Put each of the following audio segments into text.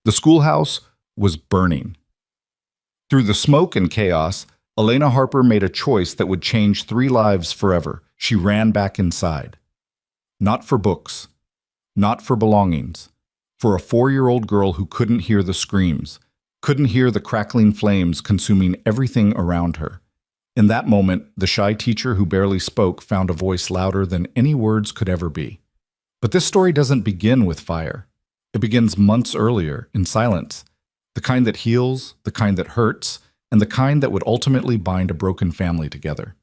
The schoolhouse was burning. Through the smoke and chaos, Elena Harper made a choice that would change 3 lives forever. She ran back inside. Not for books, not for belongings, for a 4-year-old girl who couldn't hear the screams, couldn't hear the crackling flames consuming everything around her. In that moment, the shy teacher who barely spoke found a voice louder than any words could ever be. But this story doesn't begin with fire. It begins months earlier, in silence. The kind that heals, the kind that hurts, and the kind that would ultimately bind a broken family together.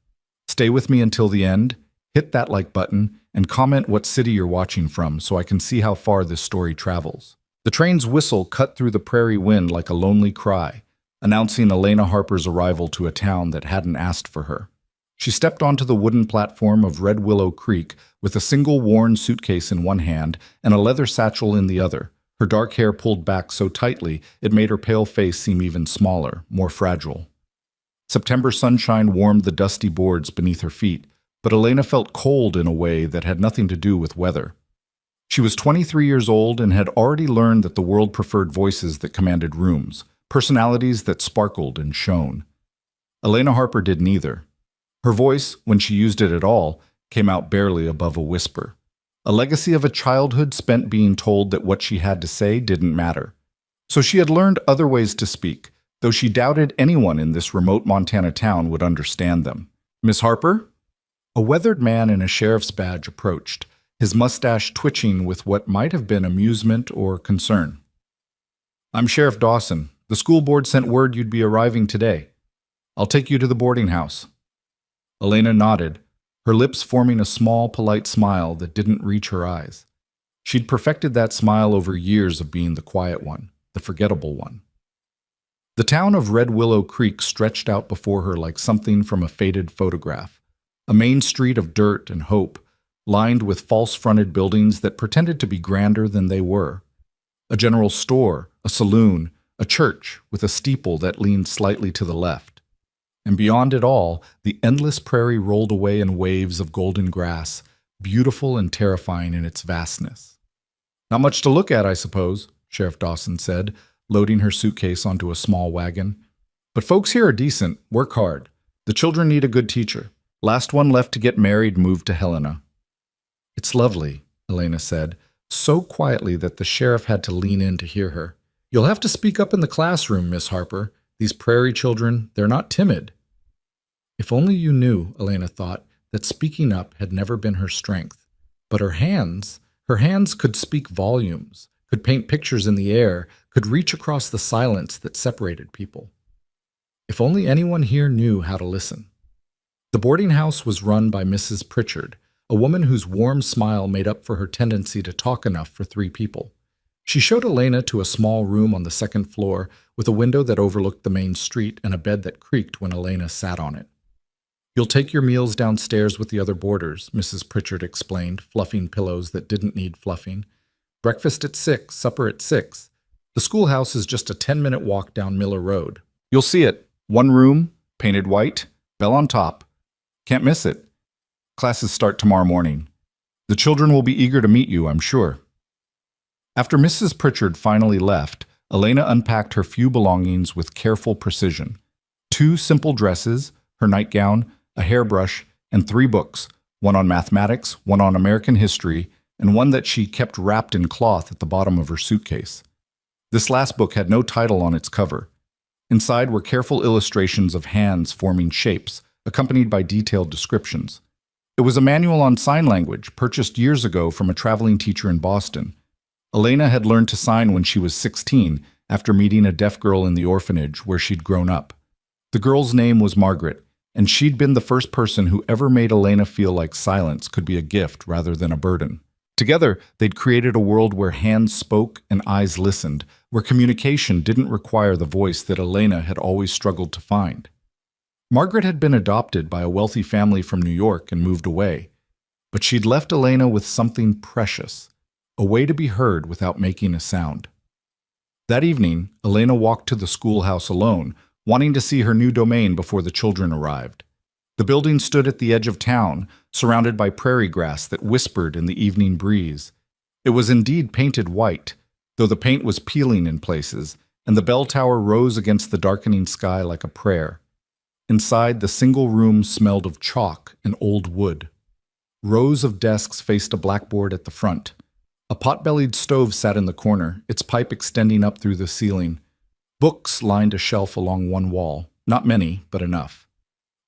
Stay with me until the end, hit that like button, and comment what city you're watching from so I can see how far this story travels. The train's whistle cut through the prairie wind like a lonely cry, announcing Elena Harper's arrival to a town that hadn't asked for her. She stepped onto the wooden platform of Red Willow Creek with a single worn suitcase in one hand and a leather satchel in the other, her dark hair pulled back so tightly it made her pale face seem even smaller, more fragile. September sunshine warmed the dusty boards beneath her feet, but Elena felt cold in a way that had nothing to do with weather. She was 23 years old and had already learned that the world preferred voices that commanded rooms, personalities that sparkled and shone. Elena Harper did neither. Her voice, when she used it at all, came out barely above a whisper. A legacy of a childhood spent being told that what she had to say didn't matter. So she had learned other ways to speak, though she doubted anyone in this remote Montana town would understand them. "Miss Harper?" A weathered man in a sheriff's badge approached, his mustache twitching with what might have been amusement or concern. "I'm Sheriff Dawson. The school board sent word you'd be arriving today. I'll take you to the boarding house." Elena nodded, her lips forming a small, polite smile that didn't reach her eyes. She'd perfected that smile over years of being the quiet one, the forgettable one. The town of Red Willow Creek stretched out before her like something from a faded photograph, a main street of dirt and hope, lined with false-fronted buildings that pretended to be grander than they were. A general store, a saloon, a church with a steeple that leaned slightly to the left. And beyond it all, the endless prairie rolled away in waves of golden grass, beautiful and terrifying in its vastness. "Not much to look at, I suppose," Sheriff Dawson said, loading her suitcase onto a small wagon. "But folks here are decent, work hard. The children need a good teacher. Last one left to get married moved to Helena." "It's lovely," Elena said, so quietly that the sheriff had to lean in to hear her. "You'll have to speak up in the classroom, Miss Harper. These prairie children, they're not timid." If only you knew, Elena thought, that speaking up had never been her strength. But her hands could speak volumes, could paint pictures in the air, could reach across the silence that separated people. If only anyone here knew how to listen. The boarding house was run by Mrs. Pritchard, a woman whose warm smile made up for her tendency to talk enough for 3 people. She showed Elena to a small room on the 2nd floor with a window that overlooked the main street and a bed that creaked when Elena sat on it. "You'll take your meals downstairs with the other boarders," Mrs. Pritchard explained, fluffing pillows that didn't need fluffing. "Breakfast at 6, supper at 6. The schoolhouse is just a 10-minute walk down Miller Road. You'll see it. 1 room, painted white, bell on top. Can't miss it. Classes start tomorrow morning. The children will be eager to meet you, I'm sure." After Mrs. Pritchard finally left, Elena unpacked her few belongings with careful precision. 2 simple dresses, her nightgown, a hairbrush, and 3 books, one on mathematics, one on American history, and one that she kept wrapped in cloth at the bottom of her suitcase. This last book had no title on its cover. Inside were careful illustrations of hands forming shapes, accompanied by detailed descriptions. It was a manual on sign language, purchased years ago from a traveling teacher in Boston. Elena had learned to sign when she was 16, after meeting a deaf girl in the orphanage where she'd grown up. The girl's name was Margaret, and she'd been the first person who ever made Elena feel like silence could be a gift rather than a burden. Together, they'd created a world where hands spoke and eyes listened, where communication didn't require the voice that Elena had always struggled to find. Margaret had been adopted by a wealthy family from New York and moved away, but she'd left Elena with something precious, a way to be heard without making a sound. That evening, Elena walked to the schoolhouse alone, wanting to see her new domain before the children arrived. The building stood at the edge of town, surrounded by prairie grass that whispered in the evening breeze. It was indeed painted white, though the paint was peeling in places, and the bell tower rose against the darkening sky like a prayer. Inside, the single room smelled of chalk and old wood. Rows of desks faced a blackboard at the front. A pot-bellied stove sat in the corner, its pipe extending up through the ceiling. Books lined a shelf along one wall, not many, but enough.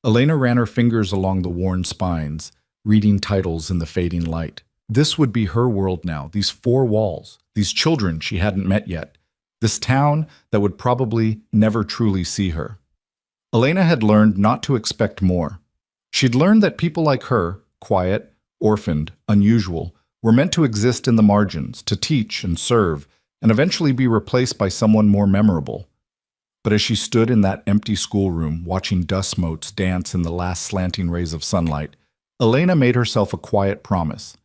Elena ran her fingers along the worn spines, reading titles in the fading light. This would be her world now, these four walls, these children she hadn't met yet, this town that would probably never truly see her. Elena had learned not to expect more. She'd learned that people like her, quiet, orphaned, unusual, were meant to exist in the margins, to teach and serve, and eventually be replaced by someone more memorable. But as she stood in that empty schoolroom, watching dust motes dance in the last slanting rays of sunlight, Elena made herself a quiet promise.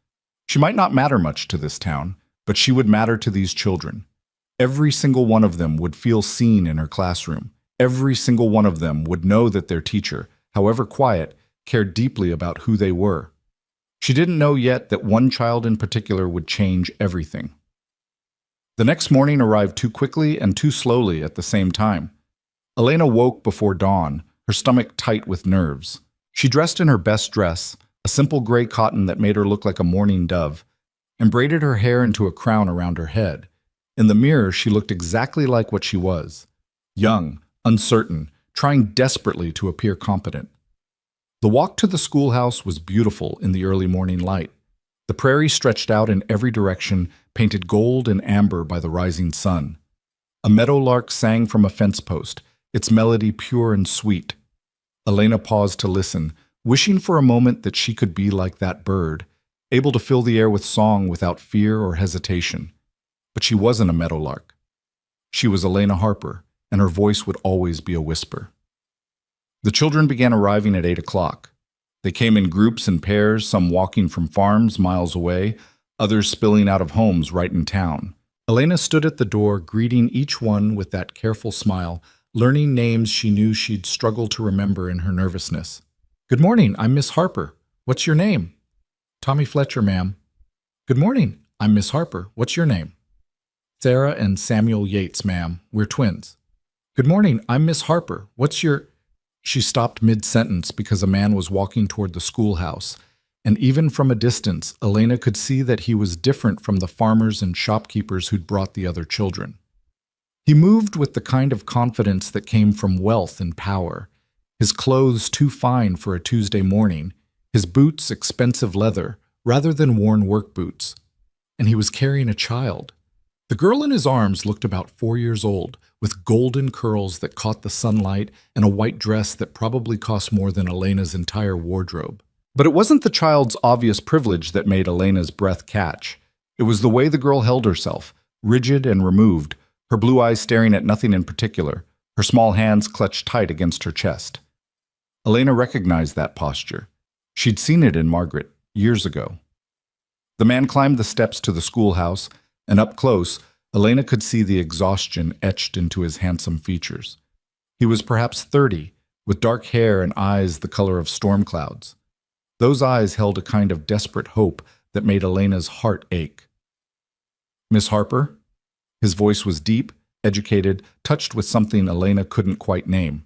She might not matter much to this town, but she would matter to these children. Every single one of them would feel seen in her classroom. Every single one of them would know that their teacher, however quiet, cared deeply about who they were. She didn't know yet that one child in particular would change everything. The next morning arrived too quickly and too slowly at the same time. Elena woke before dawn, her stomach tight with nerves. She dressed in her best dress, a simple gray cotton that made her look like a mourning dove, and braided her hair into a crown around her head. In the mirror, she looked exactly like what she was. Young, uncertain, trying desperately to appear competent. The walk to the schoolhouse was beautiful in the early morning light. The prairie stretched out in every direction, painted gold and amber by the rising sun. A meadowlark sang from a fence post, its melody pure and sweet. Elena paused to listen, wishing for a moment that she could be like that bird, able to fill the air with song without fear or hesitation. But she wasn't a meadowlark. She was Elena Harper, and her voice would always be a whisper. The children began arriving at 8 o'clock. They came in groups and pairs, some walking from farms miles away, others spilling out of homes right in town. Elena stood at the door, greeting each one with that careful smile, learning names she knew she'd struggle to remember in her nervousness. "Good morning, I'm Miss Harper. What's your name?" "Tommy Fletcher, ma'am." "Good morning, I'm Miss Harper. What's your name?" "Sarah and Samuel Yates, ma'am. We're twins." "Good morning, I'm Miss Harper. What's your—" She stopped mid-sentence because a man was walking toward the schoolhouse, and even from a distance, Elena could see that he was different from the farmers and shopkeepers who'd brought the other children. He moved with the kind of confidence that came from wealth and power, his clothes too fine for a Tuesday morning, his boots expensive leather rather than worn work boots. And he was carrying a child. The girl in his arms looked about 4 years old, with golden curls that caught the sunlight and a white dress that probably cost more than Elena's entire wardrobe. But it wasn't the child's obvious privilege that made Elena's breath catch. It was the way the girl held herself, rigid and removed, her blue eyes staring at nothing in particular, her small hands clutched tight against her chest. Elena recognized that posture. She'd seen it in Margaret, years ago. The man climbed the steps to the schoolhouse, and up close, Elena could see the exhaustion etched into his handsome features. He was perhaps 30, with dark hair and eyes the color of storm clouds. Those eyes held a kind of desperate hope that made Elena's heart ache. "Miss Harper?" His voice was deep, educated, touched with something Elena couldn't quite name.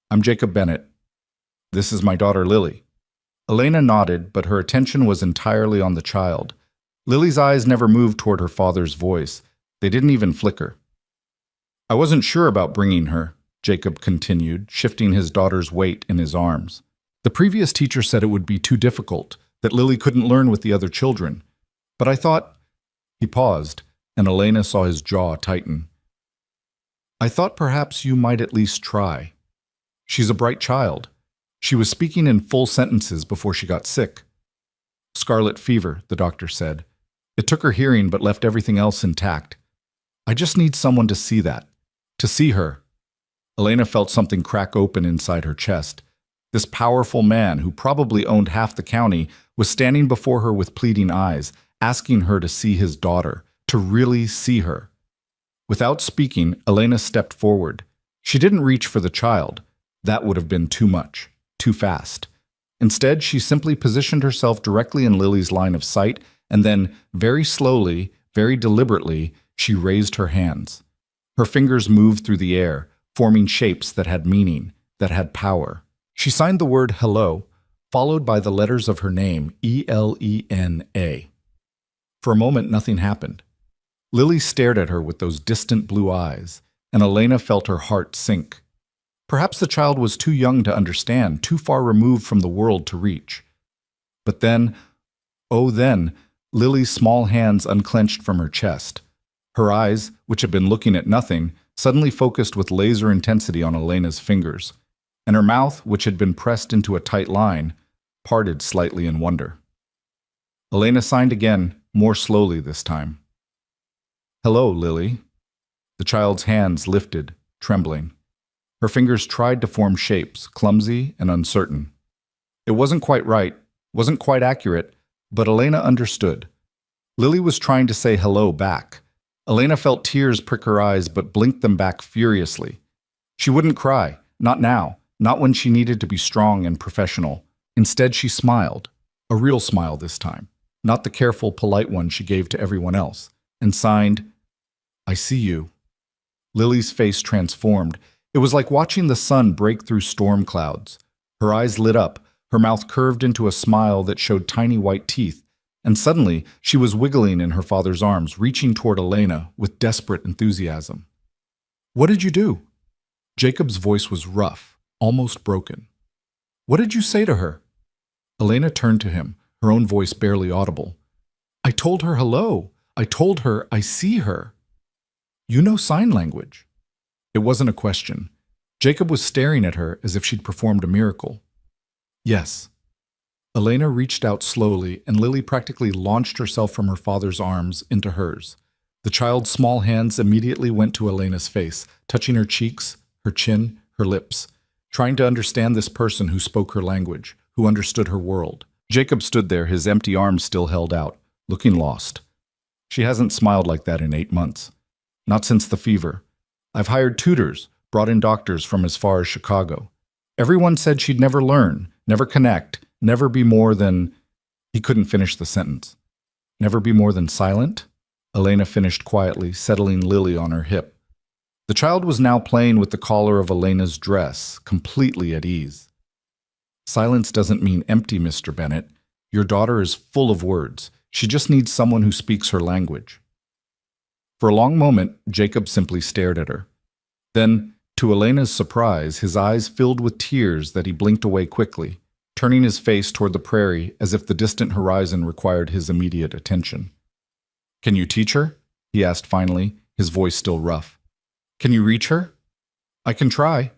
"I'm Jacob Bennett. This is my daughter Lily." Elena nodded, but her attention was entirely on the child. Lily's eyes never moved toward her father's voice. They didn't even flicker. "I wasn't sure about bringing her," Jacob continued, shifting his daughter's weight in his arms. "The previous teacher said it would be too difficult, that Lily couldn't learn with the other children. But I thought—" He paused, and Elena saw his jaw tighten. "I thought perhaps you might at least try. She's a bright child." She was speaking in full sentences before she got sick. "Scarlet fever," the doctor said. "It took her hearing but left everything else intact. I just need someone to see that, to see her." Elena felt something crack open inside her chest. This powerful man, who probably owned half the county, was standing before her with pleading eyes, asking her to see his daughter, to really see her. Without speaking, Elena stepped forward. She didn't reach for the child. That would have been too much, too fast. Instead, she simply positioned herself directly in Lily's line of sight, and then, very slowly, very deliberately, She raised her hands. Her fingers moved through the air, forming shapes that had meaning, that had power. She signed the word hello, followed by the letters of her name, Elena. For a moment, nothing happened. Lily stared at her with those distant blue eyes, and Elena felt her heart sink. Perhaps the child was too young to understand, too far removed from the world to reach. But then, oh then, Lily's small hands unclenched from her chest. Her eyes, which had been looking at nothing, suddenly focused with laser intensity on Elena's fingers, and her mouth, which had been pressed into a tight line, parted slightly in wonder. Elena signed again, more slowly this time. "Hello, Lily." The child's hands lifted, trembling. Her fingers tried to form shapes, clumsy and uncertain. It wasn't quite right, wasn't quite accurate, but Elena understood. Lily was trying to say hello back. Elena felt tears prick her eyes but blinked them back furiously. She wouldn't cry, not now, not when she needed to be strong and professional. Instead, she smiled, a real smile this time, not the careful, polite one she gave to everyone else, and signed, "I see you." Lily's face transformed. It was like watching the sun break through storm clouds. Her eyes lit up, her mouth curved into a smile that showed tiny white teeth, and suddenly she was wiggling in her father's arms, reaching toward Elena with desperate enthusiasm. "What did you do?" Jacob's voice was rough, almost broken. "What did you say to her?" Elena turned to him, her own voice barely audible. "I told her hello. I told her I see her." "You know sign language." It wasn't a question. Jacob was staring at her as if she'd performed a miracle. "Yes." Elena reached out slowly, and Lily practically launched herself from her father's arms into hers. The child's small hands immediately went to Elena's face, touching her cheeks, her chin, her lips, trying to understand this person who spoke her language, who understood her world. Jacob stood there, his empty arms still held out, looking lost. She hasn't smiled like that in 8 months. Not since the fever. I've hired tutors, brought in doctors from as far as Chicago. Everyone said she'd never learn, never connect, never be more than... He couldn't finish the sentence. Never be more than silent? Elena finished quietly, settling Lily on her hip. The child was now playing with the collar of Elena's dress, completely at ease. "Silence doesn't mean empty, Mr. Bennett. Your daughter is full of words. She just needs someone who speaks her language." For a long moment, Jacob simply stared at her. Then, to Elena's surprise, his eyes filled with tears that he blinked away quickly, turning his face toward the prairie as if the distant horizon required his immediate attention. "Can you teach her?" he asked finally, his voice still rough. "Can you reach her?" "I can try."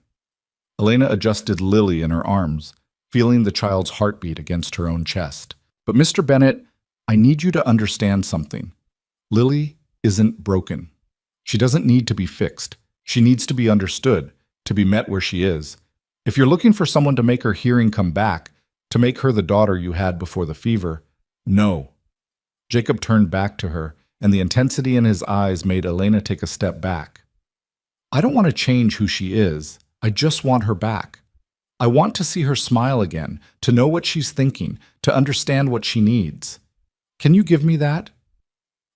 Elena adjusted Lily in her arms, feeling the child's heartbeat against her own chest. "But Mr. Bennett, I need you to understand something. Lily isn't broken. She doesn't need to be fixed. She needs to be understood, to be met where she is. If you're looking for someone to make her hearing come back, to make her the daughter you had before the fever, no." Jacob turned back to her, and the intensity in his eyes made Elena take a step back. "I don't want to change who she is. I just want her back. I want to see her smile again, to know what she's thinking, to understand what she needs. Can you give me that?"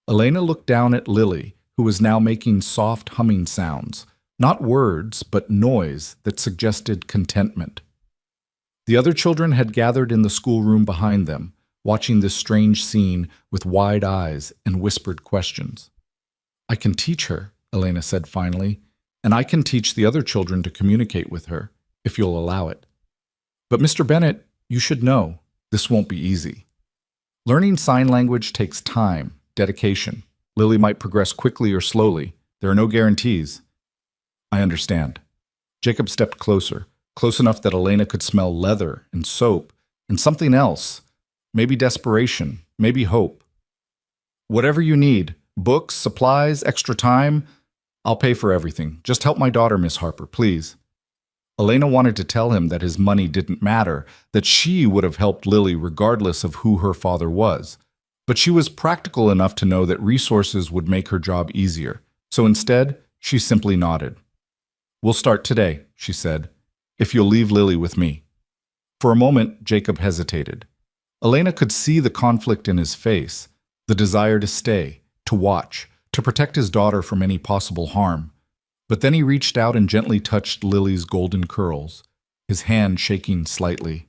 Elena looked down at Lily, who was now making soft humming sounds, not words, but noise that suggested contentment. The other children had gathered in the schoolroom behind them, watching this strange scene with wide eyes and whispered questions. "I can teach her," Elena said finally, "and I can teach the other children to communicate with her, if you'll allow it. But Mr. Bennett, you should know, this won't be easy. Learning sign language takes time, dedication. Lily might progress quickly or slowly. There are no guarantees." "I understand." Jacob stepped closer, close enough that Elena could smell leather and soap and something else, maybe desperation, maybe hope. "Whatever you need, books, supplies, extra time, I'll pay for everything. Just help my daughter, Miss Harper, please." Elena wanted to tell him that his money didn't matter, that she would have helped Lily regardless of who her father was. But she was practical enough to know that resources would make her job easier. So instead, she simply nodded. "We'll start today," she said, "if you'll leave Lily with me." For a moment, Jacob hesitated. Elena could see the conflict in his face, the desire to stay, to watch, to protect his daughter from any possible harm. But then he reached out and gently touched Lily's golden curls, his hand shaking slightly.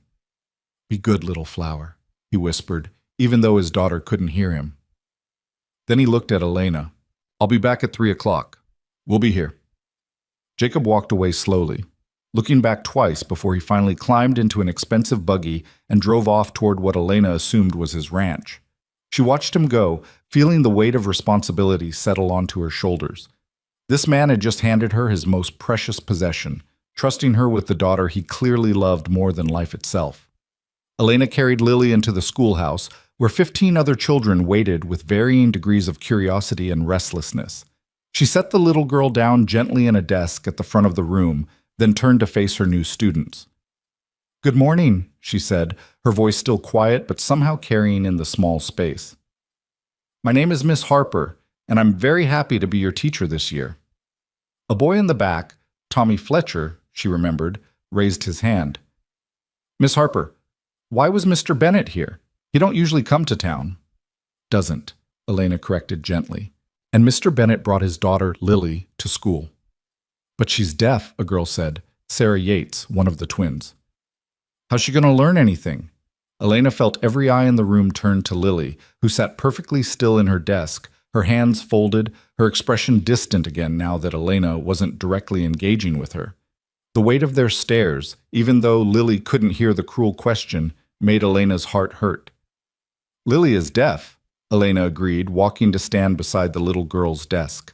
"Be good, little flower," he whispered, even though his daughter couldn't hear him. Then he looked at Elena. "I'll be back at 3 o'clock. We'll be here." Jacob walked away slowly, looking back twice before he finally climbed into an expensive buggy and drove off toward what Elena assumed was his ranch. She watched him go, feeling the weight of responsibility settle onto her shoulders. This man had just handed her his most precious possession, trusting her with the daughter he clearly loved more than life itself. Elena carried Lily into the schoolhouse, where 15 other children waited with varying degrees of curiosity and restlessness. She set the little girl down gently in a desk at the front of the room, then turned to face her new students. "Good morning," she said, her voice still quiet but somehow carrying in the small space. "My name is Miss Harper, and I'm very happy to be your teacher this year." A boy in the back, Tommy Fletcher, she remembered, raised his hand. "Miss Harper, why was Mr. Bennett here? He don't usually come to town." "Doesn't," Elena corrected gently. "And Mr. Bennett brought his daughter, Lily, to school." "But she's deaf," a girl said, Sarah Yates, one of the twins. "How's she going to learn anything?" Elena felt every eye in the room turn to Lily, who sat perfectly still in her desk, her hands folded, her expression distant again now that Elena wasn't directly engaging with her. The weight of their stares, even though Lily couldn't hear the cruel question, made Elena's heart hurt. "Lily is deaf," Elena agreed, walking to stand beside the little girl's desk.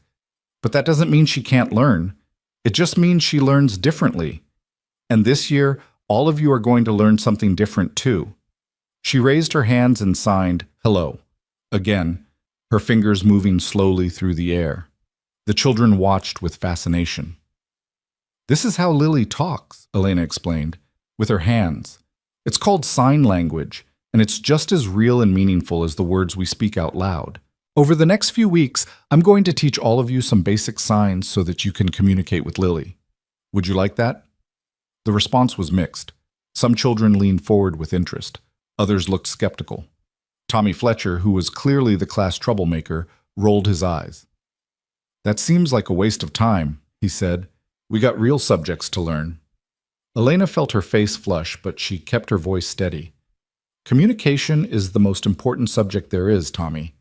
"But that doesn't mean she can't learn. It just means she learns differently. And this year, all of you are going to learn something different too." She raised her hands and signed, "Hello," again, her fingers moving slowly through the air. The children watched with fascination. "This is how Lily talks," Elena explained, "with her hands. It's called sign language, and it's just as real and meaningful as the words we speak out loud. Over the next few weeks, I'm going to teach all of you some basic signs so that you can communicate with Lily. Would you like that?" The response was mixed. Some children leaned forward with interest. Others looked skeptical. Tommy Fletcher, who was clearly the class troublemaker, rolled his eyes. "That seems like a waste of time," he said. "We got real subjects to learn." Elena felt her face flush, but she kept her voice steady. "Communication is the most important subject there is, Tommy.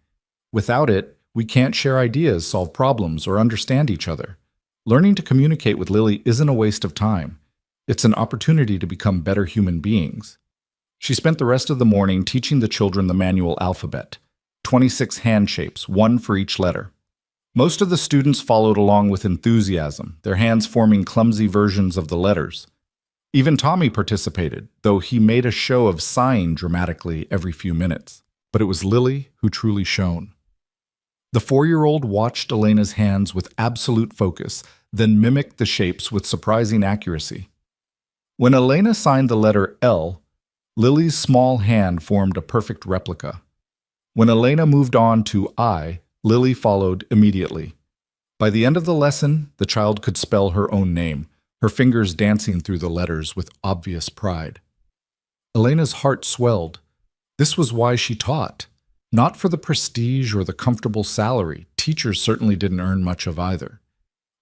Without it, we can't share ideas, solve problems, or understand each other. Learning to communicate with Lily isn't a waste of time. It's an opportunity to become better human beings." She spent the rest of the morning teaching the children the manual alphabet, 26 hand shapes, one for each letter. Most of the students followed along with enthusiasm, their hands forming clumsy versions of the letters. Even Tommy participated, though he made a show of sighing dramatically every few minutes. But it was Lily who truly shone. The 4-year-old watched Elena's hands with absolute focus, then mimicked the shapes with surprising accuracy. When Elena signed the letter L, Lily's small hand formed a perfect replica. When Elena moved on to I, Lily followed immediately. By the end of the lesson, the child could spell her own name, her fingers dancing through the letters with obvious pride. Elena's heart swelled. This was why she taught. Not for the prestige or the comfortable salary. Teachers certainly didn't earn much of either.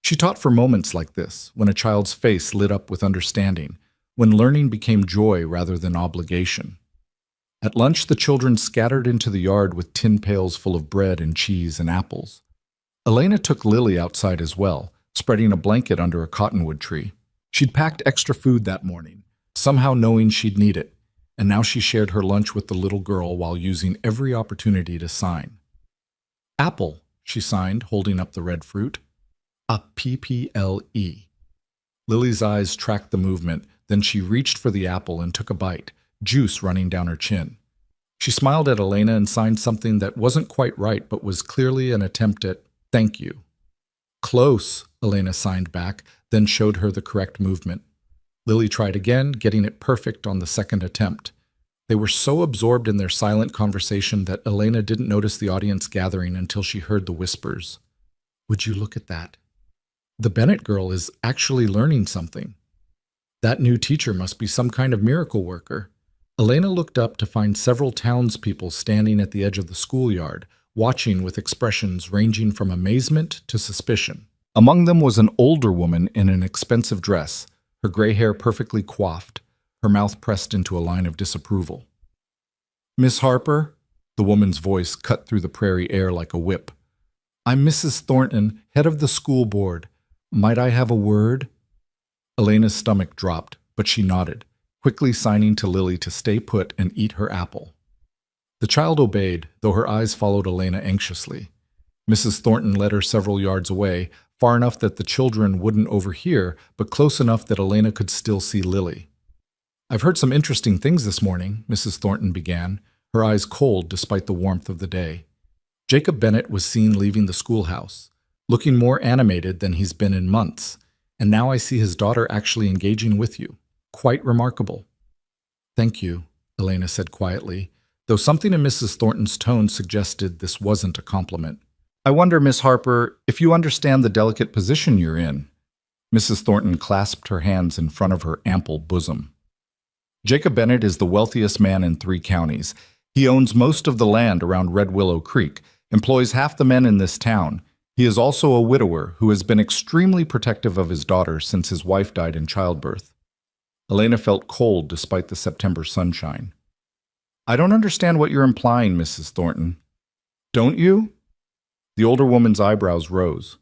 She taught for moments like this, when a child's face lit up with understanding, when learning became joy rather than obligation. At lunch, the children scattered into the yard with tin pails full of bread and cheese and apples. Elena took Lily outside as well, spreading a blanket under a cottonwood tree. She'd packed extra food that morning, somehow knowing she'd need it, and now she shared her lunch with the little girl while using every opportunity to sign. "Apple," she signed, holding up the red fruit. "A-P-P-L-E." Lily's eyes tracked the movement, then she reached for the apple and took a bite, juice running down her chin. She smiled at Elena and signed something that wasn't quite right but was clearly an attempt at "thank you." "Close," Elena signed back, then showed her the correct movement. Lily tried again, getting it perfect on the second attempt. They were so absorbed in their silent conversation that Elena didn't notice the audience gathering until she heard the whispers. "Would you look at that? The Bennett girl is actually learning something. That new teacher must be some kind of miracle worker." Elena looked up to find several townspeople standing at the edge of the schoolyard, watching with expressions ranging from amazement to suspicion. Among them was an older woman in an expensive dress, her gray hair perfectly coiffed, her mouth pressed into a line of disapproval. "Miss Harper?" The woman's voice cut through the prairie air like a whip. "I'm Mrs. Thornton, head of the school board. Might I have a word?" Elena's stomach dropped, but she nodded, quickly signing to Lily to stay put and eat her apple. The child obeyed, though her eyes followed Elena anxiously. Mrs. Thornton led her several yards away, far enough that the children wouldn't overhear, but close enough that Elena could still see Lily. "I've heard some interesting things this morning," Mrs. Thornton began, her eyes cold despite the warmth of the day. "Jacob Bennet was seen leaving the schoolhouse, looking more animated than he's been in months, and now I see his daughter actually engaging with you. Quite remarkable." "Thank you," Elena said quietly, though something in Mrs. Thornton's tone suggested this wasn't a compliment. "I wonder, Miss Harper, if you understand the delicate position you're in." Mrs. Thornton clasped her hands in front of her ample bosom. "Jacob Bennet is the wealthiest man in 3 counties. He owns most of the land around Red Willow Creek, employs half the men in this town. He is also a widower who has been extremely protective of his daughter since his wife died in childbirth." Elena felt cold despite the September sunshine. "I don't understand what you're implying, Mrs. Thornton." "Don't you?" The older woman's eyebrows rose.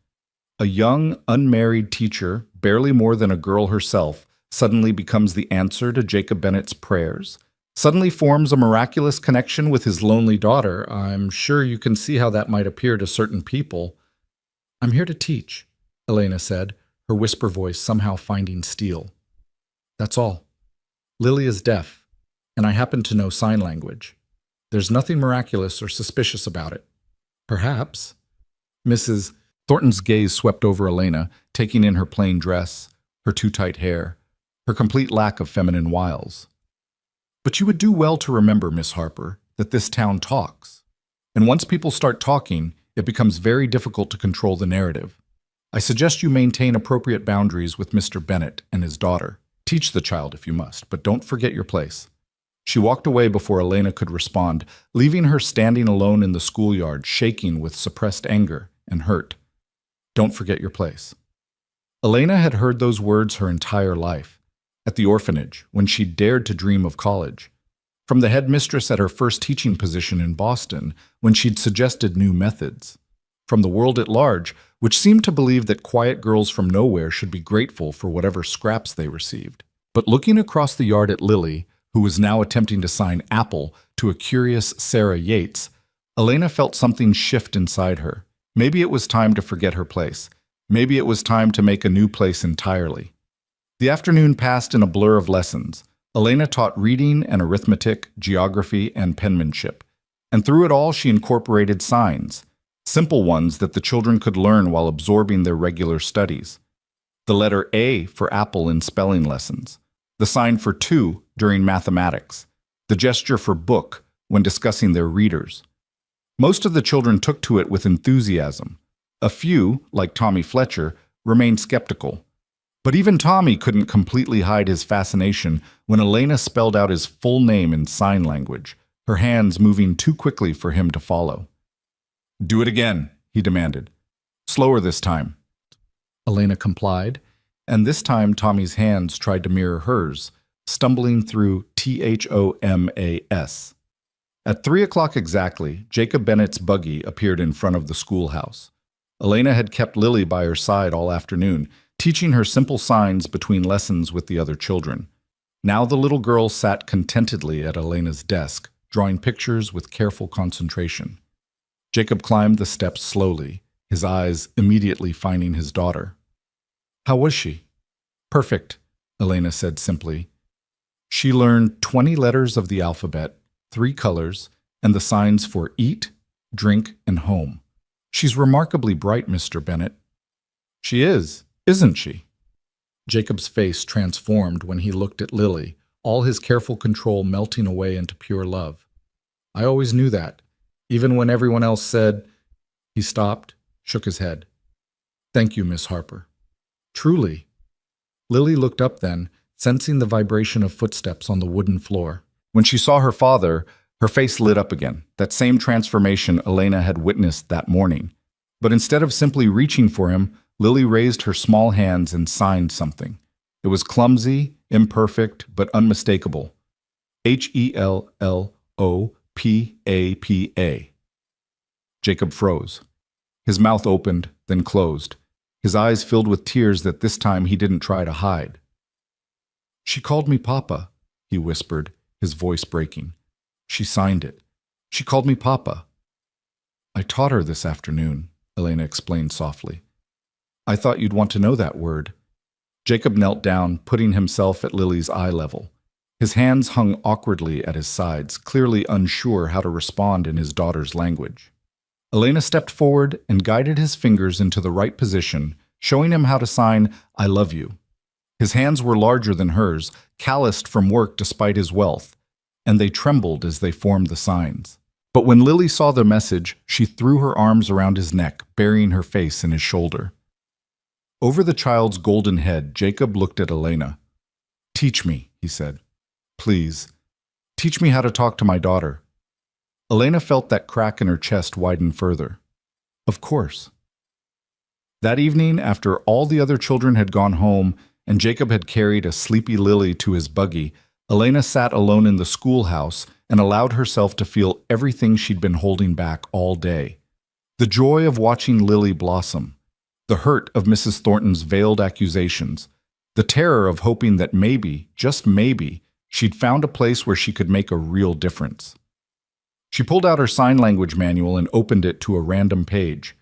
A young, unmarried teacher, barely more than a girl herself, suddenly becomes the answer to Jacob Bennet's prayers? Suddenly forms a miraculous connection with his lonely daughter? I'm sure you can see how that might appear to certain people. "I'm here to teach," Elena said, her whisper voice somehow finding steel. "That's all. Lily is deaf, and I happen to know sign language. There's nothing miraculous or suspicious about it. Perhaps." Mrs. Thornton's gaze swept over Elena, taking in her plain dress, her too tight hair, her complete lack of feminine wiles. "But you would do well to remember, Miss Harper, that this town talks. And once people start talking, it becomes very difficult to control the narrative. I suggest you maintain appropriate boundaries with Mr. Bennet and his daughter. Teach the child if you must, but don't forget your place." She walked away before Elena could respond, leaving her standing alone in the schoolyard, shaking with suppressed anger and hurt. "Don't forget your place." Elena had heard those words her entire life. At the orphanage, when she dared to dream of college. From the headmistress at her first teaching position in Boston, when she'd suggested new methods. From the world at large, which seemed to believe that quiet girls from nowhere should be grateful for whatever scraps they received. But looking across the yard at Lily, who was now attempting to sign Apple to a curious Sarah Yates, Elena felt something shift inside her. Maybe it was time to forget her place. Maybe it was time to make a new place entirely. The afternoon passed in a blur of lessons. Elena taught reading and arithmetic, geography, and penmanship. And through it all, she incorporated signs, simple ones that the children could learn while absorbing their regular studies. The letter A for apple in spelling lessons, the sign for 2 during mathematics, the gesture for book when discussing their readers. Most of the children took to it with enthusiasm. A few, like Tommy Fletcher, remained skeptical. But even Tommy couldn't completely hide his fascination when Elena spelled out his full name in sign language, her hands moving too quickly for him to follow. "Do it again," he demanded. "Slower this time." Elena complied, and this time Tommy's hands tried to mirror hers, stumbling through THOMAS. At 3 o'clock exactly, Jacob Bennet's buggy appeared in front of the schoolhouse. Elena had kept Lily by her side all afternoon, teaching her simple signs between lessons with the other children. Now the little girl sat contentedly at Elena's desk, drawing pictures with careful concentration. Jacob climbed the steps slowly, his eyes immediately finding his daughter. "How was she?" "Perfect," Elena said simply. "She learned 20 letters of the alphabet, 3 colors, and the signs for eat, drink, and home. She's remarkably bright, Mr. Bennet." "She is, isn't she?" Jacob's face transformed when he looked at Lily, all his careful control melting away into pure love. "I always knew that, even when everyone else said—" He stopped, shook his head. "Thank you, Miss Harper." "Truly." Lily looked up then, sensing the vibration of footsteps on the wooden floor. When she saw her father, Her face lit up again, that same transformation Elena had witnessed that morning. But instead of simply reaching for him, Lily raised her small hands and signed something. It was clumsy, imperfect, but unmistakable. HELLOPAPA. Jacob froze. His mouth opened, then closed. His eyes filled with tears that this time he didn't try to hide. "She called me Papa," he whispered, his voice breaking. "She signed it. She called me Papa." "I taught her this afternoon," Elena explained softly. "I thought you'd want to know that word." Jacob knelt down, putting himself at Lily's eye level. His hands hung awkwardly at his sides, clearly unsure how to respond in his daughter's language. Elena stepped forward and guided his fingers into the right position, showing him how to sign "I love you." His hands were larger than hers, calloused from work despite his wealth, and they trembled as they formed the signs. But when Lily saw the message, she threw her arms around his neck, burying her face in his shoulder. Over the child's golden head, Jacob looked at Elena. "Teach me," he said. "Please, teach me how to talk to my daughter." Elena felt that crack in her chest widen further. "Of course." That evening, after all the other children had gone home and Jacob had carried a sleepy Lily to his buggy, Elena sat alone in the schoolhouse and allowed herself to feel everything she'd been holding back all day. The joy of watching Lily blossom, the hurt of Mrs. Thornton's veiled accusations, the terror of hoping that maybe, just maybe, she'd found a place where she could make a real difference. She pulled out her sign language manual and opened it to a random page.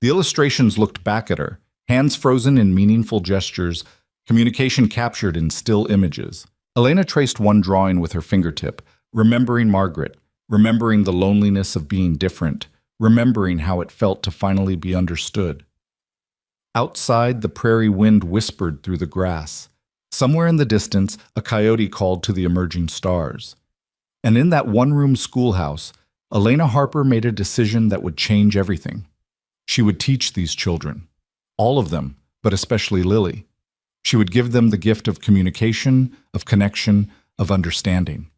The illustrations looked back at her, hands frozen in meaningful gestures, communication captured in still images. Elena traced one drawing with her fingertip, remembering Margaret, remembering the loneliness of being different, remembering how it felt to finally be understood. Outside, the prairie wind whispered through the grass. Somewhere in the distance, a coyote called to the emerging stars. And in that one-room schoolhouse, Elena Harper made a decision that would change everything. She would teach these children. All of them, but especially Lily. She would give them the gift of communication, of connection, of understanding.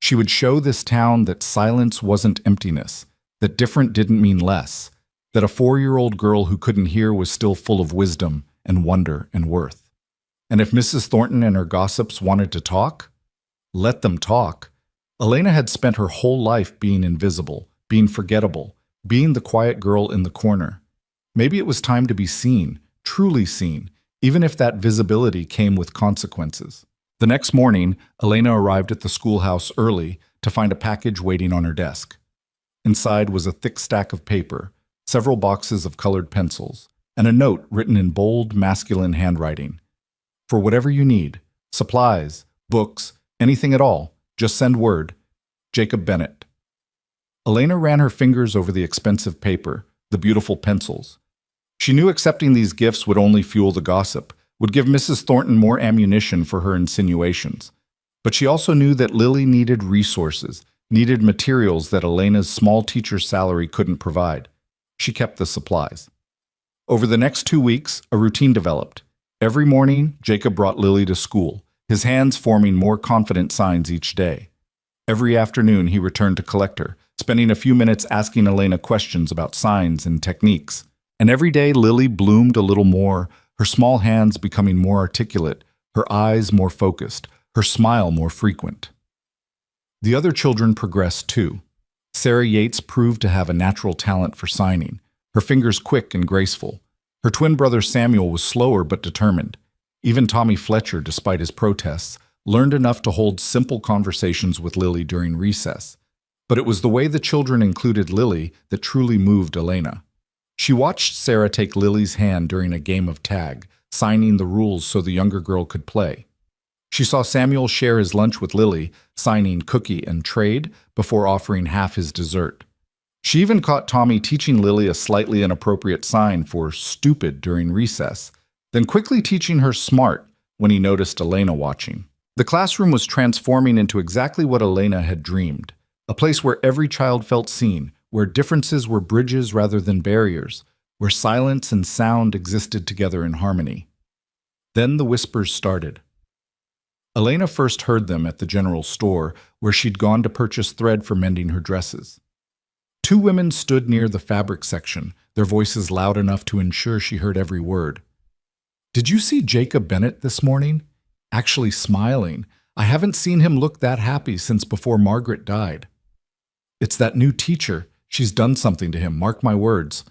She would show this town that silence wasn't emptiness, that different didn't mean less, that a 4-year-old girl who couldn't hear was still full of wisdom and wonder and worth. And if Mrs. Thornton and her gossips wanted to talk, let them talk. Elena had spent her whole life being invisible, being forgettable, being the quiet girl in the corner. Maybe it was time to be seen, truly seen, even if that visibility came with consequences. The next morning, Elena arrived at the schoolhouse early to find a package waiting on her desk. Inside was a thick stack of paper, several boxes of colored pencils, and a note written in bold, masculine handwriting. "For whatever you need, supplies, books, anything at all, just send word. Jacob Bennett." Elena ran her fingers over the expensive paper, the beautiful pencils. She knew accepting these gifts would only fuel the gossip, would give Mrs. Thornton more ammunition for her insinuations. But she also knew that Lily needed resources, needed materials that Elena's small teacher's salary couldn't provide. She kept the supplies. Over the next 2 weeks, a routine developed. Every morning, Jacob brought Lily to school, his hands forming more confident signs each day. Every afternoon, he returned to collect her, spending a few minutes asking Elena questions about signs and techniques. And every day, Lily bloomed a little more, her small hands becoming more articulate, her eyes more focused, her smile more frequent. The other children progressed too. Sarah Yates proved to have a natural talent for signing, her fingers quick and graceful. Her twin brother Samuel was slower but determined. Even Tommy Fletcher, despite his protests, learned enough to hold simple conversations with Lily during recess. But it was the way the children included Lily that truly moved Elena. She watched Sarah take Lily's hand during a game of tag, signing the rules so the younger girl could play. She saw Samuel share his lunch with Lily, signing cookie and trade before offering half his dessert. She even caught Tommy teaching Lily a slightly inappropriate sign for stupid during recess, then quickly teaching her smart when he noticed Elena watching. The classroom was transforming into exactly what Elena had dreamed, a place where every child felt seen, where differences were bridges rather than barriers, where silence and sound existed together in harmony. Then the whispers started. Elena first heard them at the general store, where she'd gone to purchase thread for mending her dresses. Two women stood near the fabric section, their voices loud enough to ensure she heard every word. "Did you see Jacob Bennett this morning? Actually smiling. I haven't seen him look that happy since before Margaret died. It's that new teacher. She's done something to him, mark my words.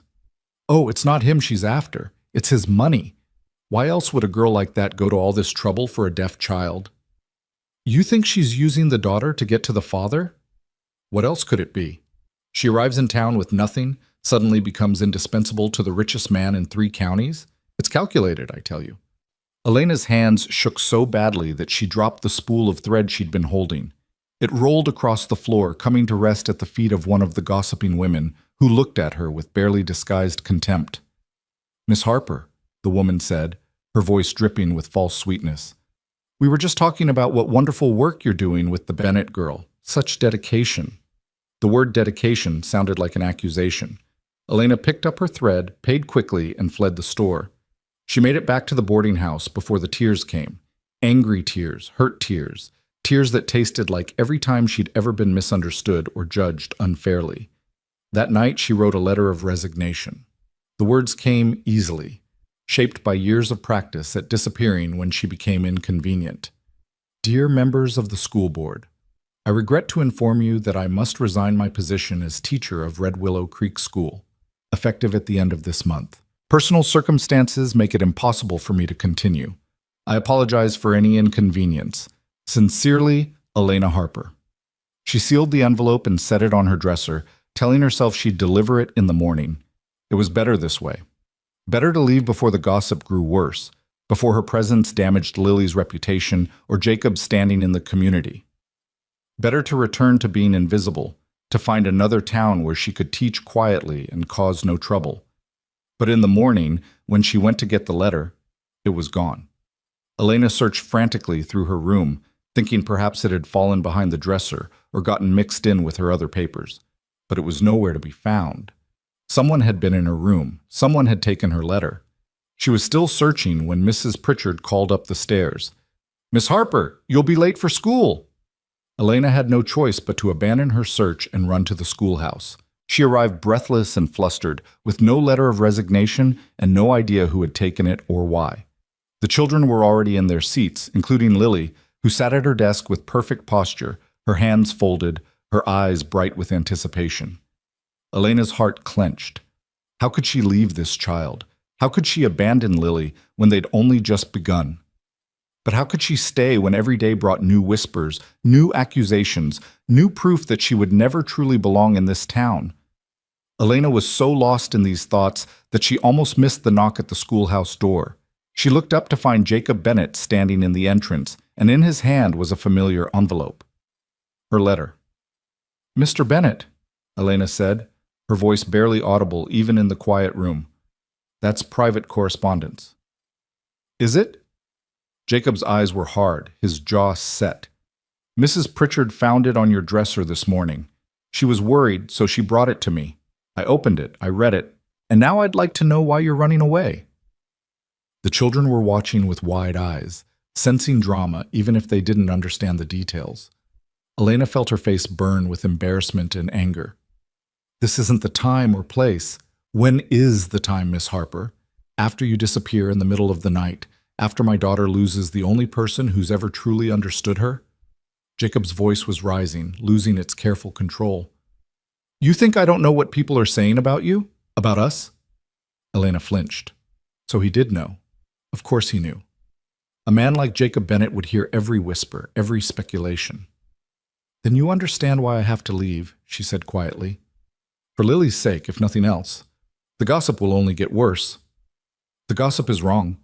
Oh, it's not him she's after. It's his money. Why else would a girl like that go to all this trouble for a deaf child? You think she's using the daughter to get to the father? What else could it be? She arrives in town with nothing, suddenly becomes indispensable to the richest man in 3 counties? It's calculated, I tell you." Elena's hands shook so badly that she dropped the spool of thread she'd been holding. It rolled across the floor, coming to rest at the feet of one of the gossiping women, who looked at her with barely disguised contempt. "Miss Harper," the woman said, her voice dripping with false sweetness, "we were just talking about what wonderful work you're doing with the Bennett girl. Such dedication." The word dedication sounded like an accusation. Elena picked up her thread, paid quickly, and fled the store. She made it back to the boarding house before the tears came. Angry tears, hurt tears, tears that tasted like every time she'd ever been misunderstood or judged unfairly. That night she wrote a letter of resignation. The words came easily, shaped by years of practice at disappearing when she became inconvenient. "Dear members of the school board, I regret to inform you that I must resign my position as teacher of Red Willow Creek School, effective at the end of this month. Personal circumstances make it impossible for me to continue. I apologize for any inconvenience. Sincerely, Elena Harper." She sealed the envelope and set it on her dresser, telling herself she'd deliver it in the morning. It was better this way. Better to leave before the gossip grew worse, before her presence damaged Lily's reputation or Jacob's standing in the community. Better to return to being invisible, to find another town where she could teach quietly and cause no trouble. But in the morning, when she went to get the letter, it was gone. Elena searched frantically through her room, thinking perhaps it had fallen behind the dresser or gotten mixed in with her other papers. But it was nowhere to be found. Someone had been in her room. Someone had taken her letter. She was still searching when Mrs. Pritchard called up the stairs. "Miss Harper, you'll be late for school." Elena had no choice but to abandon her search and run to the schoolhouse. She arrived breathless and flustered, with no letter of resignation and no idea who had taken it or why. The children were already in their seats, including Lily, who sat at her desk with perfect posture, her hands folded, her eyes bright with anticipation. Elena's heart clenched. How could she leave this child? How could she abandon Lily when they'd only just begun? But how could she stay when every day brought new whispers, new accusations, new proof that she would never truly belong in this town? Elena was so lost in these thoughts that she almost missed the knock at the schoolhouse door. She looked up to find Jacob Bennett standing in the entrance, and in his hand was a familiar envelope. Her letter. "Mr. Bennett," Elena said, her voice barely audible even in the quiet room. "That's private correspondence." "Is it?" Jacob's eyes were hard, his jaw set. "Mrs. Pritchard found it on your dresser this morning. She was worried, so she brought it to me. I opened it, I read it, and now I'd like to know why you're running away." The children were watching with wide eyes, sensing drama even if they didn't understand the details. Elena felt her face burn with embarrassment and anger. "This isn't the time or place. When is the time, Miss Harper? After you disappear in the middle of the night, after my daughter loses the only person who's ever truly understood her?" Jacob's voice was rising, losing its careful control. "You think I don't know what people are saying about you? About us?" Elena flinched. So he did know. Of course he knew. A man like Jacob Bennett would hear every whisper, every speculation. "Then you understand why I have to leave," she said quietly. "For Lily's sake, if nothing else. The gossip will only get worse." "The gossip is wrong."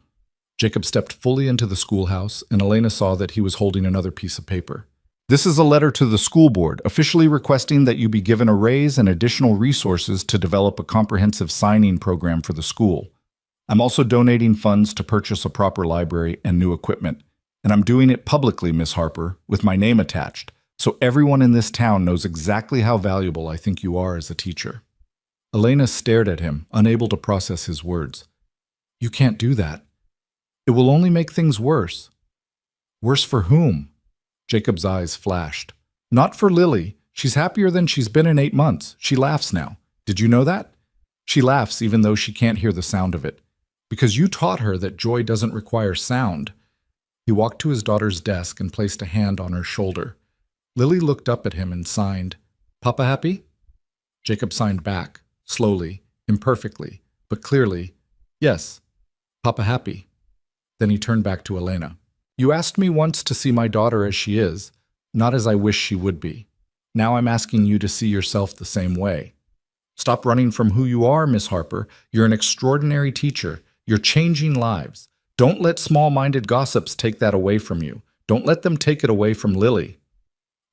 Jacob stepped fully into the schoolhouse, and Elena saw that he was holding another piece of paper. "This is a letter to the school board, officially requesting that you be given a raise and additional resources to develop a comprehensive signing program for the school. I'm also donating funds to purchase a proper library and new equipment. And I'm doing it publicly, Miss Harper, with my name attached, so everyone in this town knows exactly how valuable I think you are as a teacher." Elena stared at him, unable to process his words. "You can't do that. It will only make things worse." Worse for whom? Jacob's eyes flashed. Not for Lily. She's happier than she's been in 8 months. She laughs now. Did you know that? She laughs even though she can't hear the sound of it. Because you taught her that joy doesn't require sound. He walked to his daughter's desk and placed a hand on her shoulder. Lily looked up at him and signed, Papa happy? Jacob signed back, slowly, imperfectly, but clearly, yes, Papa happy. Then he turned back to Elena. You asked me once to see my daughter as she is, not as I wish she would be. Now I'm asking you to see yourself the same way. Stop running from who you are, Miss Harper. You're an extraordinary teacher. You're changing lives. Don't let small-minded gossips take that away from you. Don't let them take it away from Lily.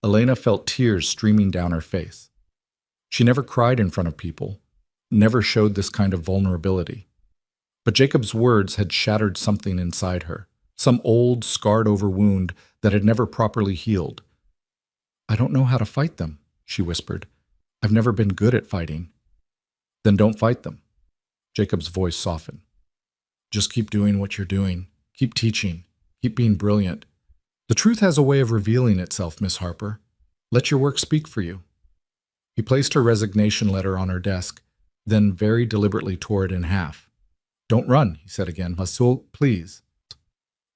Elena felt tears streaming down her face. She never cried in front of people, never showed this kind of vulnerability. But Jacob's words had shattered something inside her, some old, scarred-over wound that had never properly healed. I don't know how to fight them, she whispered. I've never been good at fighting. Then don't fight them. Jacob's voice softened. Just keep doing what you're doing. Keep teaching. Keep being brilliant. The truth has a way of revealing itself, Miss Harper. Let your work speak for you. He placed her resignation letter on her desk, then very deliberately tore it in half. Don't run, he said again. Masul, please.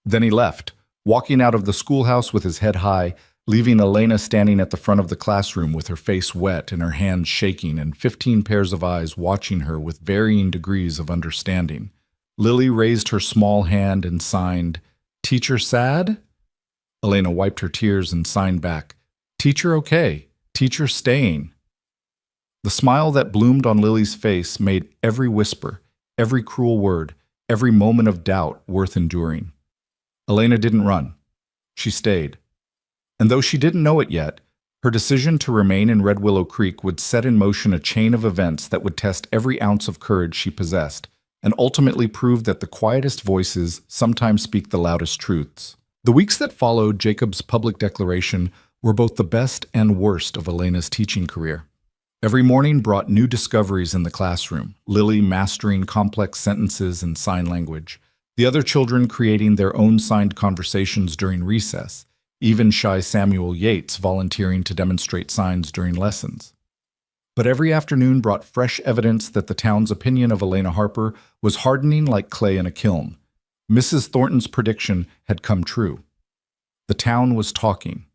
Then he left, walking out of the schoolhouse with his head high, leaving Elena standing at the front of the classroom with her face wet and her hands shaking and 15 pairs of eyes watching her with varying degrees of understanding. Lily raised her small hand and signed, Teacher sad? Elena wiped her tears and signed back, Teacher okay, teacher staying. The smile that bloomed on Lily's face made every whisper, every cruel word, every moment of doubt worth enduring. Elena didn't run. She stayed. And though she didn't know it yet, her decision to remain in Red Willow Creek would set in motion a chain of events that would test every ounce of courage she possessed, and ultimately prove that the quietest voices sometimes speak the loudest truths. The weeks that followed Jacob's public declaration were both the best and worst of Elena's teaching career. Every morning brought new discoveries in the classroom, Lily mastering complex sentences and sign language, the other children creating their own signed conversations during recess, even shy Samuel Yates volunteering to demonstrate signs during lessons. But every afternoon brought fresh evidence that the town's opinion of Elena Harper was hardening like clay in a kiln. Mrs. Thornton's prediction had come true. The town was talking.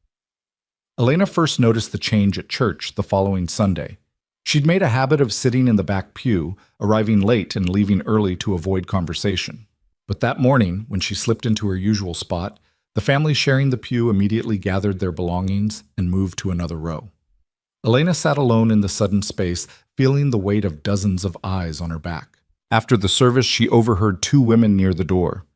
Elena first noticed the change at church the following Sunday. She'd made a habit of sitting in the back pew, arriving late and leaving early to avoid conversation. But that morning, when she slipped into her usual spot, the family sharing the pew immediately gathered their belongings and moved to another row. Elena sat alone in the sudden space, feeling the weight of dozens of eyes on her back. After the service, she overheard 2 women near the door.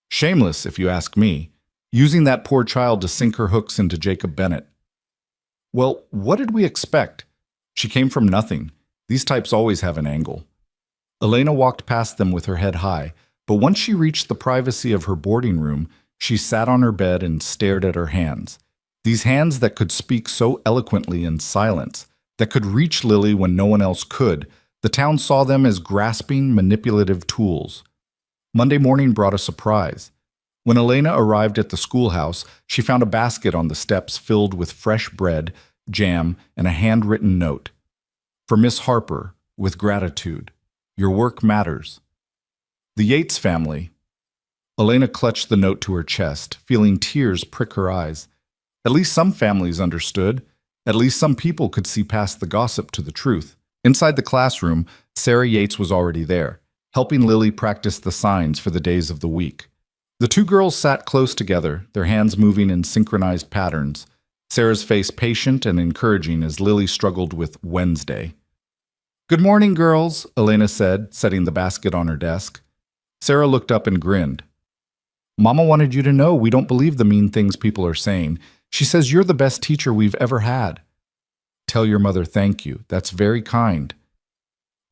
Shameless, if you ask me, using that poor child to sink her hooks into Jacob Bennett. Well, what did we expect? She came from nothing. These types always have an angle. Elena walked past them with her head high, but once she reached the privacy of her boarding room, she sat on her bed and stared at her hands. These hands that could speak so eloquently in silence, that could reach Lily when no one else could. The town saw them as grasping, manipulative tools. Monday morning brought a surprise. When Elena arrived at the schoolhouse, she found a basket on the steps filled with fresh bread, jam, and a handwritten note. For Miss Harper, with gratitude. Your work matters. The Yates family. Elena clutched the note to her chest, feeling tears prick her eyes. At least some families understood. At least some people could see past the gossip to the truth. Inside the classroom, Sarah Yates was already there, helping Lily practice the signs for the days of the week. The 2 girls sat close together, their hands moving in synchronized patterns, Sarah's face patient and encouraging as Lily struggled with Wednesday. Good morning, girls, Elena said, setting the basket on her desk. Sarah looked up and grinned. Mama wanted you to know we don't believe the mean things people are saying. She says you're the best teacher we've ever had. Tell your mother thank you. That's very kind.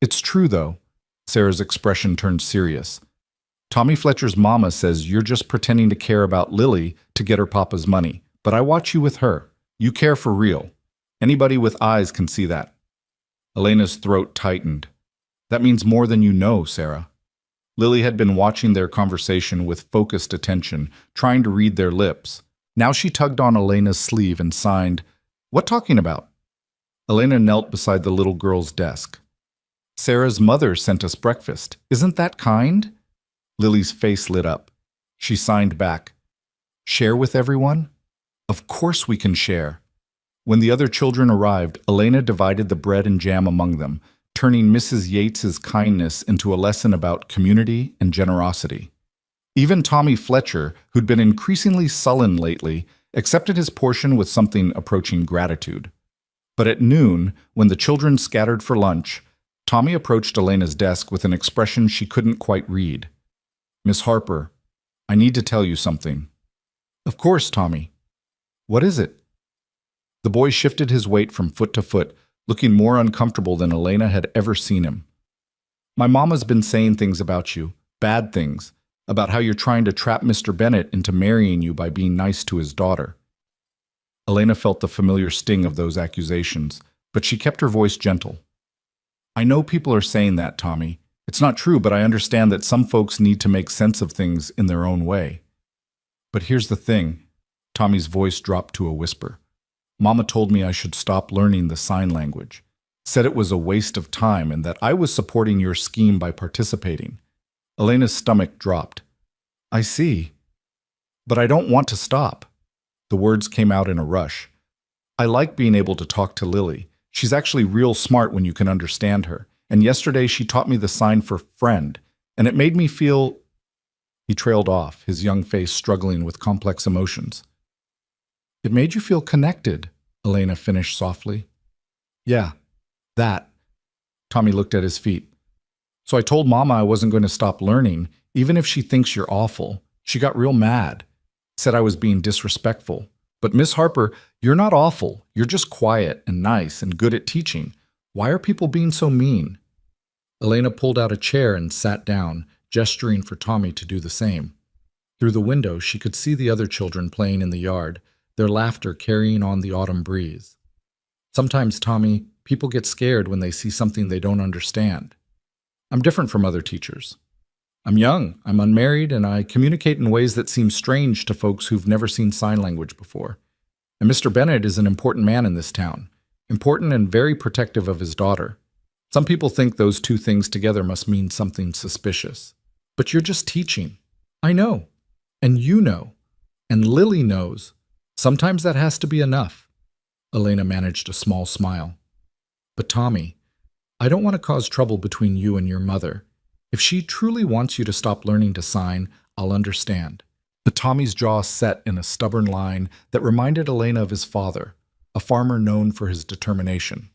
It's true, though. Sarah's expression turned serious. Tommy Fletcher's mama says you're just pretending to care about Lily to get her papa's money. But I watch you with her. You care for real. Anybody with eyes can see that. Elena's throat tightened. That means more than you know, Sarah. Lily had been watching their conversation with focused attention, trying to read their lips. Now she tugged on Elena's sleeve and signed, "What talking about?" Elena knelt beside the little girl's desk. "Sarah's mother sent us breakfast. Isn't that kind?" Lily's face lit up. She signed back, "Share with everyone?" "Of course we can share." When the other children arrived, Elena divided the bread and jam among them, turning Mrs. Yates's kindness into a lesson about community and generosity. Even Tommy Fletcher, who'd been increasingly sullen lately, accepted his portion with something approaching gratitude. But at noon, when the children scattered for lunch, Tommy approached Elena's desk with an expression she couldn't quite read. "Miss Harper, I need to tell you something." "Of course, Tommy." "What is it?" The boy shifted his weight from foot to foot, looking more uncomfortable than Elena had ever seen him. "My mama's been saying things about you, bad things, about how you're trying to trap Mr. Bennett into marrying you by being nice to his daughter." Elena felt the familiar sting of those accusations, but she kept her voice gentle. "I know people are saying that, Tommy. It's not true, but I understand that some folks need to make sense of things in their own way. But here's the thing." Tommy's voice dropped to a whisper. "Mama told me I should stop learning the sign language, said it was a waste of time and that I was supporting your scheme by participating." Elena's stomach dropped. "I see. But I don't want to stop." The words came out in a rush. "I like being able to talk to Lily. She's actually real smart when you can understand her. And yesterday she taught me the sign for friend, and it made me feel—" He trailed off, his young face struggling with complex emotions. "It made you feel connected," Elena finished softly. "Yeah, that." Tommy looked at his feet. "So I told Mama I wasn't going to stop learning, even if she thinks you're awful. She got real mad. Said I was being disrespectful. But Miss Harper, you're not awful. You're just quiet and nice and good at teaching. Why are people being so mean?" Elena pulled out a chair and sat down, gesturing for Tommy to do the same. Through the window, she could see the other children playing in the yard, their laughter carrying on the autumn breeze. "Sometimes, Tommy, people get scared when they see something they don't understand. I'm different from other teachers. I'm young, I'm unmarried, and I communicate in ways that seem strange to folks who've never seen sign language before. And Mr. Bennett is an important man in this town, important and very protective of his daughter. Some people think those two things together must mean something suspicious. But you're just teaching. I know. And you know. And Lily knows. Sometimes that has to be enough." Elena managed a small smile. "But Tommy, I don't want to cause trouble between you and your mother. If she truly wants you to stop learning to sign, I'll understand." The Tommy's jaw set in a stubborn line that reminded Elena of his father, a farmer known for his determination.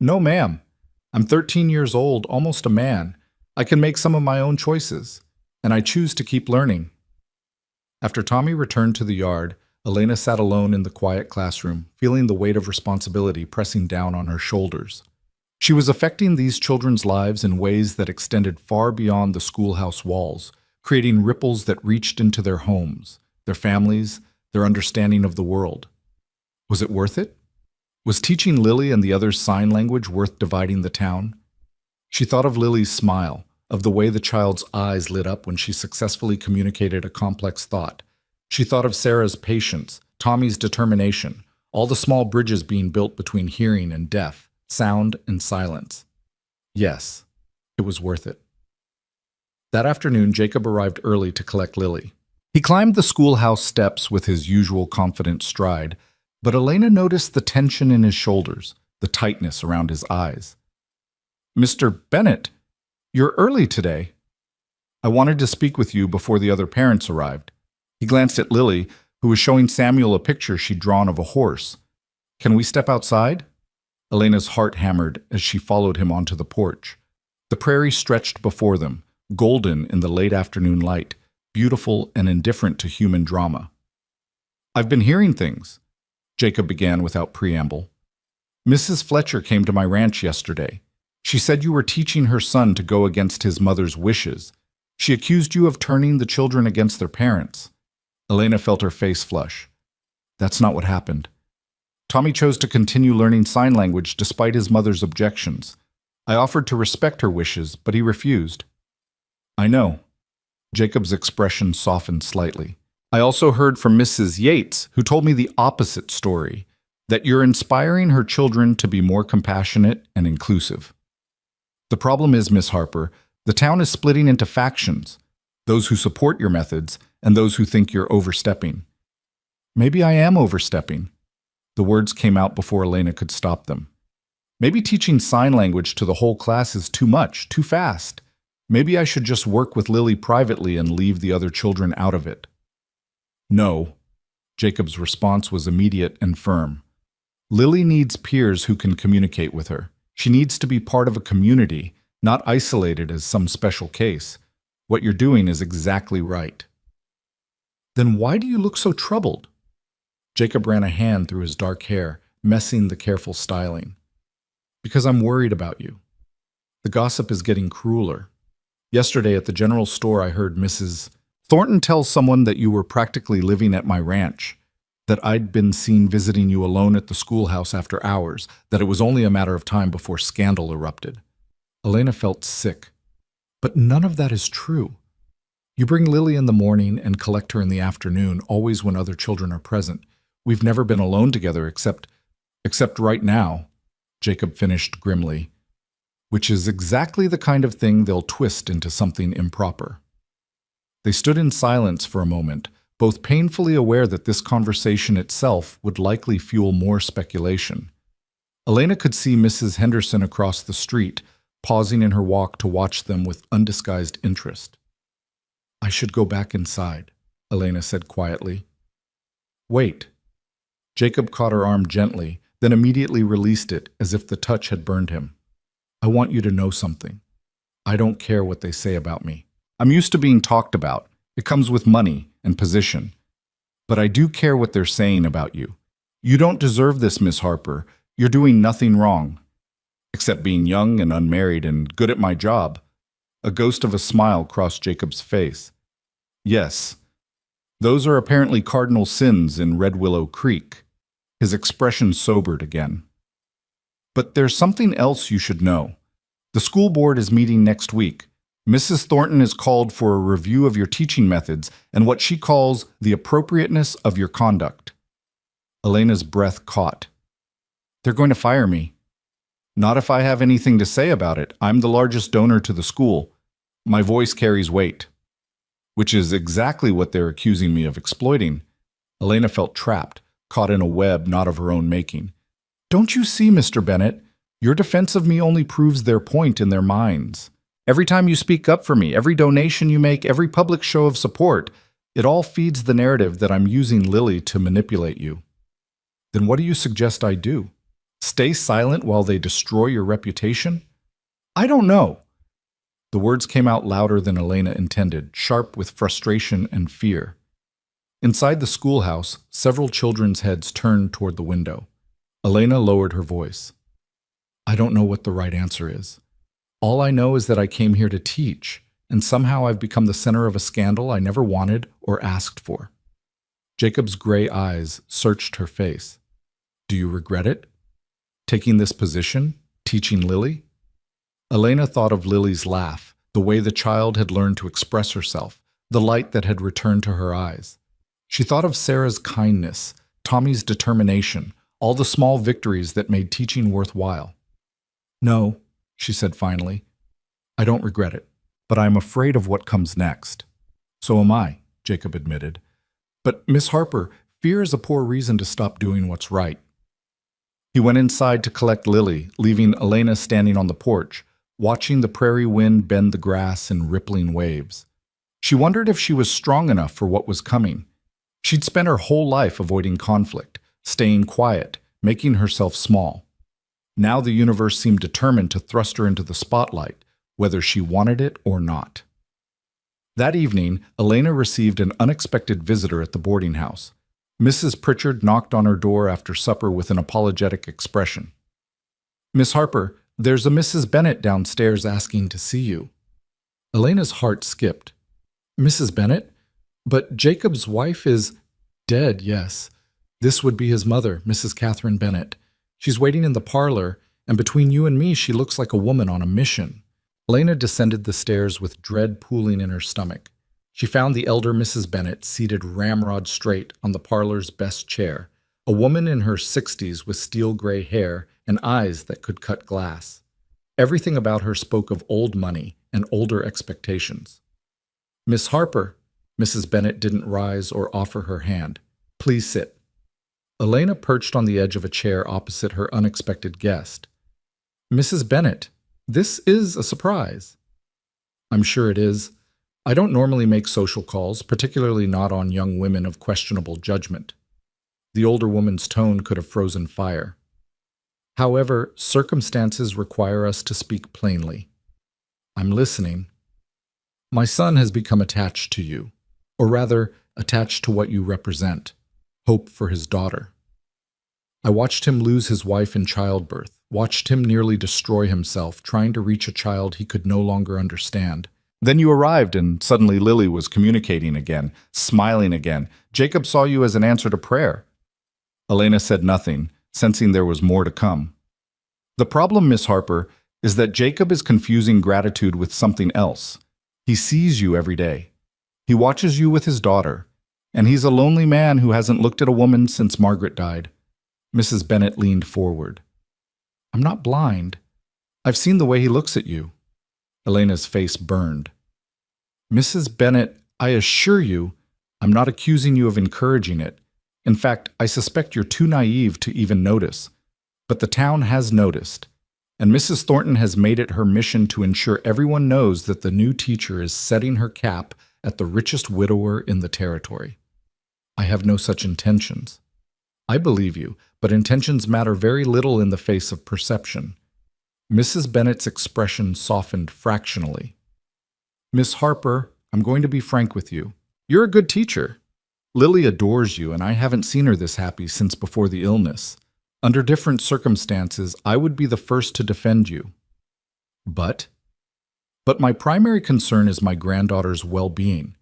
"No, ma'am. I'm 13 years old, almost a man. I can make some of my own choices, and I choose to keep learning." After Tommy returned to the yard, Elena sat alone in the quiet classroom, feeling the weight of responsibility pressing down on her shoulders. She was affecting these children's lives in ways that extended far beyond the schoolhouse walls, creating ripples that reached into their homes, their families, their understanding of the world. Was it worth it? Was teaching Lily and the others sign language worth dividing the town? She thought of Lily's smile, of the way the child's eyes lit up when she successfully communicated a complex thought. She thought of Sarah's patience, Tommy's determination, all the small bridges being built between hearing and deaf, sound and silence. Yes, it was worth it. That afternoon, Jacob arrived early to collect Lily. He climbed the schoolhouse steps with his usual confident stride, but Elena noticed the tension in his shoulders, the tightness around his eyes. "Mr. Bennett, you're early today. I wanted to speak with you before the other parents arrived." He glanced at Lily, who was showing Samuel a picture she'd drawn of a horse. "Can we step outside?" Elena's heart hammered as she followed him onto the porch. The prairie stretched before them, golden in the late afternoon light, beautiful and indifferent to human drama. "I've been hearing things," Jacob began without preamble. "Mrs. Fletcher came to my ranch yesterday. She said you were teaching her son to go against his mother's wishes. She accused you of turning the children against their parents." Elena felt her face flush. "That's not what happened. Tommy chose to continue learning sign language despite his mother's objections. I offered to respect her wishes, but he refused." I know. Jacob's expression softened slightly. I also heard from Mrs. Yates, who told me the opposite story, that you're inspiring her children to be more compassionate and inclusive. The problem is, Miss Harper, the town is splitting into factions, those who support your methods and those who think you're overstepping. Maybe I am overstepping. The words came out before Elena could stop them. Maybe teaching sign language to the whole class is too much, too fast. Maybe I should just work with Lily privately and leave the other children out of it. No. Jacob's response was immediate and firm. Lily needs peers who can communicate with her. She needs to be part of a community, not isolated as some special case. What you're doing is exactly right. Then why do you look so troubled? Jacob ran a hand through his dark hair, messing the careful styling. Because I'm worried about you. The gossip is getting crueler. Yesterday at the general store I heard Mrs. Thornton tell someone that you were practically living at my ranch, that I'd been seen visiting you alone at the schoolhouse after hours, that it was only a matter of time before scandal erupted. Elena felt sick. But none of that is true. You bring Lily in the morning and collect her in the afternoon, always when other children are present. We've never been alone together except right now, Jacob finished grimly, which is exactly the kind of thing they'll twist into something improper. They stood in silence for a moment, both painfully aware that this conversation itself would likely fuel more speculation. Elena could see Mrs. Henderson across the street, pausing in her walk to watch them with undisguised interest. I should go back inside, Elena said quietly. Wait. Jacob caught her arm gently, then immediately released it as if the touch had burned him. I want you to know something. I don't care what they say about me. I'm used to being talked about. It comes with money and position. But I do care what they're saying about you. You don't deserve this, Miss Harper. You're doing nothing wrong. Except being young and unmarried and good at my job. A ghost of a smile crossed Jacob's face. Yes, those are apparently cardinal sins in Red Willow Creek. His expression sobered again. But there's something else you should know. The school board is meeting next week. Mrs. Thornton is called for a review of your teaching methods and what she calls the appropriateness of your conduct. Elena's breath caught. They're going to fire me. Not if I have anything to say about it. I'm the largest donor to the school. My voice carries weight. Which is exactly what they're accusing me of exploiting. Elena felt trapped, caught in a web not of her own making. Don't you see, Mr. Bennett? Your defense of me only proves their point in their minds. Every time you speak up for me, every donation you make, every public show of support, it all feeds the narrative that I'm using Lily to manipulate you. Then what do you suggest I do? Stay silent while they destroy your reputation? I don't know. The words came out louder than Elena intended, sharp with frustration and fear. Inside the schoolhouse, several children's heads turned toward the window. Elena lowered her voice. I don't know what the right answer is. All I know is that I came here to teach, and somehow I've become the center of a scandal I never wanted or asked for. Jacob's gray eyes searched her face. Do you regret it? Taking this position? Teaching Lily? Elena thought of Lily's laugh, the way the child had learned to express herself, the light that had returned to her eyes. She thought of Sarah's kindness, Tommy's determination, all the small victories that made teaching worthwhile. No, she said finally. I don't regret it, but I'm afraid of what comes next. So am I, Jacob admitted. But, Miss Harper, fear is a poor reason to stop doing what's right. He went inside to collect Lily, leaving Elena standing on the porch, watching the prairie wind bend the grass in rippling waves. She wondered if she was strong enough for what was coming. She'd spent her whole life avoiding conflict, staying quiet, making herself small. Now the universe seemed determined to thrust her into the spotlight, whether she wanted it or not. That evening, Elena received an unexpected visitor at the boarding house. Mrs. Pritchard knocked on her door after supper with an apologetic expression. Miss Harper, there's a Mrs. Bennett downstairs asking to see you. Elena's heart skipped. Mrs. Bennett? But Jacob's wife is dead, yes. This would be his mother, Mrs. Catherine Bennett. She's waiting in the parlor, and between you and me, she looks like a woman on a mission. Elena descended the stairs with dread pooling in her stomach. She found the elder Mrs. Bennet seated ramrod straight on the parlor's best chair, a woman in her 60s with steel-gray hair and eyes that could cut glass. Everything about her spoke of old money and older expectations. "Miss Harper," Mrs. Bennet didn't rise or offer her hand. "Please sit." Elena perched on the edge of a chair opposite her unexpected guest. "Mrs. Bennet, this is a surprise." "I'm sure it is. I don't normally make social calls, particularly not on young women of questionable judgment." The older woman's tone could have frozen fire. "However, circumstances require us to speak plainly." "I'm listening." "My son has become attached to you, or rather, attached to what you represent, hope for his daughter. I watched him lose his wife in childbirth, watched him nearly destroy himself trying to reach a child he could no longer understand. Then you arrived and suddenly Lily was communicating again, smiling again. Jacob saw you as an answer to prayer." Elena said nothing, sensing there was more to come. "The problem, Miss Harper, is that Jacob is confusing gratitude with something else. He sees you every day. He watches you with his daughter, and he's a lonely man who hasn't looked at a woman since Margaret died." Mrs. Bennet leaned forward. "I'm not blind. I've seen the way he looks at you." Elena's face burned. "Mrs. Bennet, I assure you, I'm not accusing you of encouraging it. In fact, I suspect you're too naive to even notice. But the town has noticed, and Mrs. Thornton has made it her mission to ensure everyone knows that the new teacher is setting her cap at the richest widower in the territory. I have no such intentions. I believe you, but intentions matter very little in the face of perception." Mrs. Bennet's expression softened fractionally. "Miss Harper, I'm going to be frank with you. You're a good teacher. Lily adores you, and I haven't seen her this happy since before the illness. Under different circumstances, I would be the first to defend you. But my primary concern is my granddaughter's well-being.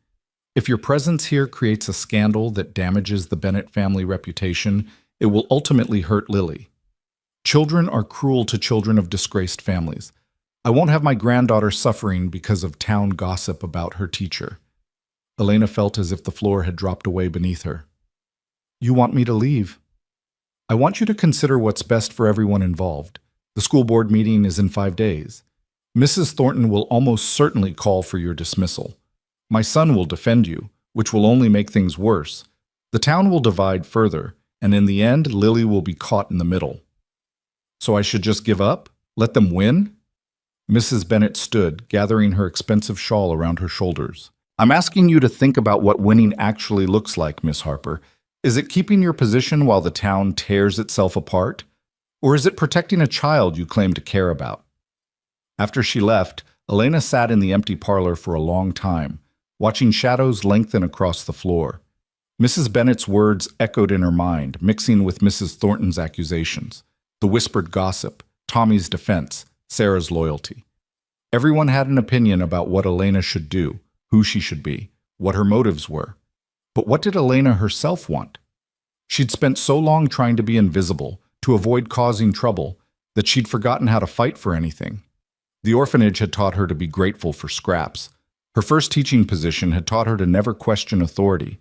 If your presence here creates a scandal that damages the Bennet family reputation, it will ultimately hurt Lily. Children are cruel to children of disgraced families. I won't have my granddaughter suffering because of town gossip about her teacher." Elena felt as if the floor had dropped away beneath her. "You want me to leave?" "I want you to consider what's best for everyone involved. The school board meeting is in 5 days. Mrs. Thornton will almost certainly call for your dismissal. My son will defend you, which will only make things worse. The town will divide further, and in the end, Lily will be caught in the middle. So I should just give up? Let them win?" Mrs. Bennet stood, gathering her expensive shawl around her shoulders. "I'm asking you to think about what winning actually looks like, Miss Harper. Is it keeping your position while the town tears itself apart? Or is it protecting a child you claim to care about?" After she left, Elena sat in the empty parlor for a long time, watching shadows lengthen across the floor. Mrs. Bennet's words echoed in her mind, mixing with Mrs. Thornton's accusations. The whispered gossip, Tommy's defense, Sarah's loyalty. Everyone had an opinion about what Elena should do, who she should be, what her motives were. But what did Elena herself want? She'd spent so long trying to be invisible, to avoid causing trouble, that she'd forgotten how to fight for anything. The orphanage had taught her to be grateful for scraps. Her first teaching position had taught her to never question authority.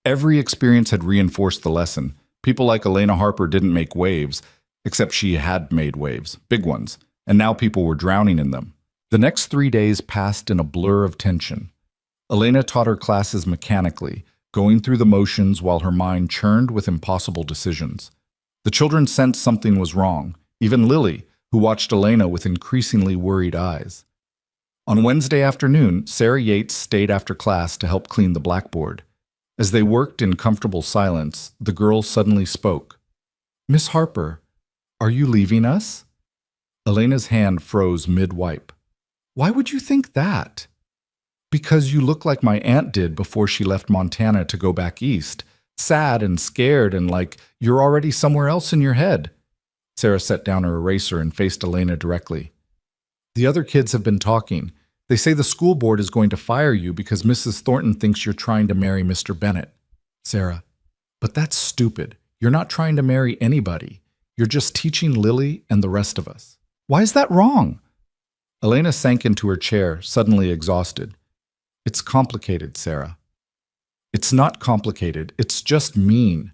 Every experience had reinforced the lesson. People like Elena Harper didn't make waves, except she had made waves, big ones, and now people were drowning in them. The next 3 days passed in a blur of tension. Elena taught her classes mechanically, going through the motions while her mind churned with impossible decisions. The children sensed something was wrong, even Lily, who watched Elena with increasingly worried eyes. On Wednesday afternoon, Sarah Yates stayed after class to help clean the blackboard. As they worked in comfortable silence, the girl suddenly spoke. "Miss Harper, are you leaving us?" Elena's hand froze mid-wipe. "Why would you think that?" "Because you look like my aunt did before she left Montana to go back east. Sad and scared and like you're already somewhere else in your head." Sarah set down her eraser and faced Elena directly. "The other kids have been talking. They say the school board is going to fire you because Mrs. Thornton thinks you're trying to marry Mr. Bennet." "Sarah, but that's stupid. You're not trying to marry anybody. You're just teaching Lily and the rest of us." "Why is that wrong?" Elena sank into her chair, suddenly exhausted. It's complicated, Sarah. It's not complicated, it's just mean.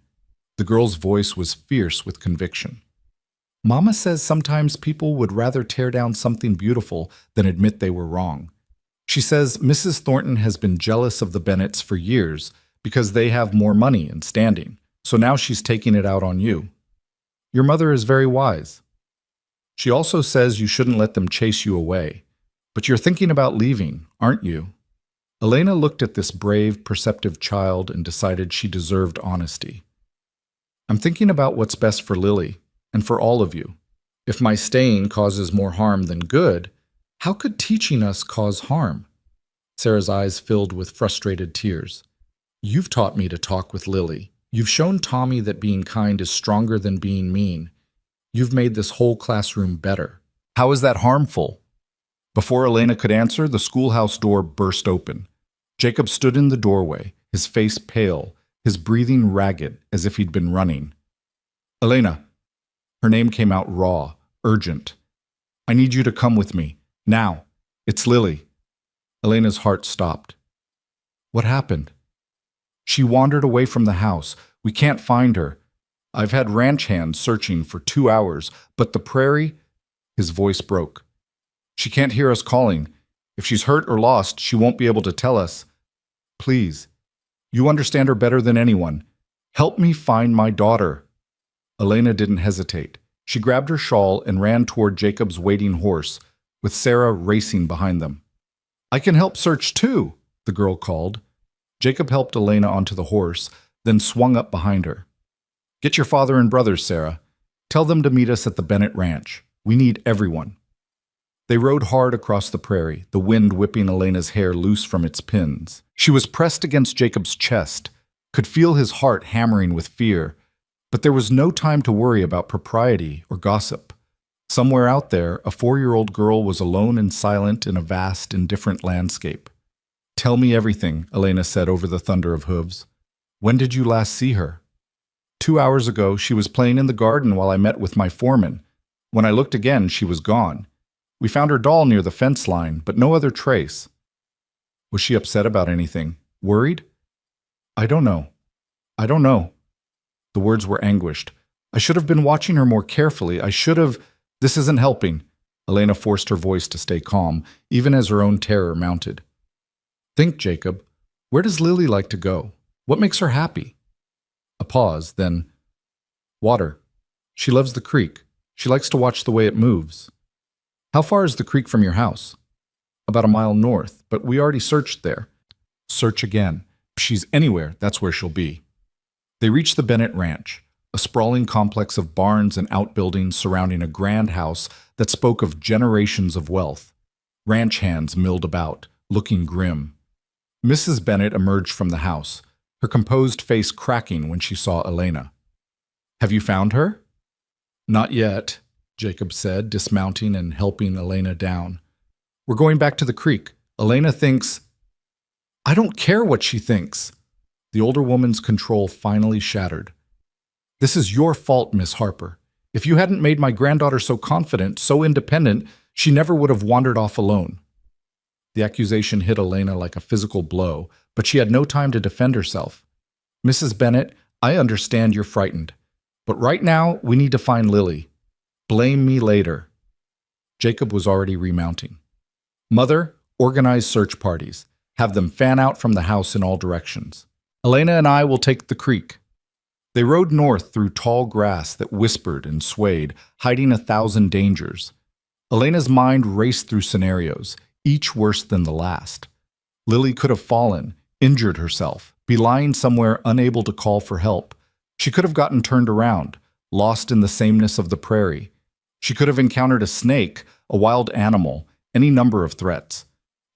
The girl's voice was fierce with conviction. Mama says sometimes people would rather tear down something beautiful than admit they were wrong. She says Mrs. Thornton has been jealous of the Bennets for years because they have more money and standing, so now she's taking it out on you. Your mother is very wise. She also says you shouldn't let them chase you away. But you're thinking about leaving, aren't you? Elena looked at this brave, perceptive child and decided she deserved honesty. I'm thinking about what's best for Lily and for all of you. If my staying causes more harm than good, how could teaching us cause harm? Sarah's eyes filled with frustrated tears. You've taught me to talk with Lily. You've shown Tommy that being kind is stronger than being mean. You've made this whole classroom better. How is that harmful? Before Elena could answer, the schoolhouse door burst open. Jacob stood in the doorway, his face pale, his breathing ragged, as if he'd been running. Elena. Her name came out raw, urgent. I need you to come with me. Now. It's Lily. Elena's heart stopped. What happened? She wandered away from the house. We can't find her. I've had ranch hands searching for 2 hours, but the prairie... His voice broke. She can't hear us calling. If she's hurt or lost, she won't be able to tell us. Please. You understand her better than anyone. Help me find my daughter. Elena didn't hesitate. She grabbed her shawl and ran toward Jacob's waiting horse, with Sarah racing behind them. I can help search too, the girl called. Jacob helped Elena onto the horse, then swung up behind her. Get your father and brothers, Sarah. Tell them to meet us at the Bennett Ranch. We need everyone. They rode hard across the prairie, the wind whipping Elena's hair loose from its pins. She was pressed against Jacob's chest, could feel his heart hammering with fear, but there was no time to worry about propriety or gossip. Somewhere out there, a 4-year-old girl was alone and silent in a vast, indifferent landscape. Tell me everything, Elena said over the thunder of hooves. When did you last see her? 2 hours ago, she was playing in the garden while I met with my foreman. When I looked again, she was gone. We found her doll near the fence line, but no other trace. Was she upset about anything? Worried? I don't know. I don't know. The words were anguished. I should have been watching her more carefully. I should have... This isn't helping. Elena forced her voice to stay calm, even as her own terror mounted. Think, Jacob. Where does Lily like to go? What makes her happy? A pause, then... Water. She loves the creek. She likes to watch the way it moves. How far is the creek from your house? About a mile north, but we already searched there. Search again. If she's anywhere, that's where she'll be. They reached the Bennett Ranch, a sprawling complex of barns and outbuildings surrounding a grand house that spoke of generations of wealth. Ranch hands milled about, looking grim. Mrs. Bennett emerged from the house, her composed face cracking when she saw Elena. Have you found her? Not yet, Jacob said, dismounting and helping Elena down. We're going back to the creek. Elena thinks... I don't care what she thinks. The older woman's control finally shattered. This is your fault, Miss Harper. If you hadn't made my granddaughter so confident, so independent, she never would have wandered off alone. The accusation hit Elena like a physical blow, but she had no time to defend herself. Mrs. Bennett, I understand you're frightened, but right now we need to find Lily. Blame me later. Jacob was already remounting. Mother, organize search parties. Have them fan out from the house in all directions. Elena and I will take the creek. They rode north through tall grass that whispered and swayed, hiding 1,000 dangers. Elena's mind raced through scenarios, each worse than the last. Lily could have fallen, injured herself, be lying somewhere unable to call for help. She could have gotten turned around, lost in the sameness of the prairie. She could have encountered a snake, a wild animal, any number of threats.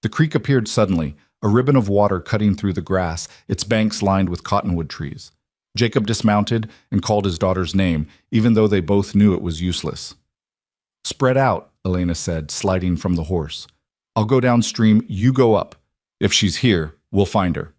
The creek appeared suddenly, a ribbon of water cutting through the grass, its banks lined with cottonwood trees. Jacob dismounted and called his daughter's name, even though they both knew it was useless. Spread out, Elena said, sliding from the horse. I'll go downstream, you go up. If she's here, we'll find her.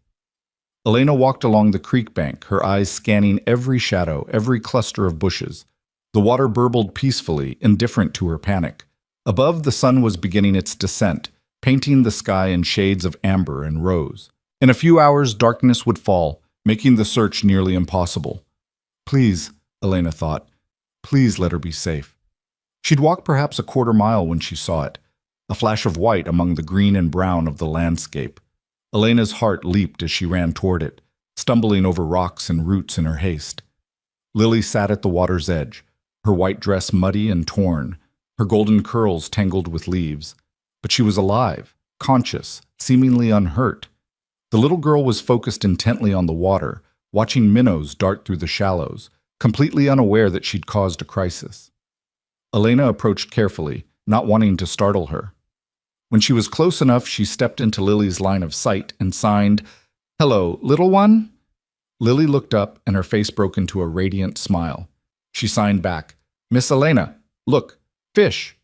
Elena walked along the creek bank, her eyes scanning every shadow, every cluster of bushes. The water burbled peacefully, indifferent to her panic. Above, the sun was beginning its descent, painting the sky in shades of amber and rose. In a few hours, darkness would fall, making the search nearly impossible. Please, Elena thought, please let her be safe. She'd walked perhaps a quarter mile when she saw it, a flash of white among the green and brown of the landscape. Elena's heart leaped as she ran toward it, stumbling over rocks and roots in her haste. Lily sat at the water's edge, her white dress muddy and torn, her golden curls tangled with leaves. But she was alive, conscious, seemingly unhurt. The little girl was focused intently on the water, watching minnows dart through the shallows, completely unaware that she'd caused a crisis. Elena approached carefully, not wanting to startle her. When she was close enough, she stepped into Lily's line of sight and signed, "Hello, little one?" Lily looked up and her face broke into a radiant smile. She signed back, "Miss Elena, look, fish."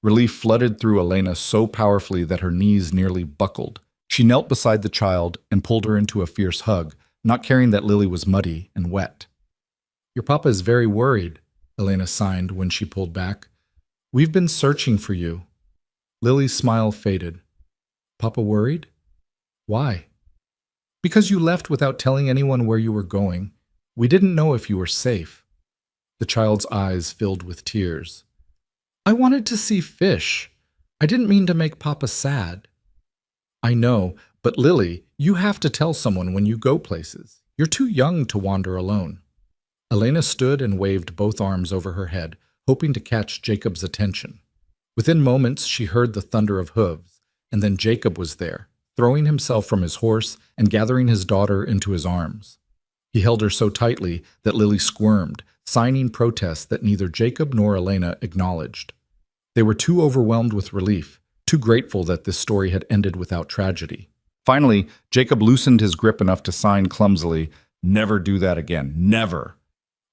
Relief flooded through Elena so powerfully that her knees nearly buckled. She knelt beside the child and pulled her into a fierce hug, not caring that Lily was muddy and wet. "Your papa is very worried," Elena signed when she pulled back. "We've been searching for you." Lily's smile faded. "Papa worried? Why?" "Because you left without telling anyone where you were going. We didn't know if you were safe." The child's eyes filled with tears. "I wanted to see fish. I didn't mean to make Papa sad." "I know, but Lily, you have to tell someone when you go places. You're too young to wander alone." Elena stood and waved both arms over her head, hoping to catch Jacob's attention. Within moments, she heard the thunder of hooves, and then Jacob was there, throwing himself from his horse and gathering his daughter into his arms. He held her so tightly that Lily squirmed, signing protest that neither Jacob nor Elena acknowledged. They were too overwhelmed with relief, too grateful that this story had ended without tragedy. Finally, Jacob loosened his grip enough to sign clumsily, "Never do that again, never."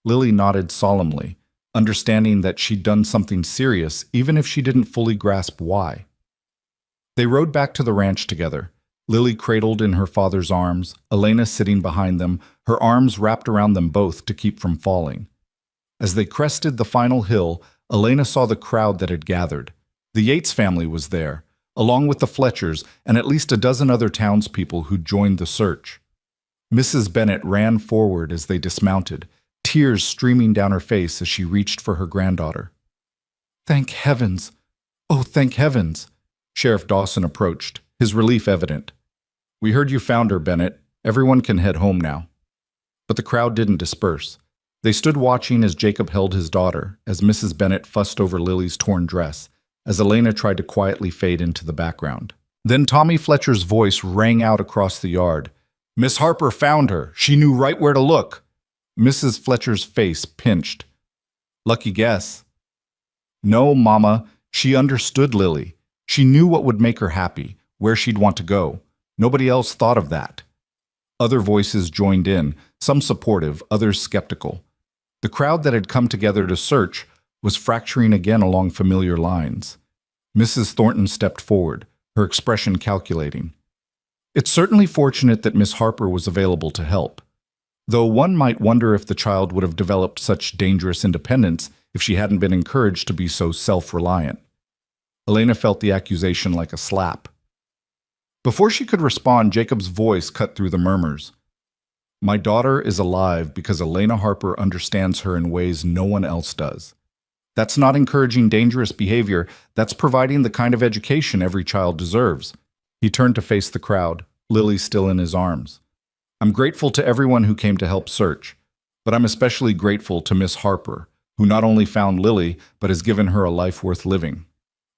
Lily nodded solemnly, understanding that she'd done something serious even if she didn't fully grasp why. They rode back to the ranch together, Lily cradled in her father's arms, Elena sitting behind them, her arms wrapped around them both to keep from falling. As they crested the final hill, Elena saw the crowd that had gathered. The Yates family was there, along with the Fletchers and at least a dozen other townspeople who'd joined the search. Mrs. Bennet ran forward as they dismounted, tears streaming down her face as she reached for her granddaughter. "Thank heavens! Oh, thank heavens!" Sheriff Dawson approached, his relief evident. "We heard you found her, Bennet. Everyone can head home now." But the crowd didn't disperse. They stood watching as Jacob held his daughter, as Mrs. Bennet fussed over Lily's torn dress, as Elena tried to quietly fade into the background. Then Tommy Fletcher's voice rang out across the yard. "Miss Harper found her. She knew right where to look." Mrs. Fletcher's face pinched. "Lucky guess." "No, Mama. She understood Lily. She knew what would make her happy, where she'd want to go. Nobody else thought of that." Other voices joined in, some supportive, others skeptical. The crowd that had come together to search was fracturing again along familiar lines. Mrs. Thornton stepped forward, her expression calculating. "It's certainly fortunate that Miss Harper was available to help. Though one might wonder if the child would have developed such dangerous independence if she hadn't been encouraged to be so self-reliant." Elena felt the accusation like a slap. Before she could respond, Jacob's voice cut through the murmurs. "My daughter is alive because Elena Harper understands her in ways no one else does. That's not encouraging dangerous behavior, that's providing the kind of education every child deserves." He turned to face the crowd, Lily still in his arms. "I'm grateful to everyone who came to help search, but I'm especially grateful to Miss Harper, who not only found Lily, but has given her a life worth living."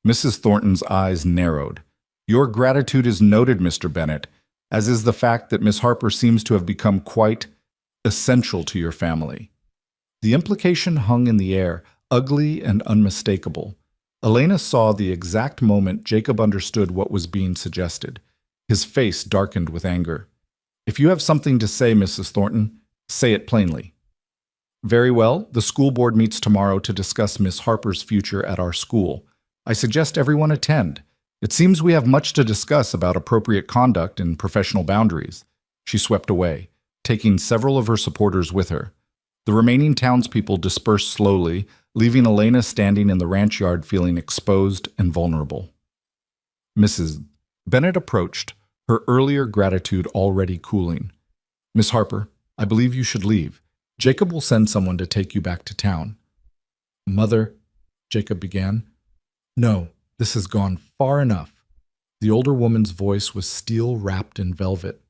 Mrs. Thornton's eyes narrowed. "Your gratitude is noted, Mr. Bennet, as is the fact that Miss Harper seems to have become quite essential to your family." The implication hung in the air, ugly and unmistakable. Elena saw the exact moment Jacob understood what was being suggested. His face darkened with anger. "If you have something to say, Mrs. Thornton, say it plainly." "Very well. The school board meets tomorrow to discuss Miss Harper's future at our school. I suggest everyone attend. It seems we have much to discuss about appropriate conduct and professional boundaries." She swept away, taking several of her supporters with her. The remaining townspeople dispersed slowly, leaving Elena standing in the ranch yard feeling exposed and vulnerable. Mrs. Bennet approached, her earlier gratitude already cooling. Miss Harper, I believe you should leave. Jacob will send someone to take you back to town. Mother, Jacob began. No, this has gone far enough. The older woman's voice was steel wrapped in velvet.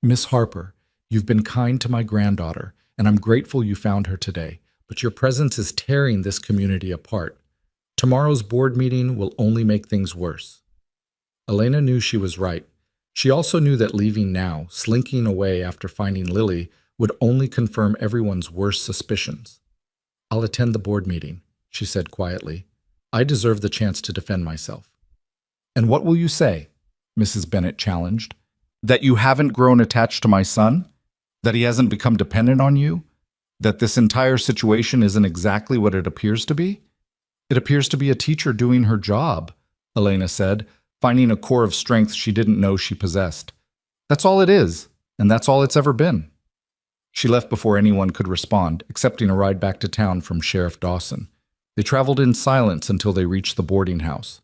Miss Harper, you've been kind to my granddaughter, and I'm grateful you found her today, but your presence is tearing this community apart. Tomorrow's board meeting will only make things worse. Elena knew she was right. She also knew that leaving now, slinking away after finding Lily, would only confirm everyone's worst suspicions. I'll attend the board meeting, she said quietly. I deserve the chance to defend myself. And what will you say? Mrs. Bennet challenged. That you haven't grown attached to my son? That he hasn't become dependent on you? That this entire situation isn't exactly what it appears to be? It appears to be a teacher doing her job, Elena said, finding a core of strength she didn't know she possessed. That's all it is, and that's all it's ever been. She left before anyone could respond, accepting a ride back to town from Sheriff Dawson. They traveled in silence until they reached the boarding house.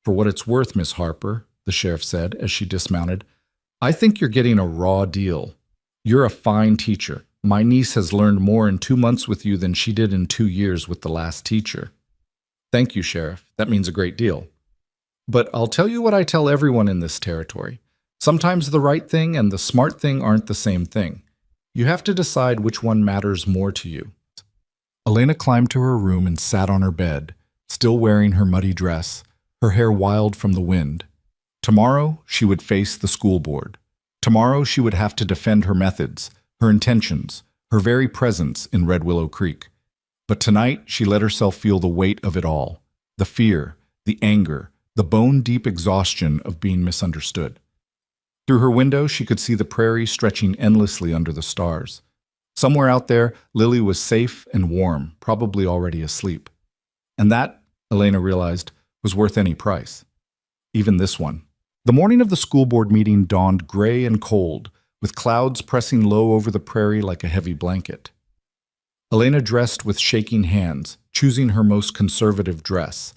For what it's worth, Miss Harper, the sheriff said as she dismounted, I think you're getting a raw deal. You're a fine teacher. My niece has learned more in 2 months with you than she did in 2 years with the last teacher. Thank you, Sheriff. That means a great deal. But I'll tell you what I tell everyone in this territory. Sometimes the right thing and the smart thing aren't the same thing. You have to decide which one matters more to you. Elena climbed to her room and sat on her bed, still wearing her muddy dress, her hair wild from the wind. Tomorrow, she would face the school board. Tomorrow, she would have to defend her methods, her intentions, her very presence in Red Willow Creek. But tonight, she let herself feel the weight of it all, the fear, the anger, the bone-deep exhaustion of being misunderstood. Through her window, she could see the prairie stretching endlessly under the stars. Somewhere out there, Lily was safe and warm, probably already asleep. And that, Elena realized, was worth any price. Even this one. The morning of the school board meeting dawned gray and cold, with clouds pressing low over the prairie like a heavy blanket. Elena dressed with shaking hands, choosing her most conservative dress,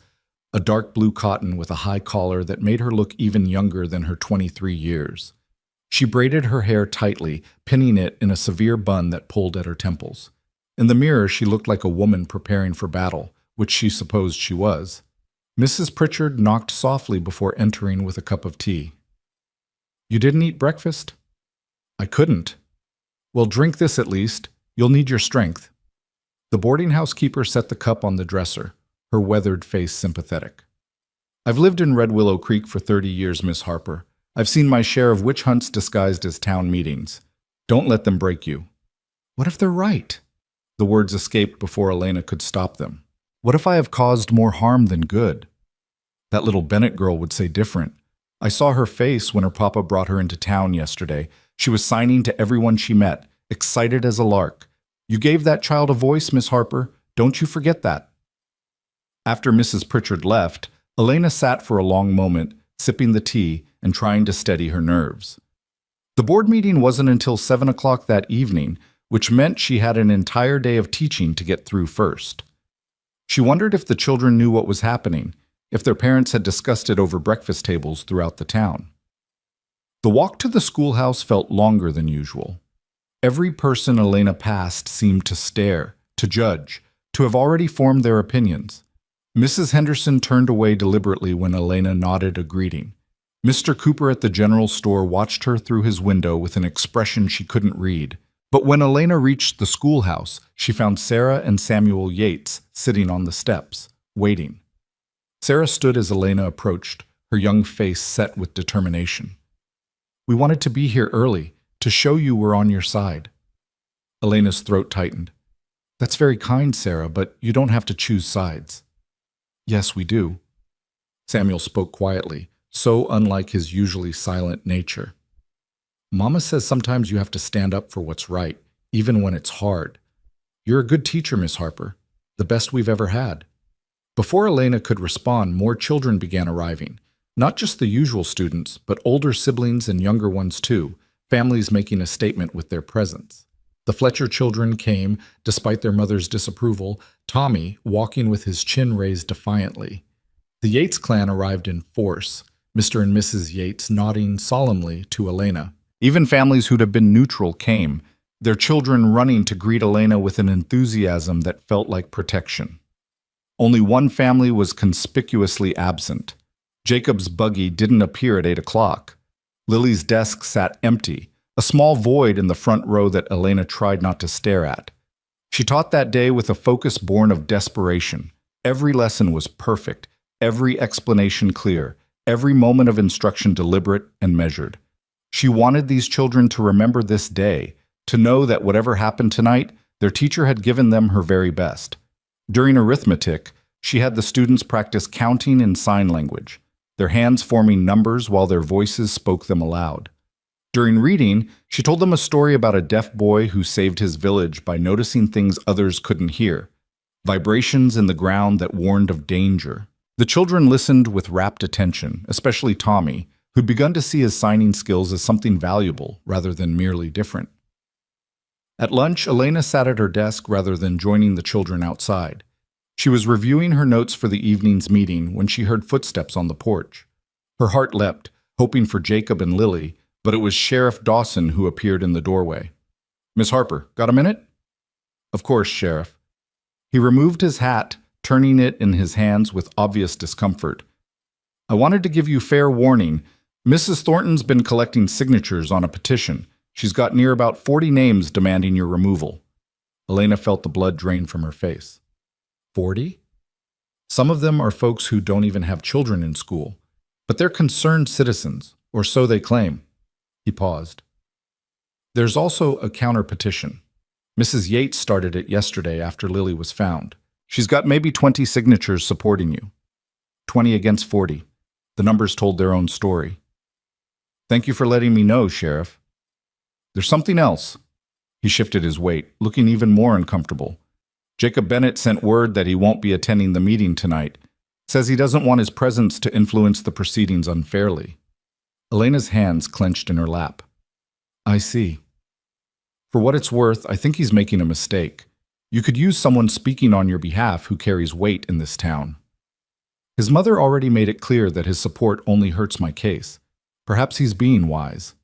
a dark blue cotton with a high collar that made her look even younger than her 23 years. She braided her hair tightly, pinning it in a severe bun that pulled at her temples. In the mirror, she looked like a woman preparing for battle, which she supposed she was. Mrs. Pritchard knocked softly before entering with a cup of tea. You didn't eat breakfast? I couldn't. Well, drink this at least. You'll need your strength. The boarding house keeper set the cup on the dresser, her weathered face sympathetic. I've lived in Red Willow Creek for 30 years, Miss Harper. I've seen my share of witch hunts disguised as town meetings. Don't let them break you. What if they're right? The words escaped before Elena could stop them. What if I have caused more harm than good? That little Bennett girl would say different. I saw her face when her papa brought her into town yesterday. She was signing to everyone she met, excited as a lark. You gave that child a voice, Miss Harper. Don't you forget that. After Mrs. Pritchard left, Elena sat for a long moment, sipping the tea and trying to steady her nerves. The board meeting wasn't until 7 o'clock that evening, which meant she had an entire day of teaching to get through first. She wondered if the children knew what was happening, if their parents had discussed it over breakfast tables throughout the town. The walk to the schoolhouse felt longer than usual. Every person Elena passed seemed to stare, to judge, to have already formed their opinions. Mrs. Henderson turned away deliberately when Elena nodded a greeting. Mr. Cooper at the general store watched her through his window with an expression she couldn't read. But when Elena reached the schoolhouse, she found Sarah and Samuel Yates sitting on the steps, waiting. Sarah stood as Elena approached, her young face set with determination. We wanted to be here early, to show you we're on your side. Elena's throat tightened. That's very kind, Sarah, but you don't have to choose sides. Yes, we do. Samuel spoke quietly, so unlike his usually silent nature. Mama says sometimes you have to stand up for what's right, even when it's hard. You're a good teacher, Miss Harper, the best we've ever had. Before Elena could respond, more children began arriving. Not just the usual students, but older siblings and younger ones too, families making a statement with their presence. The Fletcher children came, despite their mother's disapproval, Tommy walking with his chin raised defiantly. The Yates clan arrived in force, Mr. and Mrs. Yates nodding solemnly to Elena. Even families who'd have been neutral came, their children running to greet Elena with an enthusiasm that felt like protection. Only one family was conspicuously absent. Jacob's buggy didn't appear at 8 o'clock. Lily's desk sat empty, a small void in the front row that Elena tried not to stare at. She taught that day with a focus born of desperation. Every lesson was perfect, every explanation clear, every moment of instruction deliberate and measured. She wanted these children to remember this day, to know that whatever happened tonight, their teacher had given them her very best. During arithmetic, she had the students practice counting in sign language, their hands forming numbers while their voices spoke them aloud. During reading, she told them a story about a deaf boy who saved his village by noticing things others couldn't hear, vibrations in the ground that warned of danger. The children listened with rapt attention, especially Tommy, who'd begun to see his signing skills as something valuable rather than merely different. At lunch, Elena sat at her desk rather than joining the children outside. She was reviewing her notes for the evening's meeting when she heard footsteps on the porch. Her heart leapt, hoping for Jacob and Lily, but it was Sheriff Dawson who appeared in the doorway. "Miss Harper, got a minute?" "Of course, Sheriff." He removed his hat, turning it in his hands with obvious discomfort. "I wanted to give you fair warning. Mrs. Thornton's been collecting signatures on a petition. She's got near about 40 names demanding your removal." Elena felt the blood drain from her face. 40? Some of them are folks who don't even have children in school, but they're concerned citizens, or so they claim. He paused. There's also a counter-petition. Mrs. Yates started it yesterday after Lily was found. She's got maybe 20 signatures supporting you. 20 against 40. The numbers told their own story. "Thank you for letting me know, Sheriff." "There's something else." He shifted his weight, looking even more uncomfortable. "Jacob Bennett sent word that he won't be attending the meeting tonight. Says he doesn't want his presence to influence the proceedings unfairly." Elena's hands clenched in her lap. "I see. For what it's worth, I think he's making a mistake. You could use someone speaking on your behalf who carries weight in this town. His mother already made it clear that his support only hurts my case. Perhaps he's being wise."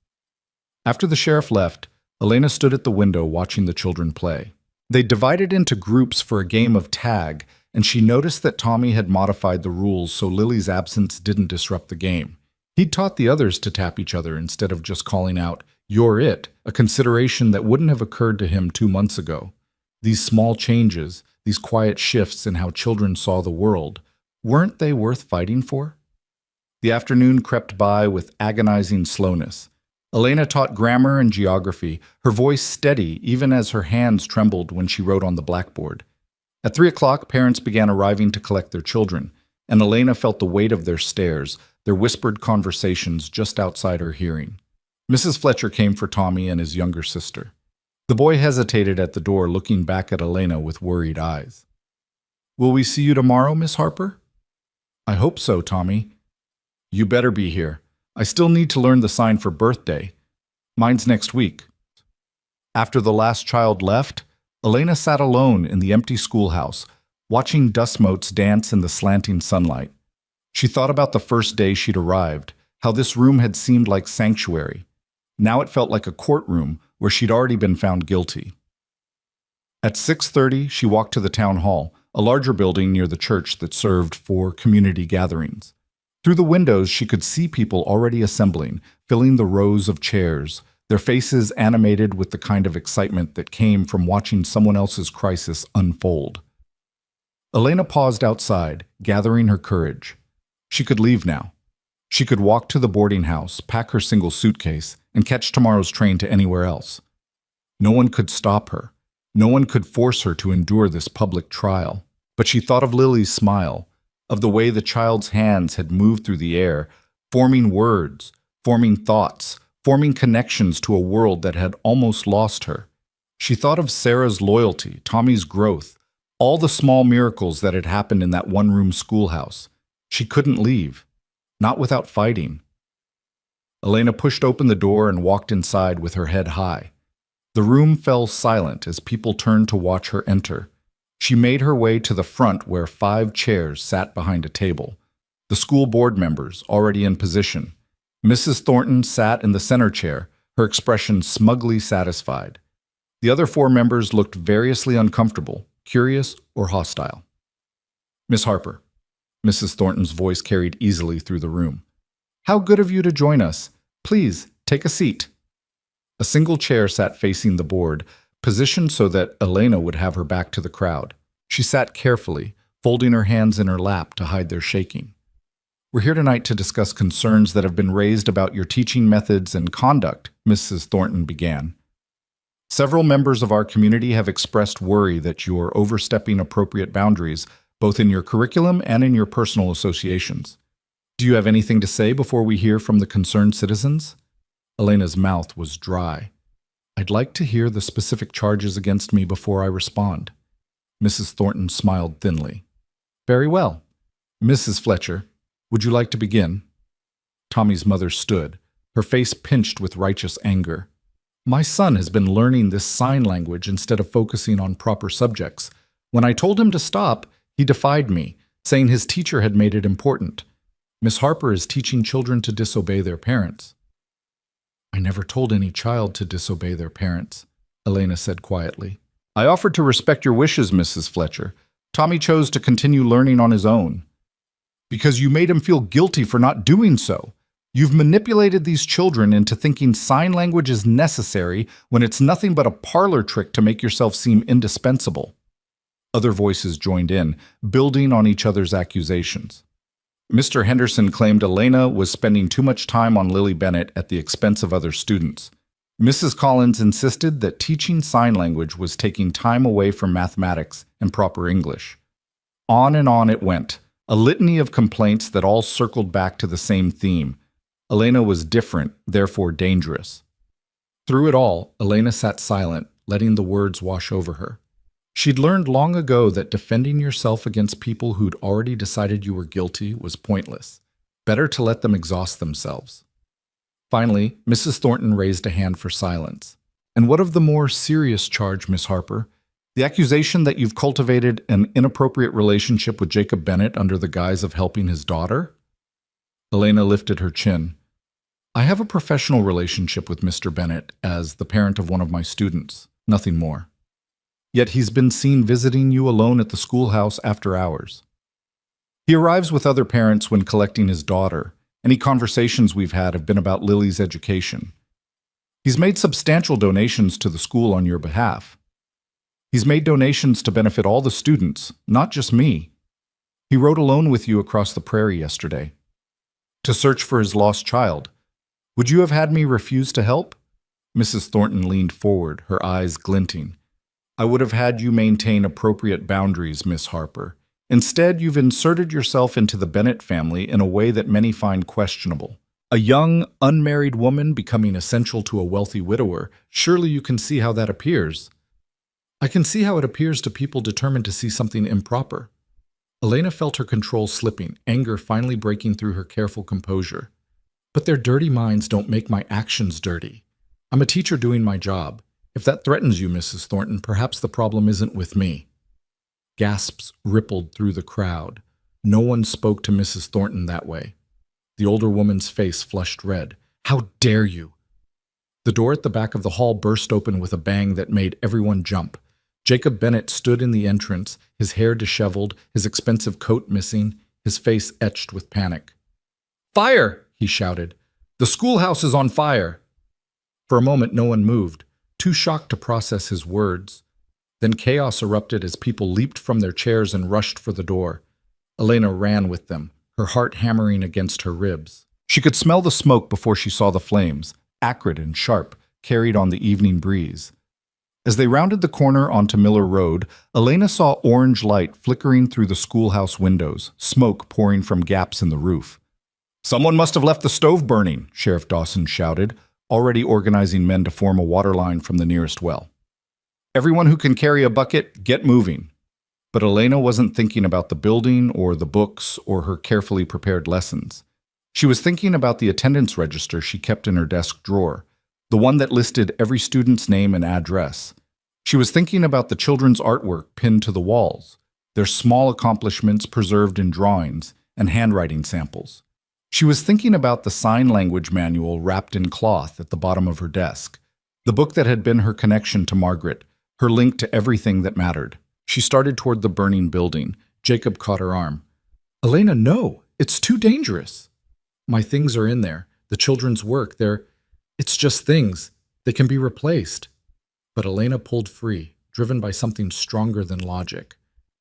After the sheriff left, Elena stood at the window watching the children play. They divided into groups for a game of tag, and she noticed that Tommy had modified the rules so Lily's absence didn't disrupt the game. He'd taught the others to tap each other instead of just calling out, "You're it," a consideration that wouldn't have occurred to him 2 months ago. These small changes, these quiet shifts in how children saw the world, weren't they worth fighting for? The afternoon crept by with agonizing slowness. Elena taught grammar and geography, her voice steady even as her hands trembled when she wrote on the blackboard. At 3 o'clock, parents began arriving to collect their children, and Elena felt the weight of their stares, their whispered conversations just outside her hearing. Mrs. Fletcher came for Tommy and his younger sister. The boy hesitated at the door, looking back at Elena with worried eyes. "Will we see you tomorrow, Miss Harper?" "I hope so, Tommy." "You better be here. I still need to learn the sign for birthday. Mine's next week." After the last child left, Elena sat alone in the empty schoolhouse, watching dust motes dance in the slanting sunlight. She thought about the first day she'd arrived, how this room had seemed like sanctuary. Now it felt like a courtroom where she'd already been found guilty. At 6:30, she walked to the town hall, a larger building near the church that served for community gatherings. Through the windows, she could see people already assembling, filling the rows of chairs, their faces animated with the kind of excitement that came from watching someone else's crisis unfold. Elena paused outside, gathering her courage. She could leave now. She could walk to the boarding house, pack her single suitcase, and catch tomorrow's train to anywhere else. No one could stop her. No one could force her to endure this public trial. But she thought of Lily's smile, of the way the child's hands had moved through the air, forming words, forming thoughts, forming connections to a world that had almost lost her. She thought of Sarah's loyalty, Tommy's growth, all the small miracles that had happened in that one-room schoolhouse. She couldn't leave, not without fighting. Elena pushed open the door and walked inside with her head high. The room fell silent as people turned to watch her enter. She made her way to the front where 5 chairs sat behind a table. The school board members, already in position. Mrs. Thornton sat in the center chair, her expression smugly satisfied. The other 4 members looked variously uncomfortable, curious, or hostile. Miss Harper. Mrs. Thornton's voice carried easily through the room. How good of you to join us. Please, take a seat. A single chair sat facing the board, positioned so that Elena would have her back to the crowd. She sat carefully, folding her hands in her lap to hide their shaking. We're here tonight to discuss concerns that have been raised about your teaching methods and conduct, Mrs. Thornton began. Several members of our community have expressed worry that you are overstepping appropriate boundaries, both in your curriculum and in your personal associations. Do you have anything to say before we hear from the concerned citizens? Elena's mouth was dry. I'd like to hear the specific charges against me before I respond. Mrs. Thornton smiled thinly. Very well. Mrs. Fletcher, would you like to begin? Tommy's mother stood, her face pinched with righteous anger. My son has been learning this sign language instead of focusing on proper subjects. When I told him to stop, he defied me, saying his teacher had made it important. Miss Harper is teaching children to disobey their parents. I never told any child to disobey their parents, Elena said quietly. I offered to respect your wishes, Mrs. Fletcher. Tommy chose to continue learning on his own. Because you made him feel guilty for not doing so. You've manipulated these children into thinking sign language is necessary when it's nothing but a parlor trick to make yourself seem indispensable. Other voices joined in, building on each other's accusations. Mr. Henderson claimed Elena was spending too much time on Lily Bennett at the expense of other students. Mrs. Collins insisted that teaching sign language was taking time away from mathematics and proper English. On and on it went, a litany of complaints that all circled back to the same theme. Elena was different, therefore dangerous. Through it all, Elena sat silent, letting the words wash over her. She'd learned long ago that defending yourself against people who'd already decided you were guilty was pointless. Better to let them exhaust themselves. Finally, Mrs. Thornton raised a hand for silence. And what of the more serious charge, Miss Harper? The accusation that you've cultivated an inappropriate relationship with Jacob Bennett under the guise of helping his daughter? Elena lifted her chin. I have a professional relationship with Mr. Bennett as the parent of one of my students, nothing more. Yet he's been seen visiting you alone at the schoolhouse after hours. He arrives with other parents when collecting his daughter. Any conversations we've had have been about Lily's education. He's made substantial donations to the school on your behalf. He's made donations to benefit all the students, not just me. He rode alone with you across the prairie yesterday to search for his lost child. Would you have had me refuse to help? Mrs. Thornton leaned forward, her eyes glinting. I would have had you maintain appropriate boundaries, Miss Harper. Instead, you've inserted yourself into the Bennett family in a way that many find questionable. A young, unmarried woman becoming essential to a wealthy widower, surely you can see how that appears. I can see how it appears to people determined to see something improper. Elena felt her control slipping, anger finally breaking through her careful composure. But their dirty minds don't make my actions dirty. I'm a teacher doing my job. If that threatens you, Mrs. Thornton, perhaps the problem isn't with me. Gasps rippled through the crowd. No one spoke to Mrs. Thornton that way. The older woman's face flushed red. How dare you? The door at the back of the hall burst open with a bang that made everyone jump. Jacob Bennett stood in the entrance, his hair disheveled, his expensive coat missing, his face etched with panic. Fire! He shouted. The schoolhouse is on fire! For a moment, no one moved, too shocked to process his words. Then chaos erupted as people leaped from their chairs and rushed for the door. Elena ran with them, her heart hammering against her ribs. She could smell the smoke before she saw the flames, acrid and sharp, carried on the evening breeze. As they rounded the corner onto Miller Road, Elena saw orange light flickering through the schoolhouse windows, smoke pouring from gaps in the roof. Someone must have left the stove burning, Sheriff Dawson shouted, already organizing men to form a water line from the nearest well. Everyone who can carry a bucket, get moving. But Elena wasn't thinking about the building or the books or her carefully prepared lessons. She was thinking about the attendance register she kept in her desk drawer. the one that listed every student's name and address. She was thinking about the children's artwork pinned to the walls, their small accomplishments preserved in drawings and handwriting samples. She was thinking about the sign language manual wrapped in cloth at the bottom of her desk, the book that had been her connection to Margaret, her link to everything that mattered. She started toward the burning building. Jacob caught her arm. "Elena, no, it's too dangerous." "My things are in there. The children's work, it's just things. They can be replaced." But Elena pulled free, driven by something stronger than logic.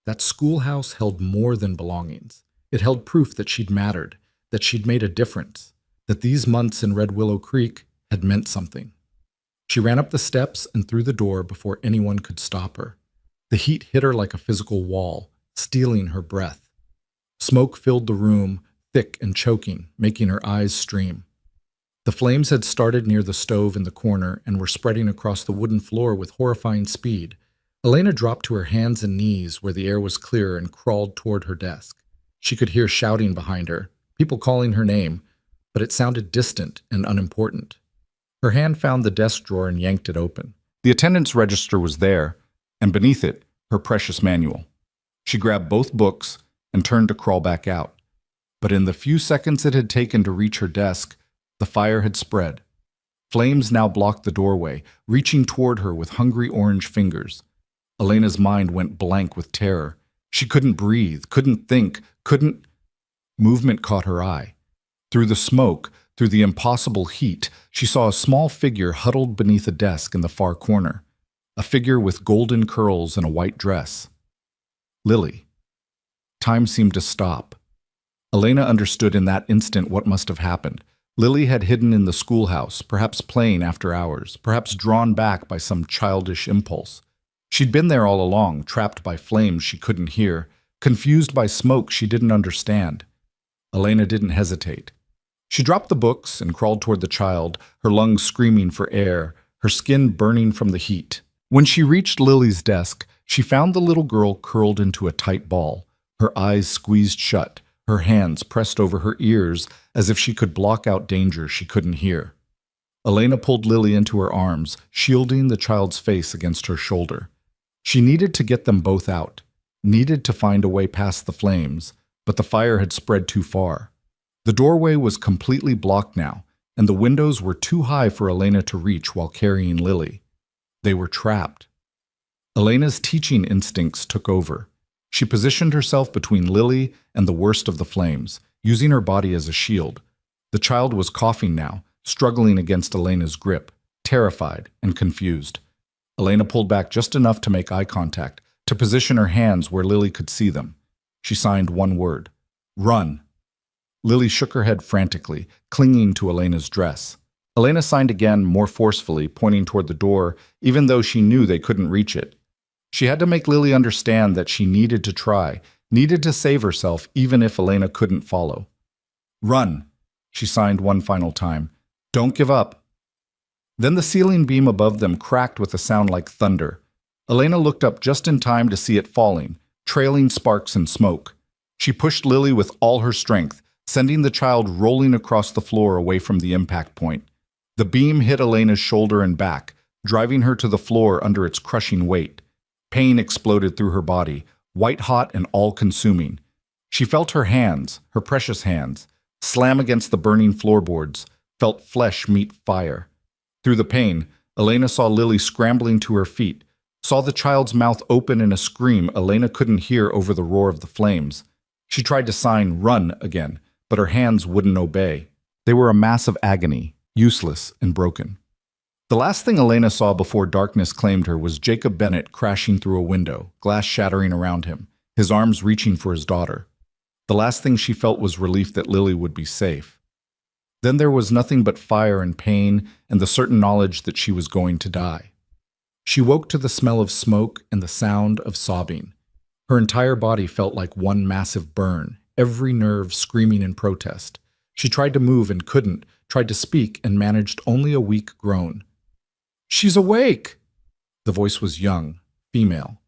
That schoolhouse held more than belongings. It held proof that she'd mattered, that she'd made a difference, that these months in Red Willow Creek had meant something. She ran up the steps and through the door before anyone could stop her. The heat hit her like a physical wall, stealing her breath. Smoke filled the room, thick and choking, making her eyes stream. The flames had started near the stove in the corner and were spreading across the wooden floor with horrifying speed. Elena dropped to her hands and knees where the air was clear and crawled toward her desk. She could hear shouting behind her, people calling her name, but it sounded distant and unimportant. Her hand found the desk drawer and yanked it open. The attendance register was there, and beneath it, her precious manual. She grabbed both books and turned to crawl back out. But in the few seconds it had taken to reach her desk, the fire had spread. Flames now blocked the doorway, reaching toward her with hungry orange fingers. Elena's mind went blank with terror. She couldn't breathe, couldn't think, couldn't... Movement caught her eye. Through the smoke, through the impossible heat, she saw a small figure huddled beneath a desk in the far corner. A figure with golden curls and a white dress. Lily. Time seemed to stop. Elena understood in that instant what must have happened. Lily had hidden in the schoolhouse, perhaps playing after hours, perhaps drawn back by some childish impulse. She'd been there all along, trapped by flames she couldn't hear, confused by smoke she didn't understand. Elena didn't hesitate. She dropped the books and crawled toward the child, her lungs screaming for air, her skin burning from the heat. When she reached Lily's desk, she found the little girl curled into a tight ball, her eyes squeezed shut, her hands pressed over her ears as if she could block out danger she couldn't hear. Elena pulled Lily into her arms, shielding the child's face against her shoulder. She needed to get them both out, needed to find a way past the flames, but the fire had spread too far. The doorway was completely blocked now, and the windows were too high for Elena to reach while carrying Lily. They were trapped. Elena's teaching instincts took over. She positioned herself between Lily and the worst of the flames, using her body as a shield. The child was coughing now, struggling against Elena's grip, terrified and confused. Elena pulled back just enough to make eye contact, to position her hands where Lily could see them. She signed one word: "Run." Lily shook her head frantically, clinging to Elena's dress. Elena signed again, more forcefully, pointing toward the door, even though she knew they couldn't reach it. She had to make Lily understand that she needed to try, needed to save herself even if Elena couldn't follow. "Run," she signed one final time. "Don't give up." Then the ceiling beam above them cracked with a sound like thunder. Elena looked up just in time to see it falling, trailing sparks and smoke. She pushed Lily with all her strength, sending the child rolling across the floor away from the impact point. The beam hit Elena's shoulder and back, driving her to the floor under its crushing weight. Pain exploded through her body, white-hot and all-consuming. She felt her hands, her precious hands, slam against the burning floorboards, felt flesh meet fire. Through the pain, Elena saw Lily scrambling to her feet, saw the child's mouth open in a scream Elena couldn't hear over the roar of the flames. She tried to sign "run" again, but her hands wouldn't obey. They were a mass of agony, useless and broken. The last thing Elena saw before darkness claimed her was Jacob Bennett crashing through a window, glass shattering around him, his arms reaching for his daughter. The last thing she felt was relief that Lily would be safe. Then there was nothing but fire and pain and the certain knowledge that she was going to die. She woke to the smell of smoke and the sound of sobbing. Her entire body felt like one massive burn, every nerve screaming in protest. She tried to move and couldn't, tried to speak and managed only a weak groan. "She's awake!" The voice was young, female,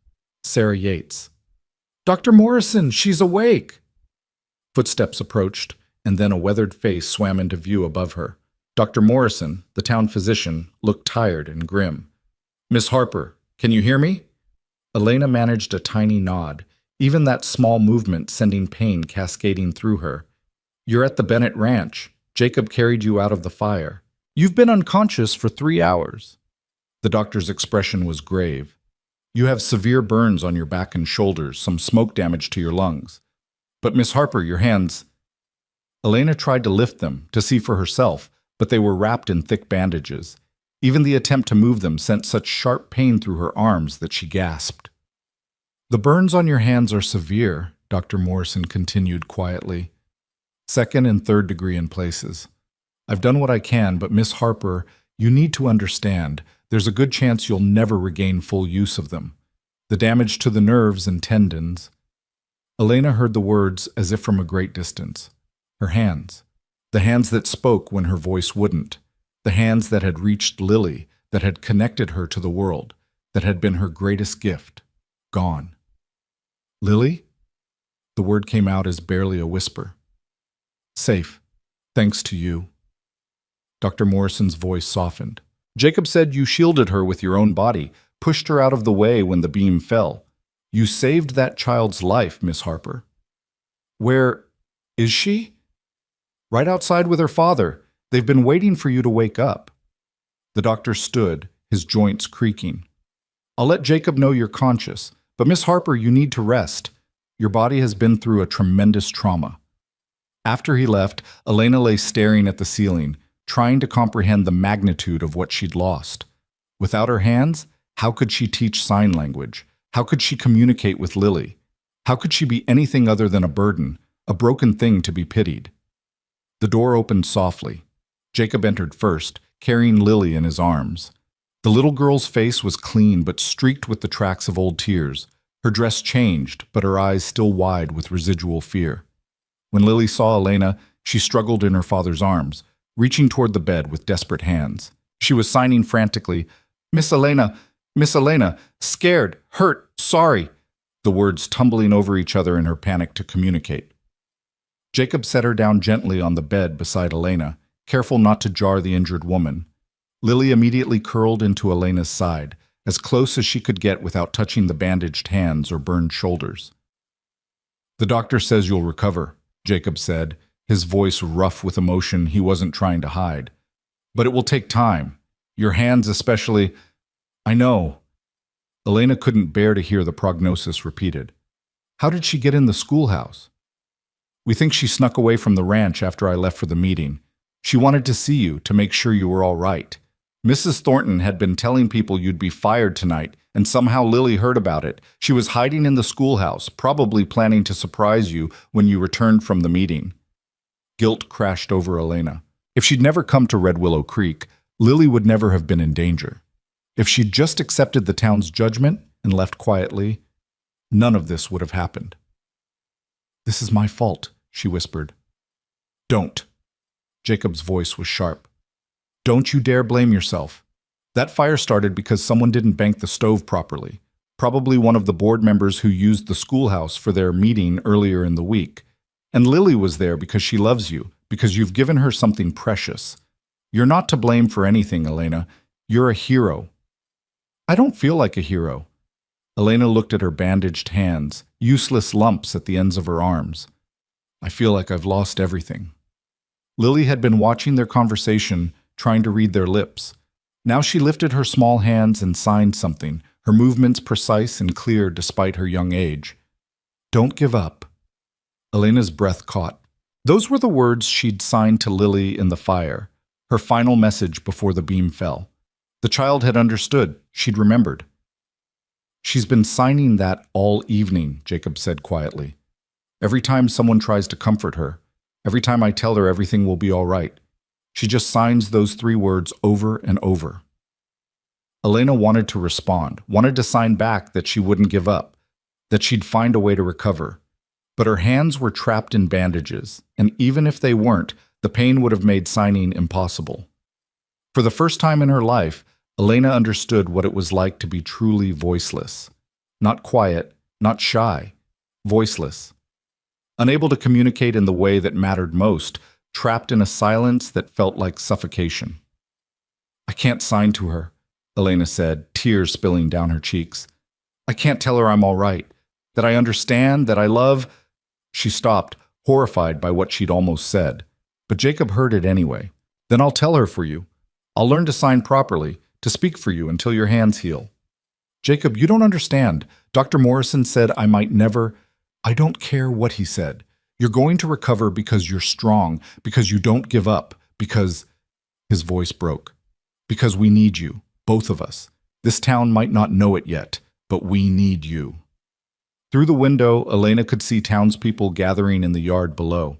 Sarah Yates. "Dr. Morrison, she's awake!" Footsteps approached, and then a weathered face swam into view above her. Dr. Morrison, the town physician, looked tired and grim. Miss Harper, can you hear me? Elena managed a tiny nod, even that small movement sending pain cascading through her. You're at the Bennett Ranch. Jacob carried you out of the fire. You've been unconscious for 3 hours. The doctor's expression was grave. You have severe burns on your back and shoulders, some smoke damage to your lungs. But Miss Harper, your hands... Elena tried to lift them, to see for herself, but they were wrapped in thick bandages. Even the attempt to move them sent such sharp pain through her arms that she gasped. The burns on your hands are severe, Dr. Morrison continued quietly. 2nd and 3rd degree in places. I've done what I can, but Miss Harper, you need to understand, there's a good chance you'll never regain full use of them. The damage to the nerves and tendons. Elena heard the words as if from a great distance. Her hands. The hands that spoke when her voice wouldn't. The hands that had reached Lily, that had connected her to the world, that had been her greatest gift. Gone. Lily? The word came out as barely a whisper. Safe, thanks to you. Dr. Morrison's voice softened. Jacob said you shielded her with your own body, pushed her out of the way when the beam fell. You saved that child's life, Miss Harper. Where is she? Right outside with her father. They've been waiting for you to wake up. The doctor stood, his joints creaking. I'll let Jacob know you're conscious, but Miss Harper, you need to rest. Your body has been through a tremendous trauma. After he left, Elena lay staring at the ceiling, trying to comprehend the magnitude of what she'd lost. Without her hands, how could she teach sign language? How could she communicate with Lily? How could she be anything other than a burden, a broken thing to be pitied? The door opened softly. Jacob entered first, carrying Lily in his arms. The little girl's face was clean but streaked with the tracks of old tears. Her dress changed, but her eyes still wide with residual fear. When Lily saw Elena, she struggled in her father's arms, reaching toward the bed with desperate hands. She was signing frantically, Miss Elena, scared, hurt, sorry," the words tumbling over each other in her panic to communicate. Jacob set her down gently on the bed beside Elena, careful not to jar the injured woman. Lily immediately curled into Elena's side, as close as she could get without touching the bandaged hands or burned shoulders. "The doctor says you'll recover," Jacob said, his voice rough with emotion he wasn't trying to hide. "But it will take time. Your hands especially—" "I know." Elena couldn't bear to hear the prognosis repeated. "How did she get in the schoolhouse?" "We think she snuck away from the ranch after I left for the meeting. She wanted to see you, to make sure you were all right. Mrs. Thornton had been telling people you'd be fired tonight, and somehow Lily heard about it. She was hiding in the schoolhouse, probably planning to surprise you when you returned from the meeting." Guilt crashed over Elena. If she'd never come to Red Willow Creek, Lily would never have been in danger. If she'd just accepted the town's judgment and left quietly, none of this would have happened. "This is my fault," she whispered. "Don't." Jacob's voice was sharp. "Don't you dare blame yourself. That fire started because someone didn't bank the stove properly. Probably one of the board members who used the schoolhouse for their meeting earlier in the week. And Lily was there because she loves you, because you've given her something precious. You're not to blame for anything, Elena. You're a hero." "I don't feel like a hero." Elena looked at her bandaged hands, useless lumps at the ends of her arms. "I feel like I've lost everything." Lily had been watching their conversation, trying to read their lips. Now she lifted her small hands and signed something, her movements precise and clear despite her young age. "Don't give up." Elena's breath caught. Those were the words she'd signed to Lily in the fire, her final message before the beam fell. The child had understood. She'd remembered. "She's been signing that all evening," Jacob said quietly. "Every time someone tries to comfort her, every time I tell her everything will be all right, she just signs those 3 words over and over." Elena wanted to respond, wanted to sign back that she wouldn't give up, that she'd find a way to recover. But her hands were trapped in bandages, and even if they weren't, the pain would have made signing impossible. For the first time in her life, Elena understood what it was like to be truly voiceless. Not quiet, not shy, voiceless. Unable to communicate in the way that mattered most, trapped in a silence that felt like suffocation. I can't sign to her, Elena said, tears spilling down her cheeks. I can't tell her I'm all right, that I understand, that I love. She stopped, horrified by what she'd almost said. But Jacob heard it anyway. Then I'll tell her for you. I'll learn to sign properly, to speak for you until your hands heal. Jacob, you don't understand. Dr. Morrison said I might never. I don't care what he said. You're going to recover because you're strong, because you don't give up, because. His voice broke. Because we need you, both of us. This town might not know it yet, but we need you. Through the window, Elena could see townspeople gathering in the yard below.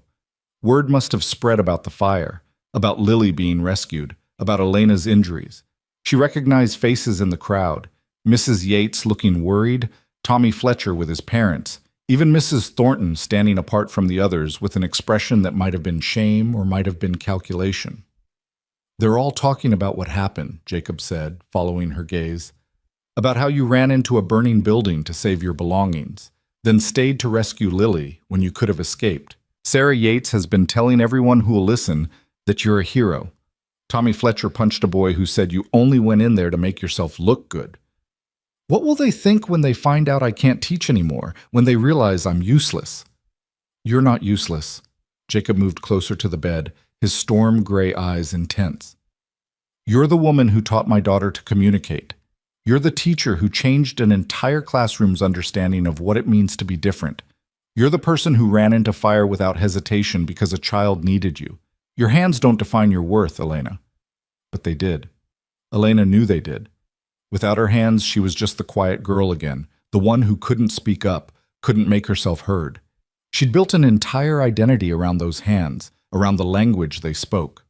Word must have spread about the fire, about Lily being rescued, about Elena's injuries. She recognized faces in the crowd. Mrs. Yates looking worried, Tommy Fletcher with his parents, even Mrs. Thornton standing apart from the others with an expression that might have been shame or might have been calculation. They're all talking about what happened, Jacob said, following her gaze. About how you ran into a burning building to save your belongings, then stayed to rescue Lily when you could have escaped. Sarah Yates has been telling everyone who will listen that you're a hero. Tommy Fletcher punched a boy who said you only went in there to make yourself look good. What will they think when they find out I can't teach anymore, when they realize I'm useless? You're not useless. Jacob moved closer to the bed, his storm gray eyes intense. You're the woman who taught my daughter to communicate. You're the teacher who changed an entire classroom's understanding of what it means to be different. You're the person who ran into fire without hesitation because a child needed you. Your hands don't define your worth, Elena. But they did. Elena knew they did. Without her hands, she was just the quiet girl again, the one who couldn't speak up, couldn't make herself heard. She'd built an entire identity around those hands, around the language they spoke.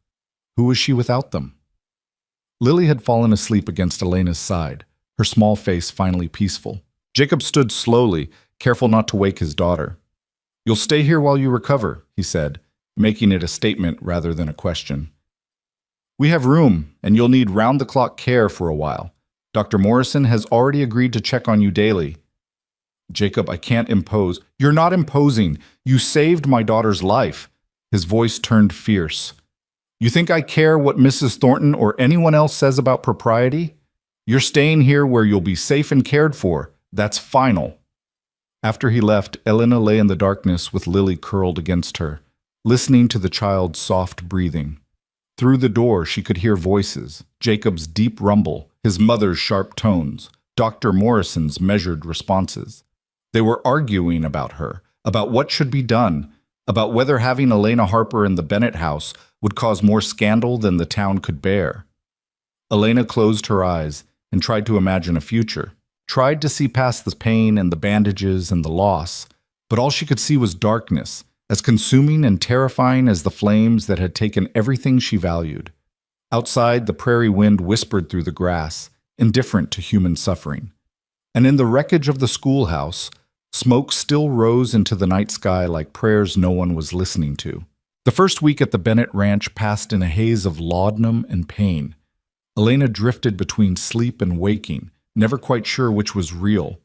Who was she without them? Lily had fallen asleep against Elena's side, her small face finally peaceful. Jacob stood slowly, careful not to wake his daughter. You'll stay here while you recover, he said, making it a statement rather than a question. We have room, and you'll need round-the-clock care for a while. Dr. Morrison has already agreed to check on you daily. Jacob, I can't impose. You're not imposing. You saved my daughter's life. His voice turned fierce. You think I care what Mrs. Thornton or anyone else says about propriety? You're staying here where you'll be safe and cared for. That's final. After he left, Elena lay in the darkness with Lily curled against her, listening to the child's soft breathing. Through the door, she could hear voices, Jacob's deep rumble, his mother's sharp tones, Dr. Morrison's measured responses. They were arguing about her, about what should be done, about whether having Elena Harper in the Bennett house would cause more scandal than the town could bear. Elena closed her eyes and tried to imagine a future, tried to see past the pain and the bandages and the loss, but all she could see was darkness, as consuming and terrifying as the flames that had taken everything she valued. Outside, the prairie wind whispered through the grass, indifferent to human suffering. And in the wreckage of the schoolhouse, smoke still rose into the night sky like prayers no one was listening to. The first week at the Bennett Ranch passed in a haze of laudanum and pain. Elena drifted between sleep and waking, never quite sure which was real.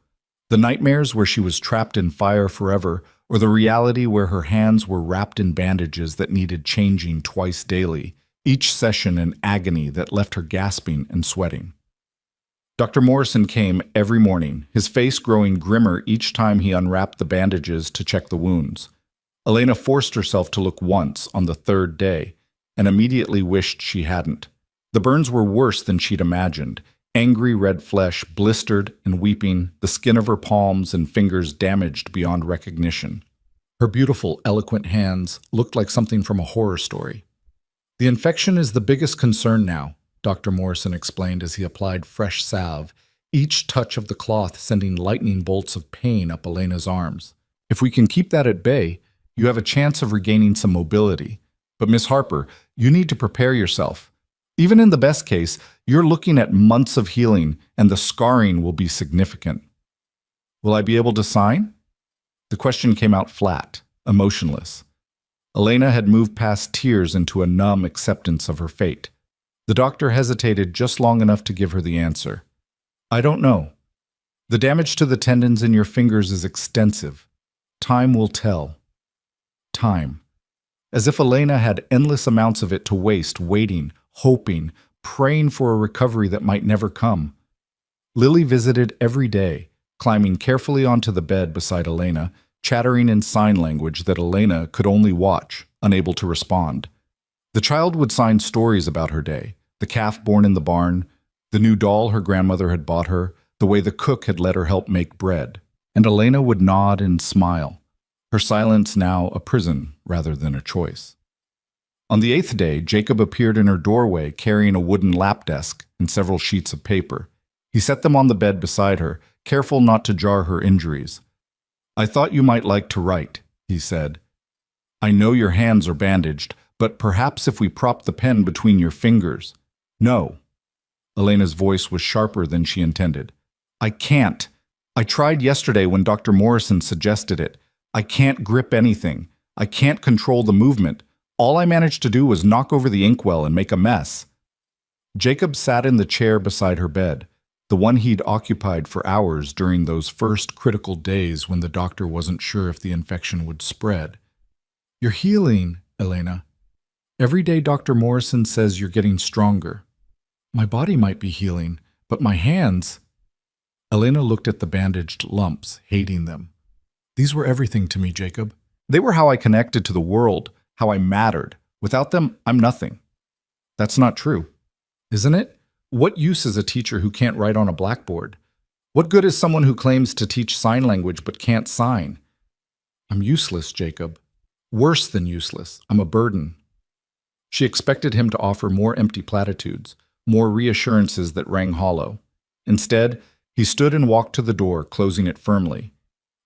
The nightmares where she was trapped in fire forever, or the reality where her hands were wrapped in bandages that needed changing twice daily, each session an agony that left her gasping and sweating. Dr. Morrison came every morning, his face growing grimmer each time he unwrapped the bandages to check the wounds. Elena forced herself to look once on the third day, and immediately wished she hadn't. The burns were worse than she'd imagined. Angry red flesh, blistered and weeping, the skin of her palms and fingers damaged beyond recognition. Her beautiful, eloquent hands looked like something from a horror story. The infection is the biggest concern now, Dr. Morrison explained as he applied fresh salve, each touch of the cloth sending lightning bolts of pain up Elena's arms. If we can keep that at bay, you have a chance of regaining some mobility. But Miss Harper, you need to prepare yourself. Even in the best case, you're looking at months of healing, and the scarring will be significant. Will I be able to sign? The question came out flat, emotionless. Elena had moved past tears into a numb acceptance of her fate. The doctor hesitated just long enough to give her the answer. I don't know. The damage to the tendons in your fingers is extensive. Time will tell. Time. as if Elena had endless amounts of it to waste, waiting, hoping, praying for a recovery that might never come. Lily visited every day, climbing carefully onto the bed beside Elena, chattering in sign language that Elena could only watch, unable to respond. The child would sign stories about her day, the calf born in the barn, the new doll her grandmother had bought her, the way the cook had let her help make bread. And Elena would nod and smile, her silence now a prison rather than a choice. On the 8th day, Jacob appeared in her doorway carrying a wooden lap desk and several sheets of paper. He set them on the bed beside her, careful not to jar her injuries. "I thought you might like to write," he said. "I know your hands are bandaged, but perhaps if we prop the pen between your fingers—" "No." Elena's voice was sharper than she intended. "I can't. I tried yesterday when Dr. Morrison suggested it. I can't grip anything. I can't control the movement. All I managed to do was knock over the inkwell and make a mess." Jacob sat in the chair beside her bed, the one he'd occupied for hours during those first critical days when the doctor wasn't sure if the infection would spread. "You're healing, Elena. Every day Dr. Morrison says you're getting stronger. My body might be healing, but my hands—" Elena looked at the bandaged lumps, hating them. "These were everything to me, Jacob. They were how I connected to the world, how I mattered. Without them, I'm nothing." "That's not true, isn't it? What use is a teacher who can't write on a blackboard? What good is someone who claims to teach sign language but can't sign?" "I'm useless, Jacob. Worse than useless. I'm a burden." She expected him to offer more empty platitudes, more reassurances that rang hollow. Instead, he stood and walked to the door, closing it firmly.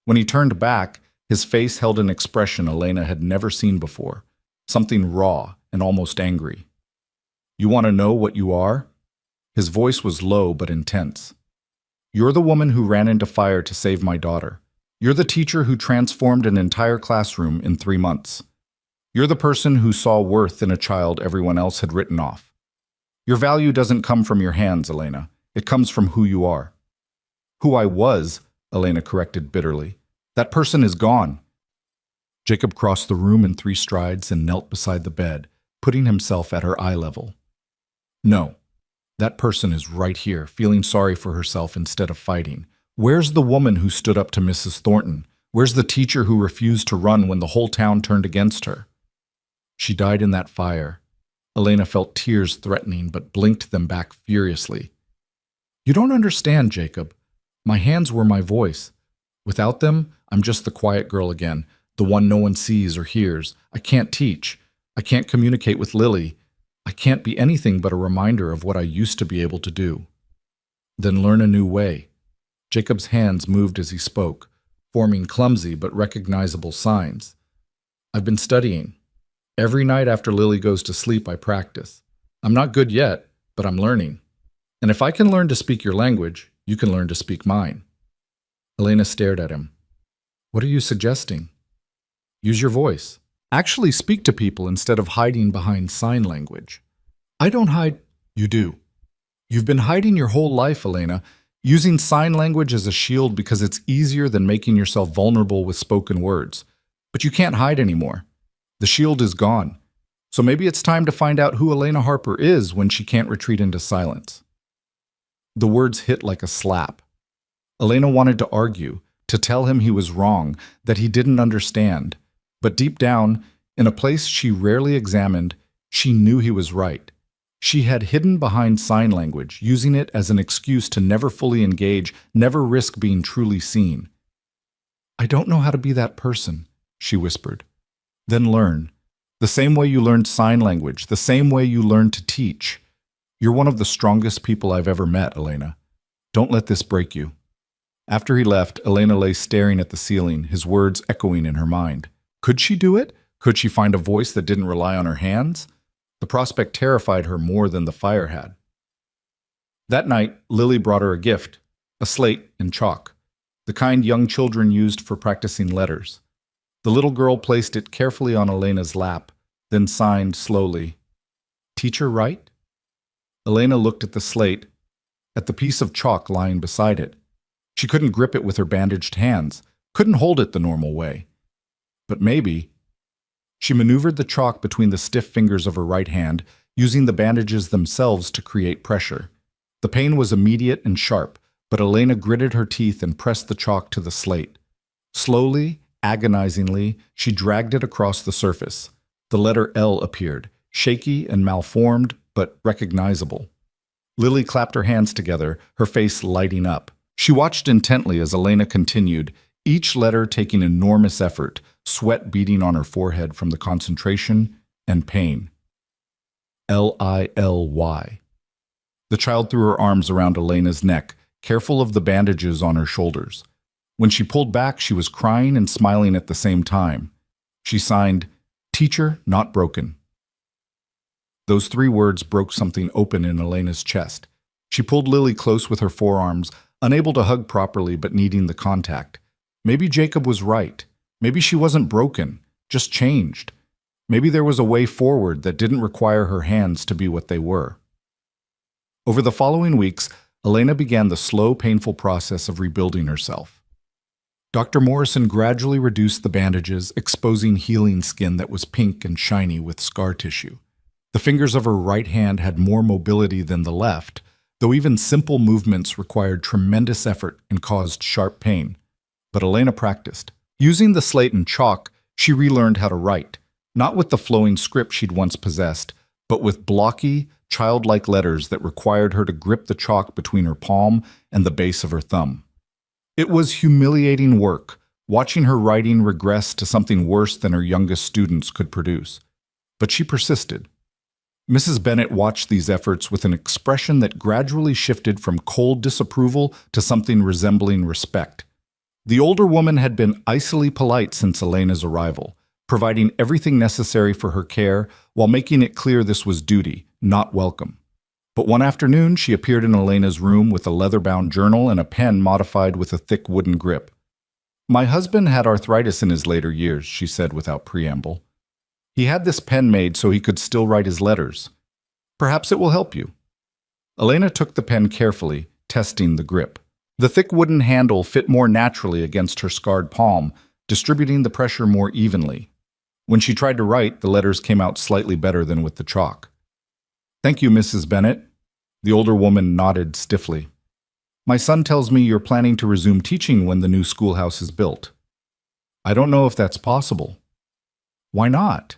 When he turned back, his face held an expression Elena had never seen before, something raw and almost angry. "You want to know what you are?" His voice was low but intense. "You're the woman who ran into fire to save my daughter. You're the teacher who transformed an entire classroom in 3 months. You're the person who saw worth in a child everyone else had written off. Your value doesn't come from your hands, Elena. It comes from who you are." "Who I was," Elena corrected bitterly. "That person is gone." Jacob crossed the room in 3 strides and knelt beside the bed, putting himself at her eye level. "No. That person is right here, feeling sorry for herself instead of fighting. Where's the woman who stood up to Mrs. Thornton? Where's the teacher who refused to run when the whole town turned against her?" "She died in that fire." Elena felt tears threatening but blinked them back furiously. "You don't understand, Jacob. My hands were my voice. Without them, I'm just the quiet girl again, the one no one sees or hears. I can't teach. I can't communicate with Lily. I can't be anything but a reminder of what I used to be able to do." "Then learn a new way." Jacob's hands moved as he spoke, forming clumsy but recognizable signs. "I've been studying. Every night after Lily goes to sleep, I practice. I'm not good yet, but I'm learning. And if I can learn to speak your language, you can learn to speak mine." Elena stared at him. "What are you suggesting?" "Use your voice. Actually speak to people instead of hiding behind sign language." "I don't hide." "You do. You've been hiding your whole life, Elena, using sign language as a shield because it's easier than making yourself vulnerable with spoken words. But you can't hide anymore. The shield is gone. So maybe it's time to find out who Elena Harper is when she can't retreat into silence." The words hit like a slap. Elena wanted to argue, to tell him he was wrong, that he didn't understand. But deep down, in a place she rarely examined, she knew he was right. She had hidden behind sign language, using it as an excuse to never fully engage, never risk being truly seen. "I don't know how to be that person," she whispered. "Then learn. The same way you learned sign language, the same way you learned to teach. You're one of the strongest people I've ever met, Elena. Don't let this break you." After he left, Elena lay staring at the ceiling, his words echoing in her mind. Could she do it? Could she find a voice that didn't rely on her hands? The prospect terrified her more than the fire had. That night, Lily brought her a gift, a slate and chalk, the kind young children used for practicing letters. The little girl placed it carefully on Elena's lap, then signed slowly, "Teacher, write?" Elena looked at the slate, at the piece of chalk lying beside it. She couldn't grip it with her bandaged hands, couldn't hold it the normal way. But maybe She maneuvered the chalk between the stiff fingers of her right hand, using the bandages themselves to create pressure. The pain was immediate and sharp, but Elena gritted her teeth and pressed the chalk to the slate. Slowly, agonizingly, she dragged it across the surface. The letter L appeared, shaky and malformed, but recognizable. Lily clapped her hands together, her face lighting up. She watched intently as Elena continued, each letter taking enormous effort, sweat beading on her forehead from the concentration and pain. Lily. The child threw her arms around Elena's neck, careful of the bandages on her shoulders. When she pulled back, she was crying and smiling at the same time. She signed, "Teacher, not broken." Those 3 words broke something open in Elena's chest. She pulled Lily close with her forearms, unable to hug properly but needing the contact. Maybe Jacob was right. Maybe she wasn't broken, just changed. Maybe there was a way forward that didn't require her hands to be what they were. Over the following weeks, Elena began the slow, painful process of rebuilding herself. Dr. Morrison gradually reduced the bandages, exposing healing skin that was pink and shiny with scar tissue. The fingers of her right hand had more mobility than the left, though even simple movements required tremendous effort and caused sharp pain. But Elena practiced. Using the slate and chalk, she relearned how to write, not with the flowing script she'd once possessed, but with blocky, childlike letters that required her to grip the chalk between her palm and the base of her thumb. It was humiliating work, watching her writing regress to something worse than her youngest students could produce. But she persisted. Mrs. Bennet watched these efforts with an expression that gradually shifted from cold disapproval to something resembling respect. The older woman had been icily polite since Elena's arrival, providing everything necessary for her care while making it clear this was duty, not welcome. But one afternoon, she appeared in Elena's room with a leather-bound journal and a pen modified with a thick wooden grip. "My husband had arthritis in his later years," she said without preamble. "He had this pen made so he could still write his letters. Perhaps it will help you." Elena took the pen carefully, testing the grip. The thick wooden handle fit more naturally against her scarred palm, distributing the pressure more evenly. When she tried to write, the letters came out slightly better than with the chalk. "Thank you, Mrs. Bennet." The older woman nodded stiffly. "My son tells me you're planning to resume teaching when the new schoolhouse is built." "I don't know if that's possible." "Why not?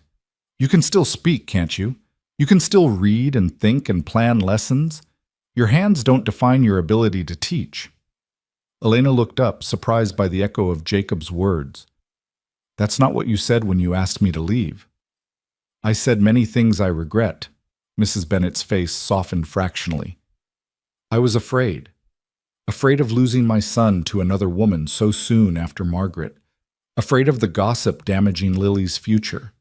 You can still speak, can't you? You can still read and think and plan lessons. Your hands don't define your ability to teach." Elena looked up, surprised by the echo of Jacob's words. "That's not what you said when you asked me to leave." "I said many things I regret." Mrs. Bennet's face softened fractionally. "I was afraid of losing my son to another woman so soon after Margaret, afraid of the gossip damaging Lily's future,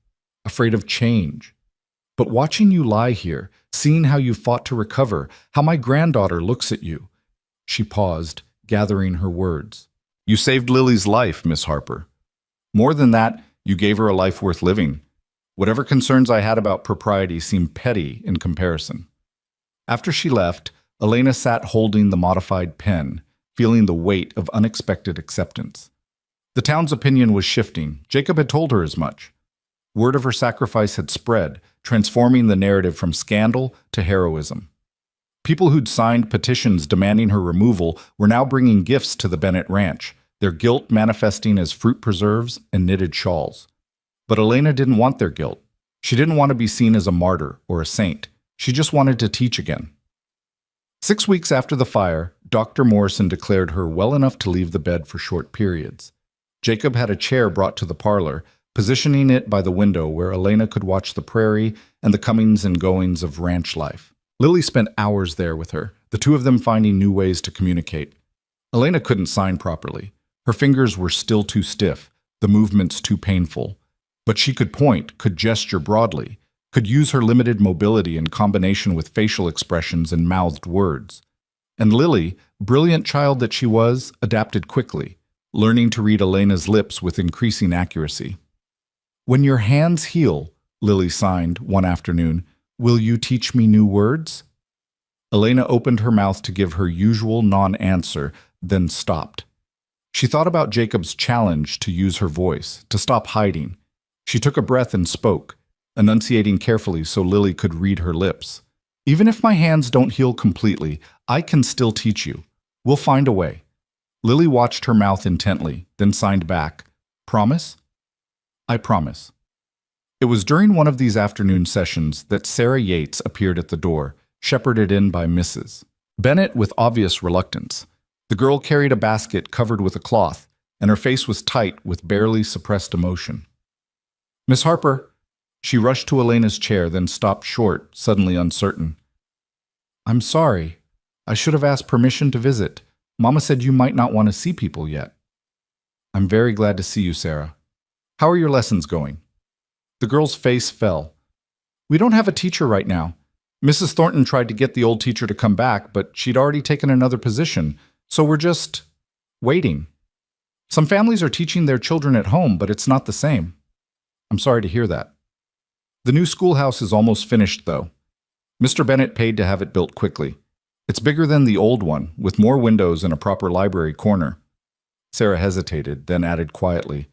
afraid of change. But watching you lie here, seeing how you fought to recover, how my granddaughter looks at you." She paused, gathering her words. "You saved Lily's life, Miss Harper. More than that, you gave her a life worth living. Whatever concerns I had about propriety seemed petty in comparison." After she left, Elena sat holding the modified pen, feeling the weight of unexpected acceptance. The town's opinion was shifting. Jacob had told her as much. Word of her sacrifice had spread, transforming the narrative from scandal to heroism. People who'd signed petitions demanding her removal were now bringing gifts to the Bennet ranch, their guilt manifesting as fruit preserves and knitted shawls. But Elena didn't want their guilt. She didn't want to be seen as a martyr or a saint. She just wanted to teach again. 6 weeks after the fire, Dr. Morrison declared her well enough to leave the bed for short periods. Jacob had a chair brought to the parlor, positioning it by the window where Elena could watch the prairie and the comings and goings of ranch life. Lily spent hours there with her, the two of them finding new ways to communicate. Elena couldn't sign properly. Her fingers were still too stiff, the movements too painful. But she could point, could gesture broadly, could use her limited mobility in combination with facial expressions and mouthed words. And Lily, brilliant child that she was, adapted quickly, learning to read Elena's lips with increasing accuracy. "When your hands heal," Lily signed one afternoon, "will you teach me new words?" Elena opened her mouth to give her usual non-answer, then stopped. She thought about Jacob's challenge to use her voice, to stop hiding. She took a breath and spoke, enunciating carefully so Lily could read her lips. Even if my hands don't heal completely, I can still teach you. We'll find a way. Lily watched her mouth intently, then signed back. Promise? I promise. It was during one of these afternoon sessions that Sarah Yates appeared at the door, shepherded in by Mrs. Bennett with obvious reluctance. The girl carried a basket covered with a cloth, and her face was tight with barely suppressed emotion. Miss Harper. She rushed to Elena's chair, then stopped short, suddenly uncertain. I'm sorry. I should have asked permission to visit. Mama said you might not want to see people yet. I'm very glad to see you, Sarah. How are your lessons going? The girl's face fell. We don't have a teacher right now. Mrs. Thornton tried to get the old teacher to come back, but she'd already taken another position, so we're just waiting. Some families are teaching their children at home, but it's not the same. I'm sorry to hear that. The new schoolhouse is almost finished, though. Mr. Bennett paid to have it built quickly. It's bigger than the old one, with more windows and a proper library corner. Sarah hesitated, then added quietly,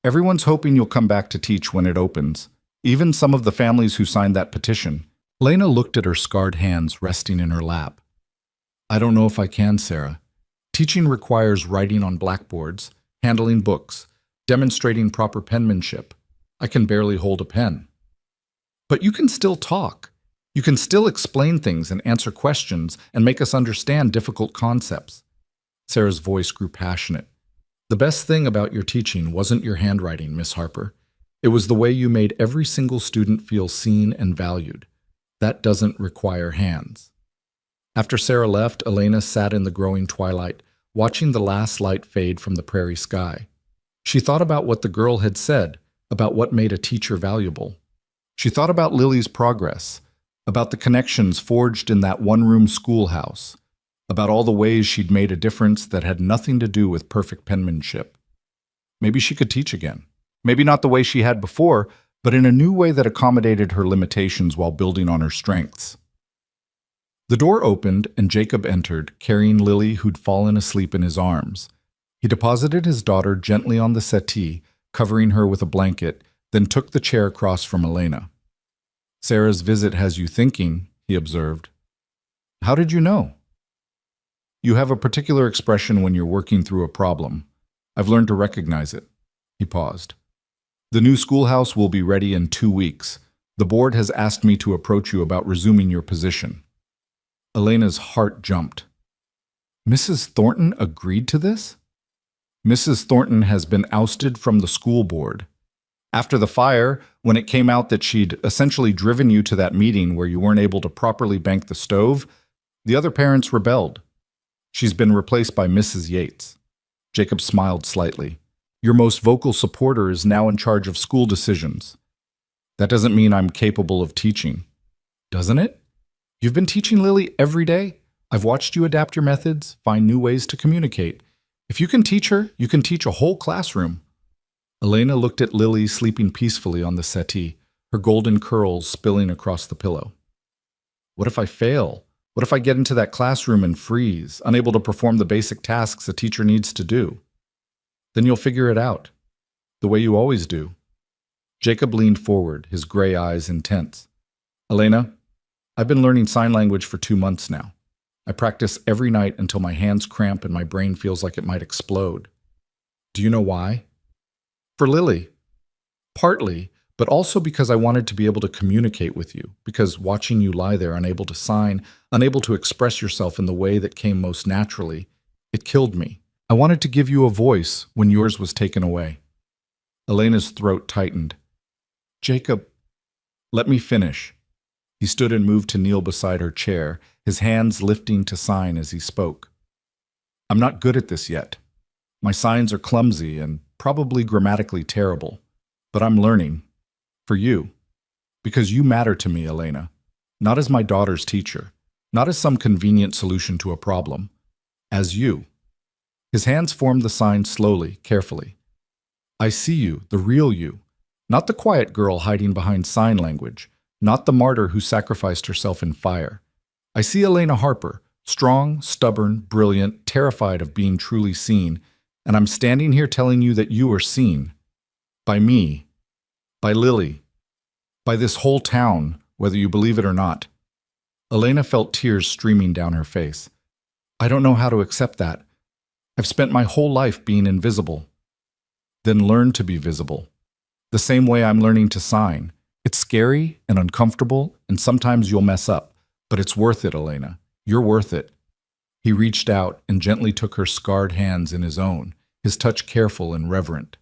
Everyone's hoping you'll come back to teach when it opens, even some of the families who signed that petition. Lena looked at her scarred hands resting in her lap. I don't know if I can, Sarah. Teaching requires writing on blackboards, handling books, demonstrating proper penmanship. I can barely hold a pen. But you can still talk. You can still explain things and answer questions and make us understand difficult concepts. Sarah's voice grew passionate. The best thing about your teaching wasn't your handwriting, Miss Harper. It was the way you made every single student feel seen and valued. That doesn't require hands. After Sarah left, Elena sat in the growing twilight, watching the last light fade from the prairie sky. She thought about what the girl had said, about what made a teacher valuable. She thought about Lily's progress, about the connections forged in that one-room schoolhouse, about all the ways she'd made a difference that had nothing to do with perfect penmanship. Maybe she could teach again. Maybe not the way she had before, but in a new way that accommodated her limitations while building on her strengths. The door opened and Jacob entered, carrying Lily, who'd fallen asleep in his arms. He deposited his daughter gently on the settee, covering her with a blanket, then took the chair across from Elena. Sarah's visit has you thinking, he observed. How did you know? You have a particular expression when you're working through a problem. I've learned to recognize it. He paused. The new schoolhouse will be ready in 2 weeks. The board has asked me to approach you about resuming your position. Elena's heart jumped. Mrs. Thornton agreed to this? Mrs. Thornton has been ousted from the school board. After the fire, when it came out that she'd essentially driven you to that meeting where you weren't able to properly bank the stove, the other parents rebelled. She's been replaced by Mrs. Yates. Jacob smiled slightly. Your most vocal supporter is now in charge of school decisions. That doesn't mean I'm capable of teaching. Doesn't it? You've been teaching Lily every day. I've watched you adapt your methods, find new ways to communicate. If you can teach her, you can teach a whole classroom. Elena looked at Lily sleeping peacefully on the settee, her golden curls spilling across the pillow. What if I fail? What if I get into that classroom and freeze, unable to perform the basic tasks a teacher needs to do? Then you'll figure it out, the way you always do. Jacob leaned forward, his gray eyes intense. Elena, I've been learning sign language for 2 months now. I practice every night until my hands cramp and my brain feels like it might explode. Do you know why? For Lily. Partly, but also because I wanted to be able to communicate with you, because watching you lie there unable to sign, unable to express yourself in the way that came most naturally, it killed me. I wanted to give you a voice when yours was taken away. Elena's throat tightened. Jacob, let me finish. He stood and moved to kneel beside her chair, his hands lifting to sign as he spoke. I'm not good at this yet. My signs are clumsy and probably grammatically terrible, but I'm learning. For you. Because you matter to me, Elena. Not as my daughter's teacher. Not as some convenient solution to a problem. As you. His hands formed the sign slowly, carefully. I see you, the real you. Not the quiet girl hiding behind sign language. Not the martyr who sacrificed herself in fire. I see Elena Harper, strong, stubborn, brilliant, terrified of being truly seen, and I'm standing here telling you that you are seen. By me. by Lily, by this whole town, whether you believe it or not. Elena felt tears streaming down her face. I don't know how to accept that. I've spent my whole life being invisible. Then learn to be visible. The same way I'm learning to sign. It's scary and uncomfortable, and sometimes you'll mess up. But it's worth it, Elena. You're worth it. He reached out and gently took her scarred hands in his own, his touch careful and reverent.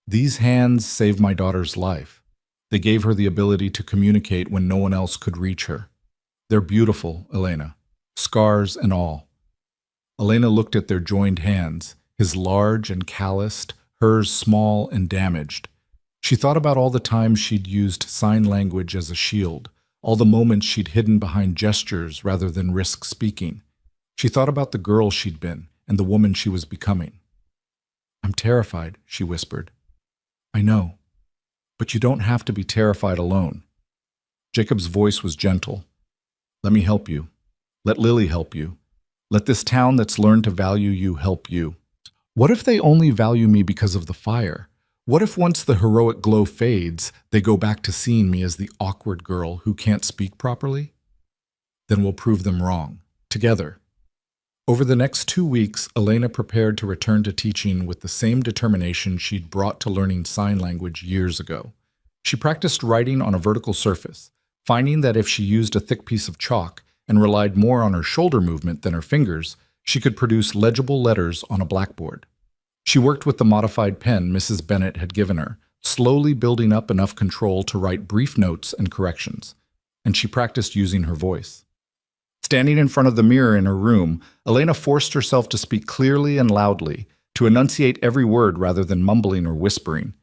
These hands saved my daughter's life. They gave her the ability to communicate when no one else could reach her. They're beautiful, Elena. Scars and all. Elena looked at their joined hands, his large and calloused, hers small and damaged. She thought about all the times she'd used sign language as a shield, all the moments she'd hidden behind gestures rather than risk speaking. She thought about the girl she'd been and the woman she was becoming. I'm terrified, she whispered. I know, but you don't have to be terrified alone. Jacob's voice was gentle. Let me help you. Let Lily help you. Let this town that's learned to value you help you. What if they only value me because of the fire? What if once the heroic glow fades, they go back to seeing me as the awkward girl who can't speak properly? Then we'll prove them wrong, together. Over the next 2 weeks, Elena prepared to return to teaching with the same determination she'd brought to learning sign language years ago. She practiced writing on a vertical surface, finding that if she used a thick piece of chalk and relied more on her shoulder movement than her fingers, she could produce legible letters on a blackboard. She worked with the modified pen Mrs. Bennett had given her, slowly building up enough control to write brief notes and corrections, and she practiced using her voice. Standing in front of the mirror in her room, Elena forced herself to speak clearly and loudly, to enunciate every word rather than mumbling or whispering.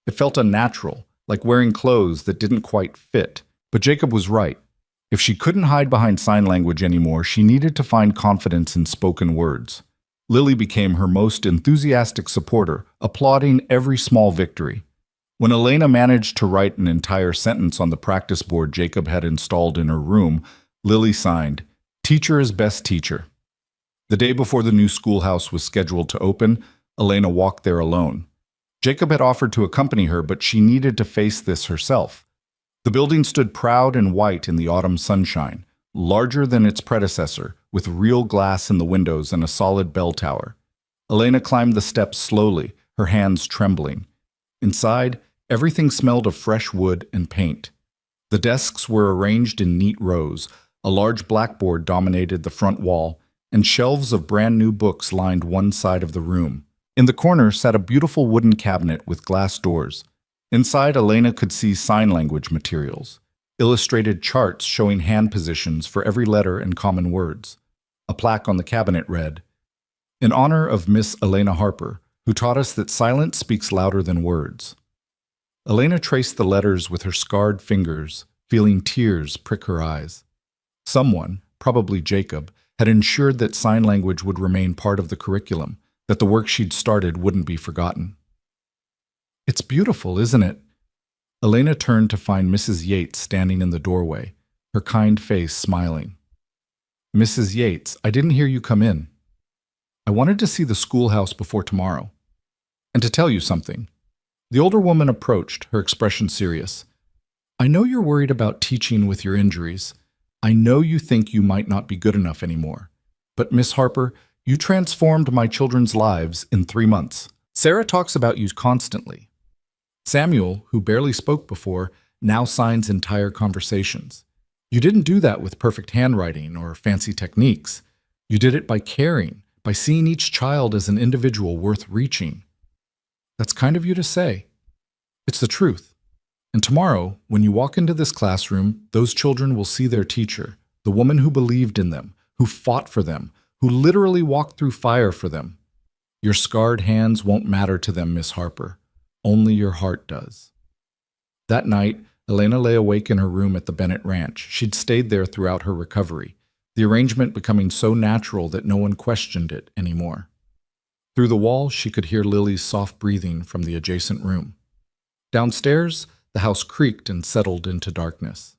It felt unnatural, like wearing clothes that didn't quite fit. But Jacob was right. If she couldn't hide behind sign language anymore, she needed to find confidence in spoken words. Lily became her most enthusiastic supporter, applauding every small victory. When Elena managed to write an entire sentence on the practice board Jacob had installed in her room, Lily signed, "Teacher is best teacher." The day before the new schoolhouse was scheduled to open, Elena walked there alone. Jacob had offered to accompany her, but she needed to face this herself. The building stood proud and white in the autumn sunshine, larger than its predecessor, with real glass in the windows and a solid bell tower. Elena climbed the steps slowly, her hands trembling. Inside, everything smelled of fresh wood and paint. The desks were arranged in neat rows. A large blackboard dominated the front wall, and shelves of brand-new books lined one side of the room. In the corner sat a beautiful wooden cabinet with glass doors. Inside, Elena could see sign language materials, illustrated charts showing hand positions for every letter and common words. A plaque on the cabinet read, "In honor of Miss Elena Harper, who taught us that silence speaks louder than words." Elena traced the letters with her scarred fingers, feeling tears prick her eyes. Someone, probably Jacob, had ensured that sign language would remain part of the curriculum, that the work she'd started wouldn't be forgotten. It's beautiful, isn't it? Elena turned to find Mrs. Yates standing in the doorway, her kind face smiling. Mrs. Yates, I didn't hear you come in. I wanted to see the schoolhouse before tomorrow. And to tell you something. The older woman approached, her expression serious. I know you're worried about teaching with your injuries. I know you think you might not be good enough anymore. But Miss Harper, you transformed my children's lives in 3 months. Sarah talks about you constantly. Samuel, who barely spoke before, now signs entire conversations. You didn't do that with perfect handwriting or fancy techniques. You did it by caring, by seeing each child as an individual worth reaching. That's kind of you to say. It's the truth. And tomorrow, when you walk into this classroom, those children will see their teacher, the woman who believed in them, who fought for them, who literally walked through fire for them. Your scarred hands won't matter to them, Miss Harper. Only your heart does. That night, Elena lay awake in her room at the Bennett Ranch. She'd stayed there throughout her recovery, the arrangement becoming so natural that no one questioned it anymore. Through the wall, she could hear Lily's soft breathing from the adjacent room. Downstairs, the house creaked and settled into darkness.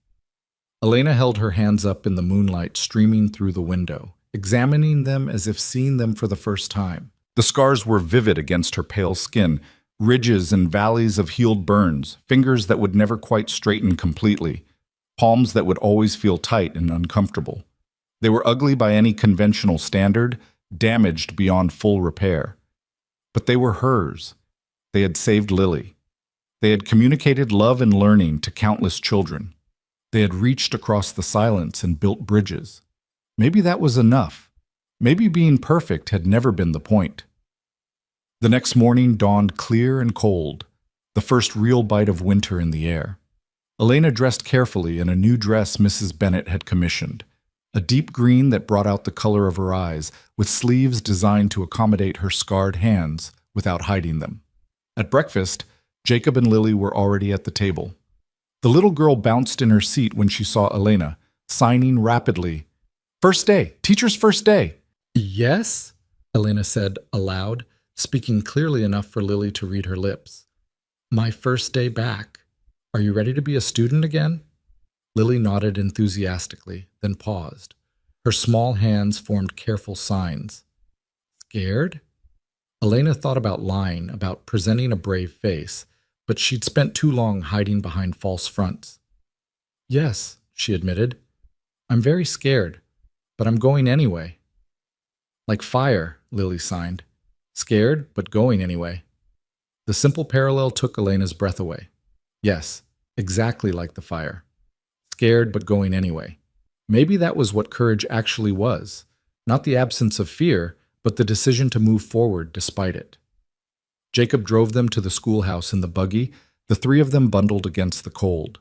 Elena held her hands up in the moonlight streaming through the window, examining them as if seeing them for the first time. The scars were vivid against her pale skin, ridges and valleys of healed burns, fingers that would never quite straighten completely, palms that would always feel tight and uncomfortable. They were ugly by any conventional standard, damaged beyond full repair. But they were hers. They had saved Lily. They had communicated love and learning to countless children. They had reached across the silence and built bridges. Maybe that was enough. Maybe being perfect had never been the point. The next morning dawned clear and cold, the first real bite of winter in the air. Elena dressed carefully in a new dress Mrs. Bennet had commissioned, a deep green that brought out the color of her eyes, with sleeves designed to accommodate her scarred hands without hiding them. At breakfast, Jacob and Lily were already at the table. The little girl bounced in her seat when she saw Elena, signing rapidly. "First day! Teacher's first day!" "Yes?" Elena said aloud, speaking clearly enough for Lily to read her lips. "My first day back. Are you ready to be a student again?" Lily nodded enthusiastically, then paused. Her small hands formed careful signs. "Scared?" Elena thought about lying, about presenting a brave face, but she'd spent too long hiding behind false fronts. "Yes," she admitted. "I'm very scared, but I'm going anyway." "Like fire," Lily signed. "Scared, but going anyway." The simple parallel took Elena's breath away. Yes, exactly like the fire. Scared, but going anyway. Maybe that was what courage actually was. Not the absence of fear, but the decision to move forward despite it. Jacob drove them to the schoolhouse in the buggy, the three of them bundled against the cold.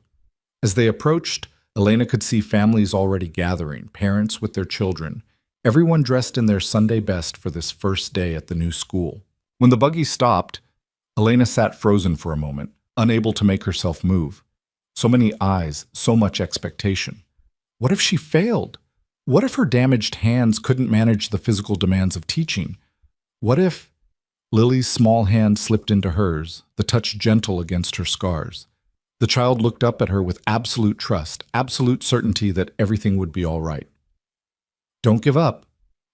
As they approached, Elena could see families already gathering, parents with their children, everyone dressed in their Sunday best for this first day at the new school. When the buggy stopped, Elena sat frozen for a moment, unable to make herself move. So many eyes, so much expectation. What if she failed? What if her damaged hands couldn't manage the physical demands of teaching? What if... Lily's small hand slipped into hers, the touch gentle against her scars. The child looked up at her with absolute trust, absolute certainty that everything would be all right. "Don't give up,"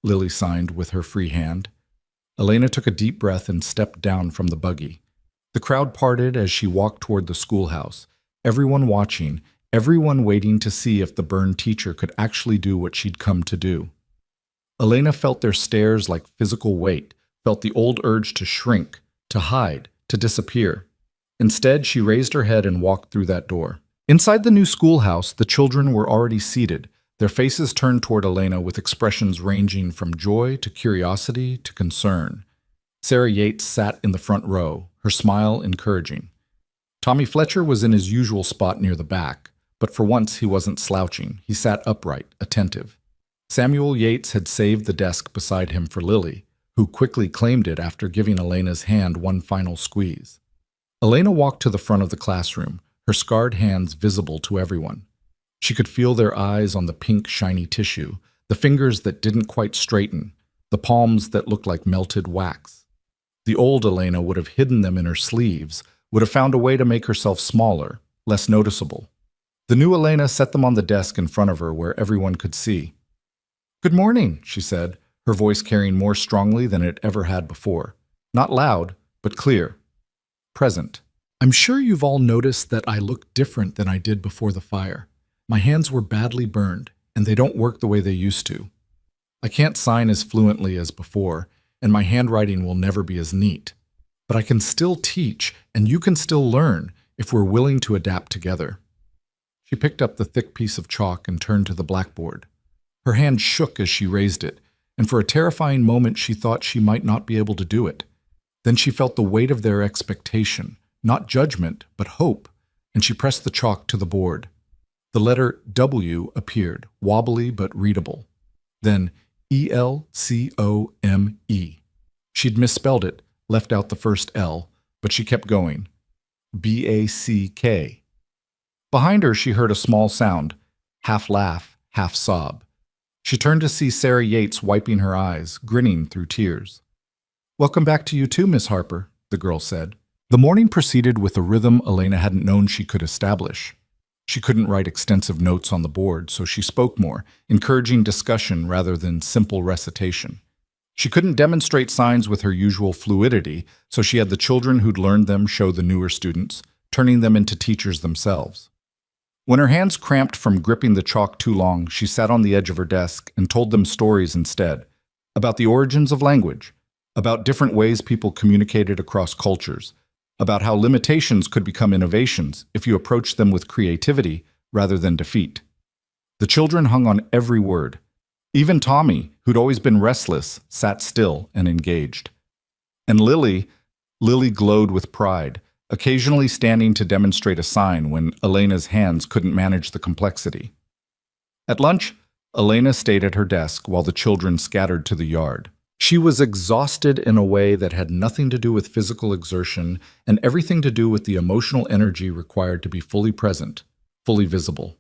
Lily signed with her free hand. Elena took a deep breath and stepped down from the buggy. The crowd parted as she walked toward the schoolhouse, everyone watching, everyone waiting to see if the burned teacher could actually do what she'd come to do. Elena felt their stares like physical weight, felt the old urge to shrink, to hide, to disappear. Instead, she raised her head and walked through that door. Inside the new schoolhouse, the children were already seated, their faces turned toward Elena with expressions ranging from joy to curiosity to concern. Sarah Yates sat in the front row, her smile encouraging. Tommy Fletcher was in his usual spot near the back, but for once he wasn't slouching. He sat upright, attentive. Samuel Yates had saved the desk beside him for Lily, who quickly claimed it after giving Elena's hand one final squeeze. Elena walked to the front of the classroom, her scarred hands visible to everyone. She could feel their eyes on the pink, shiny tissue, the fingers that didn't quite straighten, the palms that looked like melted wax. The old Elena would have hidden them in her sleeves, would have found a way to make herself smaller, less noticeable. The new Elena set them on the desk in front of her where everyone could see. "Good morning," she said, her voice carrying more strongly than it ever had before. Not loud, but clear. Present. "I'm sure you've all noticed that I look different than I did before the fire. My hands were badly burned, and they don't work the way they used to. I can't sign as fluently as before, and my handwriting will never be as neat. But I can still teach, and you can still learn if we're willing to adapt together." She picked up the thick piece of chalk and turned to the blackboard. Her hand shook as she raised it, and for a terrifying moment she thought she might not be able to do it. Then she felt the weight of their expectation, not judgment, but hope, and she pressed the chalk to the board. The letter W appeared, wobbly but readable. Then ELCOME. She'd misspelled it, left out the first L, but she kept going. BACK. Behind her she heard a small sound, half laugh, half sob. She turned to see Sarah Yates wiping her eyes, grinning through tears. "Welcome back to you too, Miss Harper," the girl said. The morning proceeded with a rhythm Elena hadn't known she could establish. She couldn't write extensive notes on the board, so she spoke more, encouraging discussion rather than simple recitation. She couldn't demonstrate signs with her usual fluidity, so she had the children who'd learned them show the newer students, turning them into teachers themselves. When her hands cramped from gripping the chalk too long, she sat on the edge of her desk and told them stories instead, about the origins of language, about different ways people communicated across cultures, about how limitations could become innovations if you approached them with creativity rather than defeat. The children hung on every word. Even Tommy, who'd always been restless, sat still and engaged. And Lily glowed with pride, occasionally standing to demonstrate a sign when Elena's hands couldn't manage the complexity. At lunch, Elena stayed at her desk while the children scattered to the yard. She was exhausted in a way that had nothing to do with physical exertion and everything to do with the emotional energy required to be fully present, fully visible.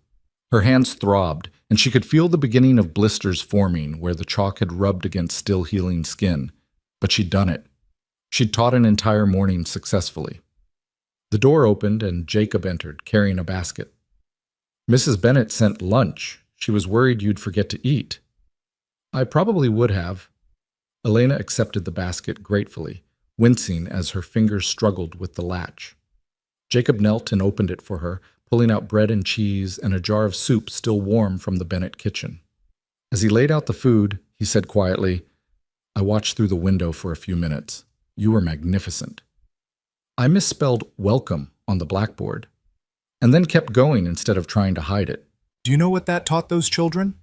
Her hands throbbed, and she could feel the beginning of blisters forming where the chalk had rubbed against still healing skin. But she'd done it. She'd taught an entire morning successfully. The door opened and Jacob entered, carrying a basket. "Mrs. Bennet sent lunch. She was worried you'd forget to eat." "I probably would have." Elena accepted the basket gratefully, wincing as her fingers struggled with the latch. Jacob knelt and opened it for her, pulling out bread and cheese and a jar of soup still warm from the Bennet kitchen. As he laid out the food, he said quietly, "I watched through the window for a few minutes. You were magnificent." I misspelled welcome on the blackboard, and then kept going instead of trying to hide it. Do you know what that taught those children?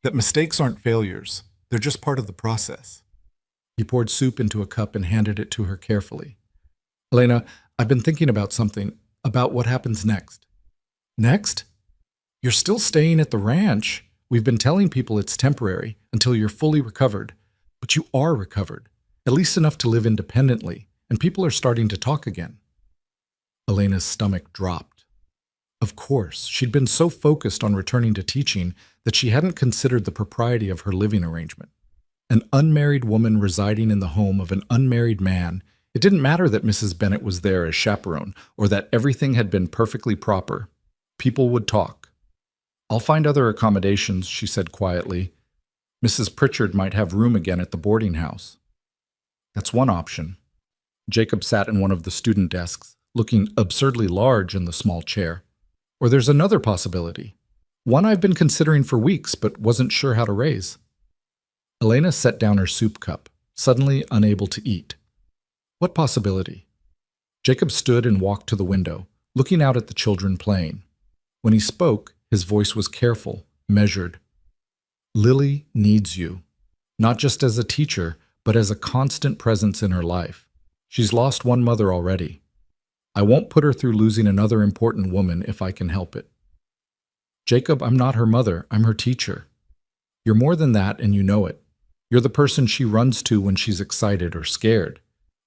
That mistakes aren't failures. They're just part of the process. He poured soup into a cup and handed it to her carefully. "Elena, I've been thinking about something, about what happens next." "Next? You're still staying at the ranch. We've been telling people it's temporary until you're fully recovered. But you are recovered, at least enough to live independently, and people are starting to talk again." Elena's stomach dropped. Of course, she'd been so focused on returning to teaching that she hadn't considered the propriety of her living arrangement. An unmarried woman residing in the home of an unmarried man, it didn't matter that Mrs. Bennet was there as chaperone or that everything had been perfectly proper. People would talk. "I'll find other accommodations," she said quietly. "Mrs. Pritchard might have room again at the boarding house." "That's one option." Jacob sat in one of the student desks, looking absurdly large in the small chair. "Or there's another possibility. One I've been considering for weeks but wasn't sure how to raise." Elena set down her soup cup, suddenly unable to eat. "What possibility?" Jacob stood and walked to the window, looking out at the children playing. When he spoke, his voice was careful, measured. "Lily needs you, not just as a teacher, but as a constant presence in her life. She's lost one mother already. I won't put her through losing another important woman if I can help it." "Jacob, I'm not her mother, I'm her teacher. You're more than that, and you know it. You're the person she runs to when she's excited or scared.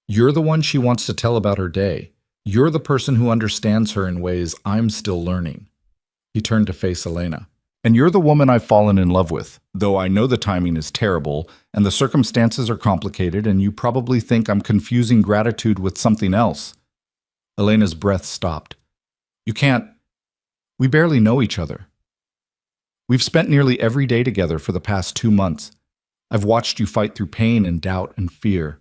You're the one she wants to tell about her day. You're the person who understands her in ways I'm still learning." He turned to face Elena. "And you're the woman I've fallen in love with, though I know the timing is terrible, and the circumstances are complicated, and you probably think I'm confusing gratitude with something else." Elena's breath stopped. "You can't. We barely know each other. We've spent nearly every day together for the past 2 months. I've watched you fight through pain and doubt and fear.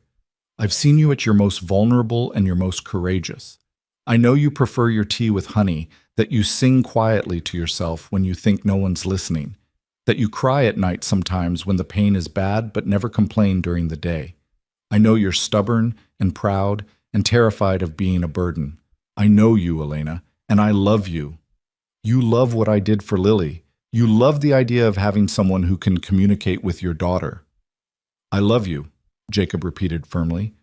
I've seen you at your most vulnerable and your most courageous. I know you prefer your tea with honey, that you sing quietly to yourself when you think no one's listening, that you cry at night sometimes when the pain is bad but never complain during the day. I know you're stubborn and proud and terrified of being a burden. I know you, Elena, and I love you. You love what I did for Lily. You love the idea of having someone who can communicate with your daughter." "I love you," Jacob repeated firmly.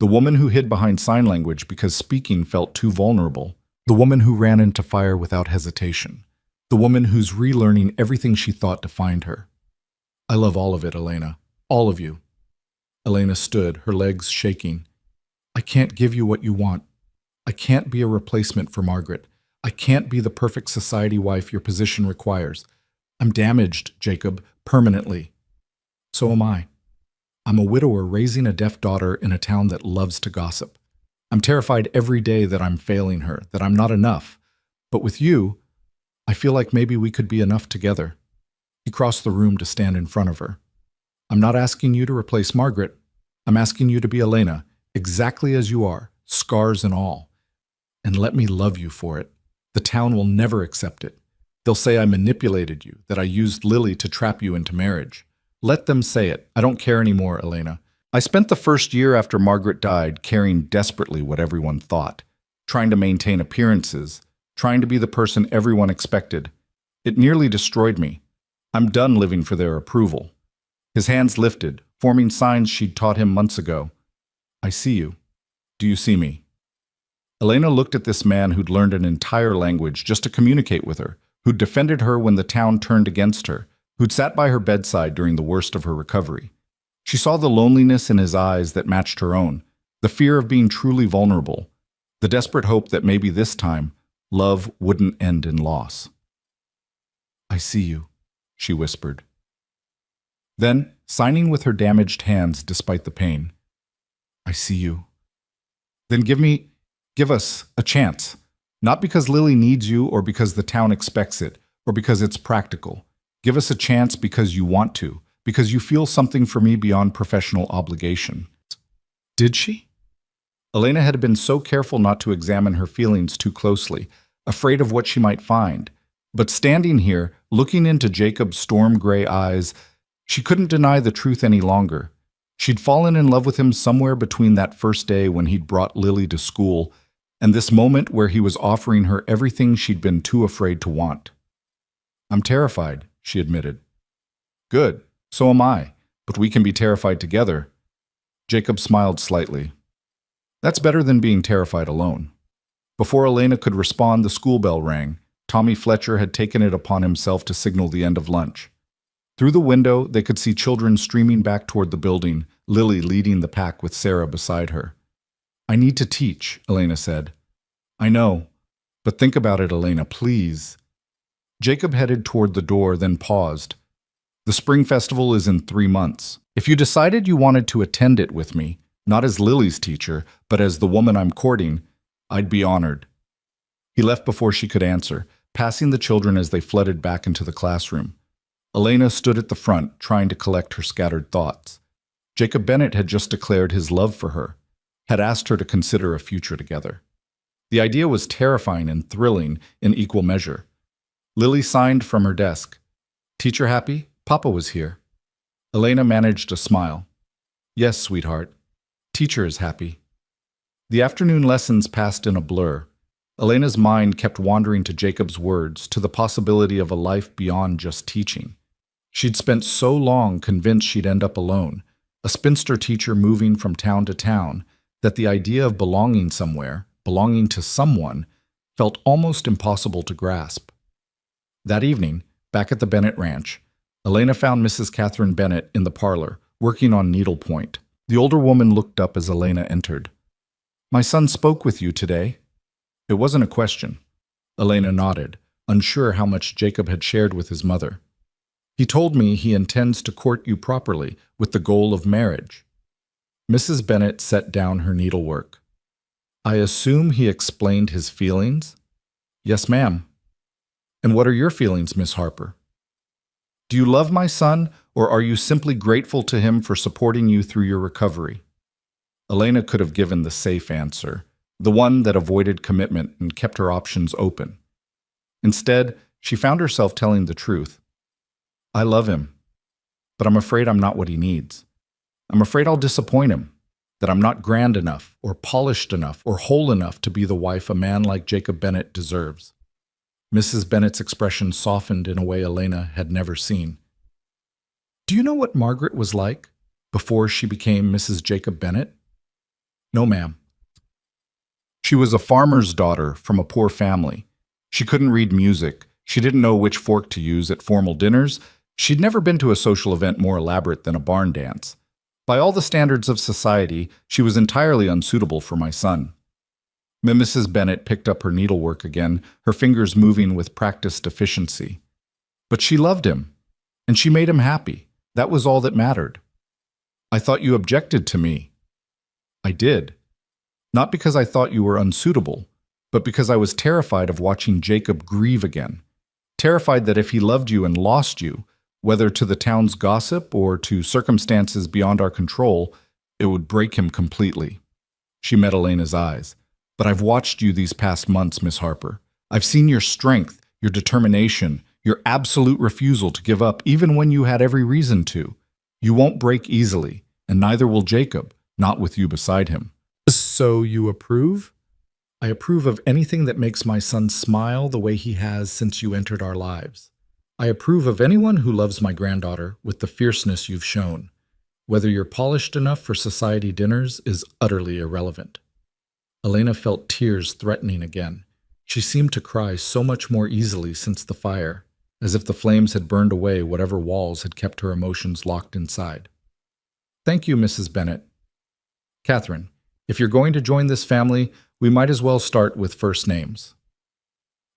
The woman who hid behind sign language because speaking felt too vulnerable. The woman who ran into fire without hesitation. The woman who's relearning everything she thought defined her. "I love all of it, Elena. All of you." Elena stood, her legs shaking. "I can't give you what you want. I can't be a replacement for Margaret. I can't be the perfect society wife your position requires. I'm damaged, Jacob, permanently. So am I. I'm a widower raising a deaf daughter in a town that loves to gossip. I'm terrified every day that I'm failing her, that I'm not enough. But with you, I feel like maybe we could be enough together." He crossed the room to stand in front of her. I'm not asking you to replace Margaret. I'm asking you to be Elena, exactly as you are, scars and all. And let me love you for it. The town will never accept it. They'll say I manipulated you, that I used Lily to trap you into marriage. Let them say it. I don't care anymore, Elena. I spent the first year after Margaret died caring desperately what everyone thought, trying to maintain appearances, trying to be the person everyone expected. It nearly destroyed me. I'm done living for their approval. His hands lifted, forming signs she'd taught him months ago. I see you. Do you see me? Elena looked at this man who'd learned an entire language just to communicate with her, who'd defended her when the town turned against her, who'd sat by her bedside during the worst of her recovery. She saw the loneliness in his eyes that matched her own, the fear of being truly vulnerable, the desperate hope that maybe this time, love wouldn't end in loss. I see you, she whispered. Then, signing with her damaged hands despite the pain, I see you. Then give us a chance. Not because Lily needs you or because the town expects it or because it's practical. Give us a chance because you want to, because you feel something for me beyond professional obligation. Did she? Elena had been so careful not to examine her feelings too closely, afraid of what she might find. But standing here, looking into Jacob's storm-gray eyes, she couldn't deny the truth any longer. She'd fallen in love with him somewhere between that first day when he'd brought Lily to school and this moment where he was offering her everything she'd been too afraid to want. I'm terrified, she admitted. Good, so am I, but we can be terrified together. Jacob smiled slightly. That's better than being terrified alone. Before Elena could respond, the school bell rang. Tommy Fletcher had taken it upon himself to signal the end of lunch. Through the window, they could see children streaming back toward the building, Lily leading the pack with Sarah beside her. I need to teach, Elena said. I know, but think about it, Elena, please. Jacob headed toward the door, then paused. The spring festival is in 3 months. If you decided you wanted to attend it with me, not as Lily's teacher, but as the woman I'm courting, I'd be honored. He left before she could answer, passing the children as they flooded back into the classroom. Elena stood at the front, trying to collect her scattered thoughts. Jacob Bennett had just declared his love for her, had asked her to consider a future together. The idea was terrifying and thrilling in equal measure. Lily signed from her desk. Teacher happy? Papa was here. Elena managed a smile. Yes, sweetheart. Teacher is happy. The afternoon lessons passed in a blur. Elena's mind kept wandering to Jacob's words, to the possibility of a life beyond just teaching. She'd spent so long convinced she'd end up alone, a spinster teacher moving from town to town, that the idea of belonging somewhere, belonging to someone, felt almost impossible to grasp. That evening, back at the Bennett Ranch, Elena found Mrs. Catherine Bennett in the parlor, working on needlepoint. The older woman looked up as Elena entered. My son spoke with you today. It wasn't a question. Elena nodded, unsure how much Jacob had shared with his mother. He told me he intends to court you properly, with the goal of marriage. Mrs. Bennett set down her needlework. I assume he explained his feelings? Yes, ma'am. And what are your feelings, Miss Harper? Do you love my son, or are you simply grateful to him for supporting you through your recovery? Elena could have given the safe answer, the one that avoided commitment and kept her options open. Instead, she found herself telling the truth. I love him, but I'm afraid I'm not what he needs. I'm afraid I'll disappoint him, that I'm not grand enough, or polished enough, or whole enough to be the wife a man like Jacob Bennett deserves. Mrs. Bennett's expression softened in a way Elena had never seen. Do you know what Margaret was like before she became Mrs. Jacob Bennett? No, ma'am. She was a farmer's daughter from a poor family. She couldn't read music. She didn't know which fork to use at formal dinners. She'd never been to a social event more elaborate than a barn dance. By all the standards of society, she was entirely unsuitable for my son. Mrs. Bennett picked up her needlework again, her fingers moving with practiced efficiency. But she loved him, and she made him happy. That was all that mattered. I thought you objected to me. I did. Not because I thought you were unsuitable, but because I was terrified of watching Jacob grieve again. Terrified that if he loved you and lost you, Whether to the town's gossip or to circumstances beyond our control, it would break him completely. She met Elena's eyes. But I've watched you these past months, Miss Harper. I've seen your strength, your determination, your absolute refusal to give up even when you had every reason to. You won't break easily, and neither will Jacob, not with you beside him. So you approve? I approve of anything that makes my son smile the way he has since you entered our lives. I approve of anyone who loves my granddaughter with the fierceness you've shown. Whether you're polished enough for society dinners is utterly irrelevant. Elena felt tears threatening again. She seemed to cry so much more easily since the fire, as if the flames had burned away whatever walls had kept her emotions locked inside. Thank you, Mrs. Bennet. Catherine, if you're going to join this family, we might as well start with first names.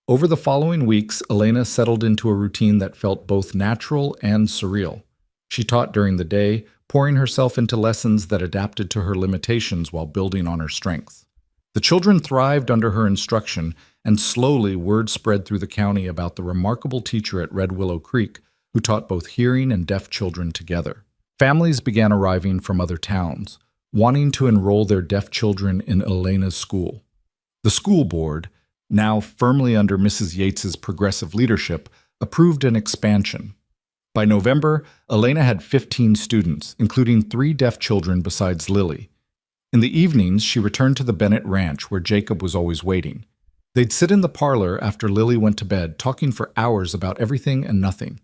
Over the following weeks, Elena settled into a routine that felt both natural and surreal. She taught during the day, pouring herself into lessons that adapted to her limitations while building on her strengths. The children thrived under her instruction, and slowly word spread through the county about the remarkable teacher at Red Willow Creek who taught both hearing and deaf children together. Families began arriving from other towns, wanting to enroll their deaf children in Elena's school. The school board, now firmly under Mrs. Yates's progressive leadership, approved an expansion. By November, Elena had 15 students, including 3 deaf children besides Lily. In the evenings, she returned to the Bennett ranch where Jacob was always waiting. They'd sit in the parlor after Lily went to bed, talking for hours about everything and nothing.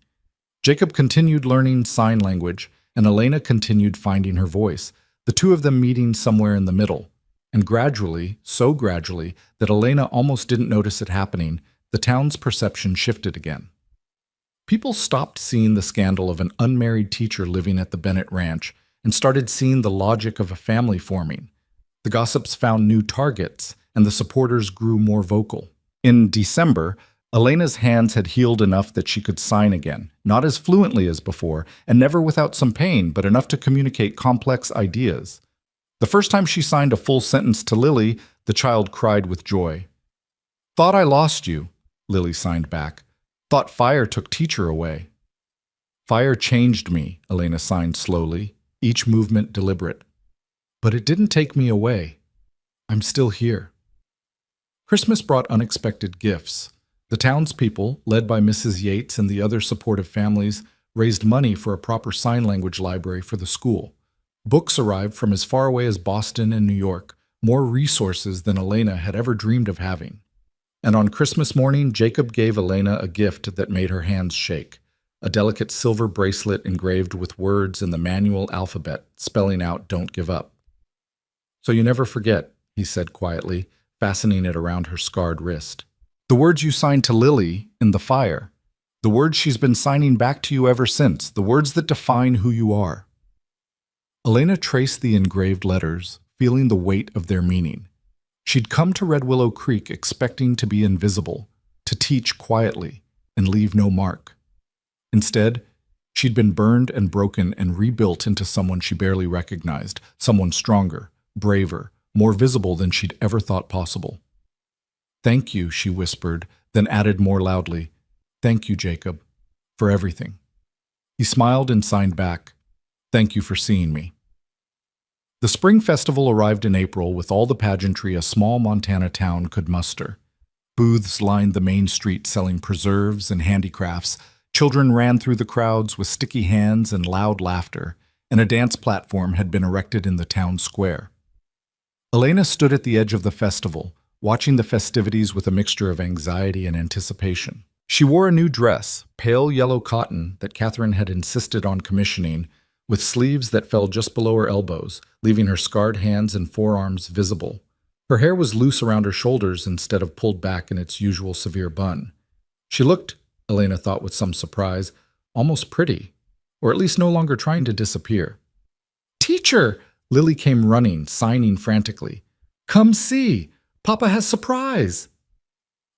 Jacob continued learning sign language, and Elena continued finding her voice, the two of them meeting somewhere in the middle. And gradually, so gradually, that Elena almost didn't notice it happening, the town's perception shifted again. People stopped seeing the scandal of an unmarried teacher living at the Bennett ranch and started seeing the logic of a family forming. The gossips found new targets, and the supporters grew more vocal. In December, Elena's hands had healed enough that she could sign again, not as fluently as before, and never without some pain, but enough to communicate complex ideas. The first time she signed a full sentence to Lily, the child cried with joy. "Thought I lost you," Lily signed back. "Thought fire took teacher away." "Fire changed me," Elena signed slowly, each movement deliberate. "But it didn't take me away. I'm still here." Christmas brought unexpected gifts. The townspeople, led by Mrs. Yates and the other supportive families, raised money for a proper sign language library for the school. Books arrived from as far away as Boston and New York, more resources than Elena had ever dreamed of having. And on Christmas morning, Jacob gave Elena a gift that made her hands shake. A delicate silver bracelet engraved with words in the manual alphabet, spelling out "Don't give up." "So you never forget," he said quietly, fastening it around her scarred wrist. "The words you signed to Lily in the fire. The words she's been signing back to you ever since. The words that define who you are." Elena traced the engraved letters, feeling the weight of their meaning. She'd come to Red Willow Creek expecting to be invisible, to teach quietly, and leave no mark. Instead, she'd been burned and broken and rebuilt into someone she barely recognized, someone stronger, braver, more visible than she'd ever thought possible. "Thank you," she whispered, then added more loudly, "Thank you, Jacob, for everything." He smiled and signed back, "Thank you for seeing me." The spring festival arrived in April with all the pageantry a small Montana town could muster. Booths lined the main street selling preserves and handicrafts. Children ran through the crowds with sticky hands and loud laughter, and a dance platform had been erected in the town square. Elena stood at the edge of the festival, watching the festivities with a mixture of anxiety and anticipation. She wore a new dress, pale yellow cotton, that Catherine had insisted on commissioning, with sleeves that fell just below her elbows, leaving her scarred hands and forearms visible. Her hair was loose around her shoulders instead of pulled back in its usual severe bun. She looked, Elena thought with some surprise, almost pretty, or at least no longer trying to disappear. "Teacher!" Lily came running, signing frantically. "Come see! Papa has surprise!"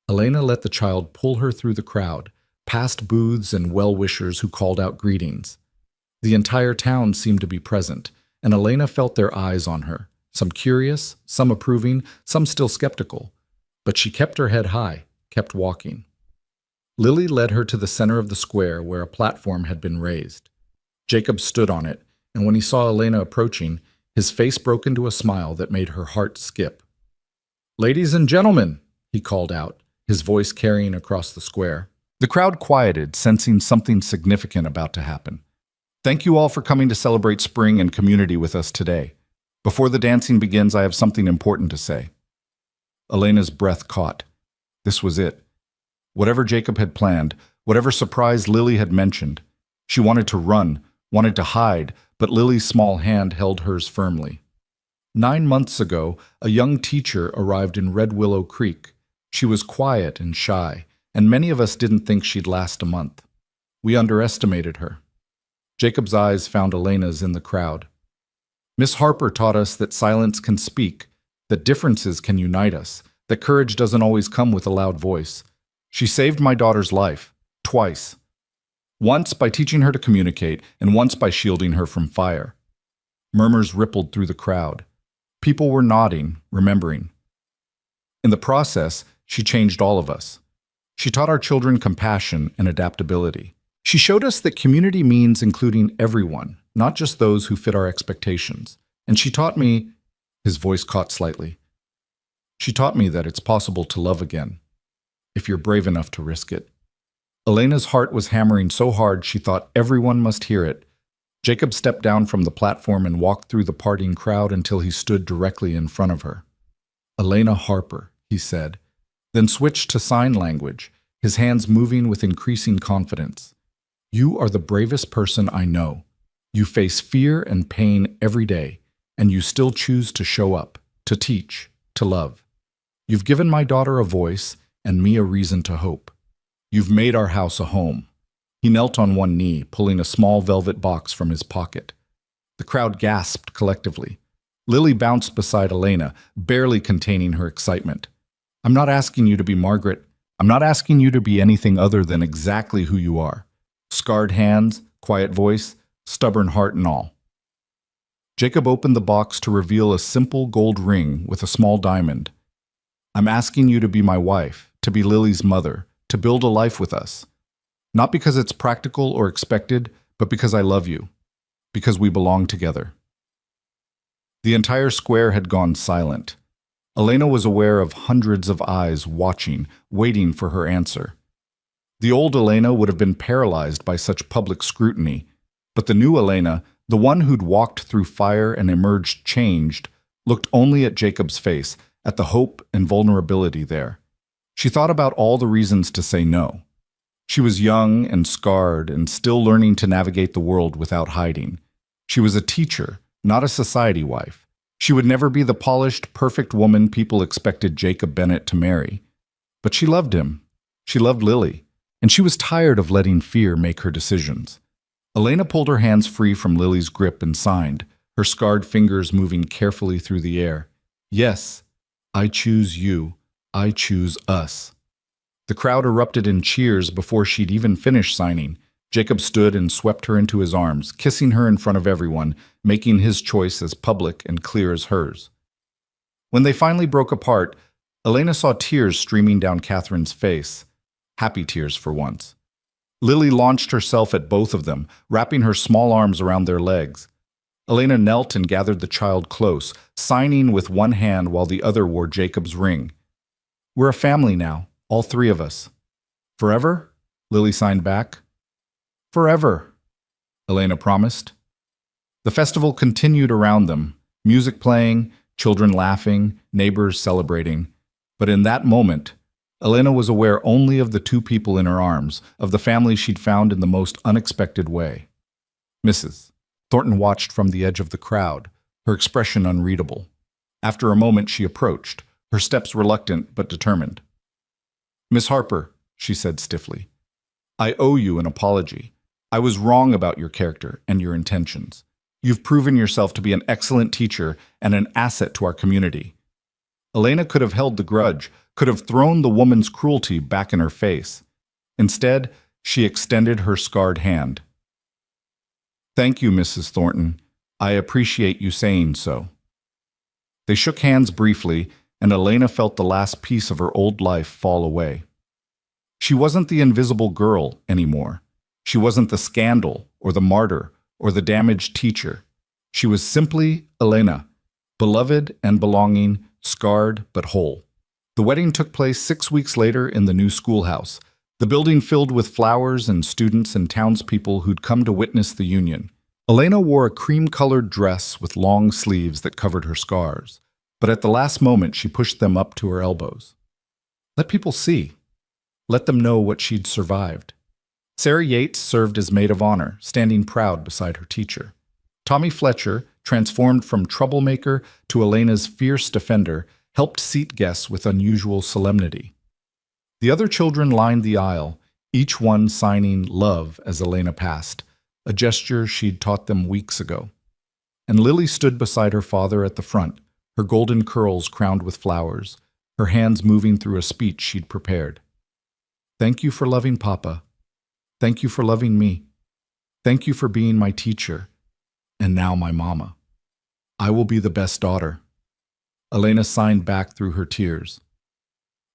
Elena let the child pull her through the crowd, past booths and well-wishers who called out greetings. The entire town seemed to be present, and Elena felt their eyes on her, some curious, some approving, some still skeptical. But she kept her head high, kept walking. Lily led her to the center of the square where a platform had been raised. Jacob stood on it, and when he saw Elena approaching, his face broke into a smile that made her heart skip. "Ladies and gentlemen," he called out, his voice carrying across the square. The crowd quieted, sensing something significant about to happen. "Thank you all for coming to celebrate spring and community with us today. Before the dancing begins, I have something important to say." Elena's breath caught. This was it. Whatever Jacob had planned, whatever surprise Lily had mentioned, she wanted to run, wanted to hide, but Lily's small hand held hers firmly. 9 months ago, a young teacher arrived in Red Willow Creek. She was quiet and shy, and many of us didn't think she'd last a month. We underestimated her. Jacob's eyes found Elena's in the crowd. "Miss Harper taught us that silence can speak, that differences can unite us, that courage doesn't always come with a loud voice. She saved my daughter's life, twice. Once by teaching her to communicate, and once by shielding her from fire." Murmurs rippled through the crowd. People were nodding, remembering. In the process, she changed all of us. She taught our children compassion and adaptability. She showed us that community means including everyone, not just those who fit our expectations. And she taught me, his voice caught slightly, she taught me that it's possible to love again, if you're brave enough to risk it. Elena's heart was hammering so hard she thought everyone must hear it. Jacob stepped down from the platform and walked through the partying crowd until he stood directly in front of her. "Elena Harper," he said, then switched to sign language, his hands moving with increasing confidence. "You are the bravest person I know. You face fear and pain every day, and you still choose to show up, to teach, to love. You've given my daughter a voice and me a reason to hope. You've made our house a home." He knelt on one knee, pulling a small velvet box from his pocket. The crowd gasped collectively. Lily bounced beside Elena, barely containing her excitement. "I'm not asking you to be Margaret. I'm not asking you to be anything other than exactly who you are. Scarred hands, quiet voice, stubborn heart and all." Jacob opened the box to reveal a simple gold ring with a small diamond. "I'm asking you to be my wife, to be Lily's mother, to build a life with us. Not because it's practical or expected, but because I love you, because we belong together." The entire square had gone silent. Elena was aware of hundreds of eyes watching, waiting for her answer. The old Elena would have been paralyzed by such public scrutiny, but the new Elena, the one who'd walked through fire and emerged changed, looked only at Jacob's face, at the hope and vulnerability there. She thought about all the reasons to say no. She was young and scarred and still learning to navigate the world without hiding. She was a teacher, not a society wife. She would never be the polished, perfect woman people expected Jacob Bennett to marry. But she loved him. She loved Lily. And she was tired of letting fear make her decisions. Elena pulled her hands free from Lily's grip and signed, her scarred fingers moving carefully through the air. "Yes, I choose you. I choose us." The crowd erupted in cheers before she'd even finished signing. Jacob stood and swept her into his arms, kissing her in front of everyone, making his choice as public and clear as hers. When they finally broke apart, Elena saw tears streaming down Catherine's face. Happy tears for once. Lily launched herself at both of them, wrapping her small arms around their legs. Elena knelt and gathered the child close, signing with one hand while the other wore Jacob's ring. "We're a family now. All three of us." "Forever?" Lily signed back. "Forever," Elena promised. The festival continued around them, music playing, children laughing, neighbors celebrating. But in that moment, Elena was aware only of the two people in her arms, of the family she'd found in the most unexpected way. "Mrs." Thornton watched from the edge of the crowd, her expression unreadable. After a moment, she approached, her steps reluctant but determined. "Miss Harper," she said stiffly, "I owe you an apology. I was wrong about your character and your intentions. You've proven yourself to be an excellent teacher and an asset to our community." Elena could have held the grudge, could have thrown the woman's cruelty back in her face. Instead, she extended her scarred hand. "Thank you, Mrs. Thornton. I appreciate you saying so." They shook hands briefly, and Elena felt the last piece of her old life fall away. She wasn't the invisible girl anymore. She wasn't the scandal or the martyr or the damaged teacher. She was simply Elena, beloved and belonging, scarred but whole. The wedding took place 6 weeks later in the new schoolhouse, the building filled with flowers and students and townspeople who'd come to witness the union. Elena wore a cream-colored dress with long sleeves that covered her scars, but at the last moment she pushed them up to her elbows. Let people see. Let them know what she'd survived. Sarah Yates served as maid of honor, standing proud beside her teacher. Tommy Fletcher, transformed from troublemaker to Elena's fierce defender, helped seat guests with unusual solemnity. The other children lined the aisle, each one signing love as Elena passed, a gesture she'd taught them weeks ago. And Lily stood beside her father at the front, her golden curls crowned with flowers, her hands moving through a speech she'd prepared. Thank you for loving Papa. Thank you for loving me. Thank you for being my teacher, and now my mama. I will be the best daughter. Elena signed back through her tears.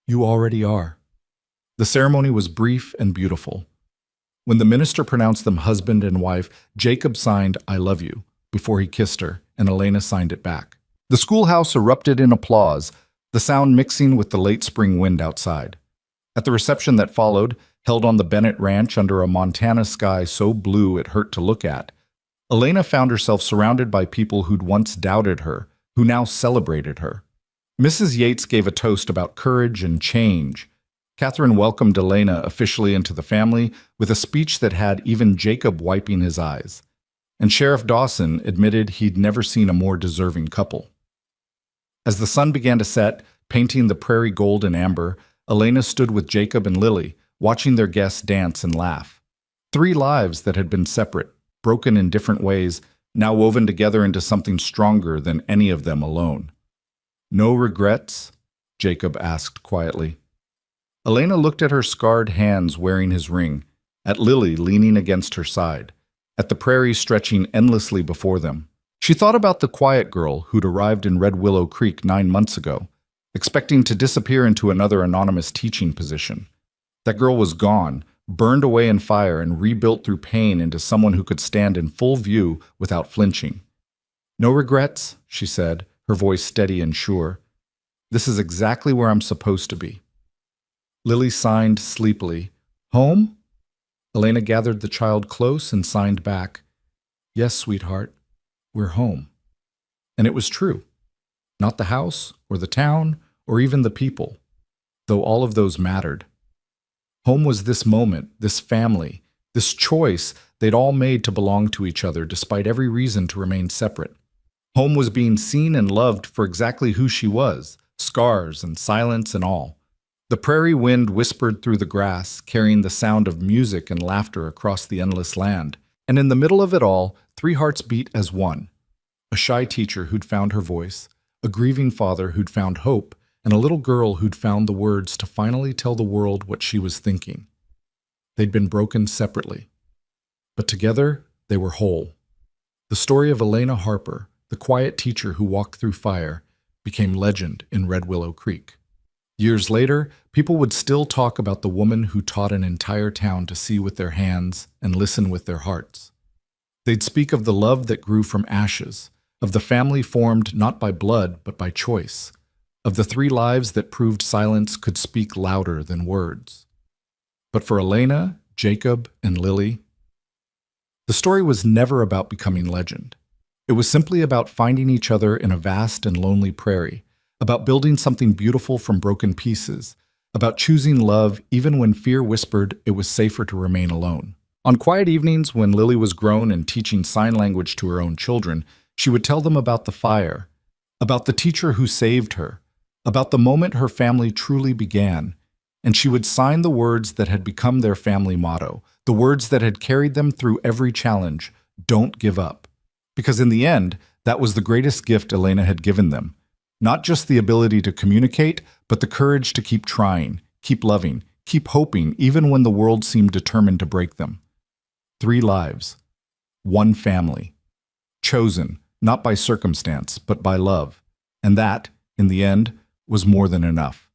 You already are. The ceremony was brief and beautiful. When the minister pronounced them husband and wife, Jacob signed, I love you, before he kissed her, and Elena signed it back. The schoolhouse erupted in applause, the sound mixing with the late spring wind outside. At the reception that followed, held on the Bennett Ranch under a Montana sky so blue it hurt to look at, Elena found herself surrounded by people who'd once doubted her, who now celebrated her. Mrs. Yates gave a toast about courage and change. Catherine welcomed Elena officially into the family with a speech that had even Jacob wiping his eyes. And Sheriff Dawson admitted he'd never seen a more deserving couple. As the sun began to set, painting the prairie gold and amber, Elena stood with Jacob and Lily, watching their guests dance and laugh. 3 lives that had been separate, broken in different ways, now woven together into something stronger than any of them alone. No regrets? Jacob asked quietly. Elena looked at her scarred hands wearing his ring, at Lily leaning against her side, at the prairie stretching endlessly before them. She thought about the quiet girl who'd arrived in Red Willow Creek 9 months ago, expecting to disappear into another anonymous teaching position. That girl was gone, burned away in fire and rebuilt through pain into someone who could stand in full view without flinching. No regrets, she said, her voice steady and sure. This is exactly where I'm supposed to be. Lily signed sleepily. Home? Elena gathered the child close and signed back. Yes, sweetheart, we're home. And it was true. Not the house, or the town, or even the people, though all of those mattered. Home was this moment, this family, this choice they'd all made to belong to each other despite every reason to remain separate. Home was being seen and loved for exactly who she was, scars and silence and all. The prairie wind whispered through the grass, carrying the sound of music and laughter across the endless land. And in the middle of it all, 3 hearts beat as one. A shy teacher who'd found her voice, a grieving father who'd found hope, and a little girl who'd found the words to finally tell the world what she was thinking. They'd been broken separately, but together they were whole. The story of Elena Harper, the quiet teacher who walked through fire, became legend in Red Willow Creek. Years later, people would still talk about the woman who taught an entire town to see with their hands and listen with their hearts. They'd speak of the love that grew from ashes, of the family formed not by blood but by choice, of the 3 lives that proved silence could speak louder than words. But for Elena, Jacob, and Lily, the story was never about becoming legend. It was simply about finding each other in a vast and lonely prairie, about building something beautiful from broken pieces, about choosing love even when fear whispered it was safer to remain alone. On quiet evenings when Lily was grown and teaching sign language to her own children, she would tell them about the fire, about the teacher who saved her, about the moment her family truly began, and she would sign the words that had become their family motto, the words that had carried them through every challenge, don't give up. Because in the end, that was the greatest gift Elena had given them. Not just the ability to communicate, but the courage to keep trying, keep loving, keep hoping, even when the world seemed determined to break them. 3 lives, 1 family, chosen not by circumstance, but by love. And that, in the end, was more than enough.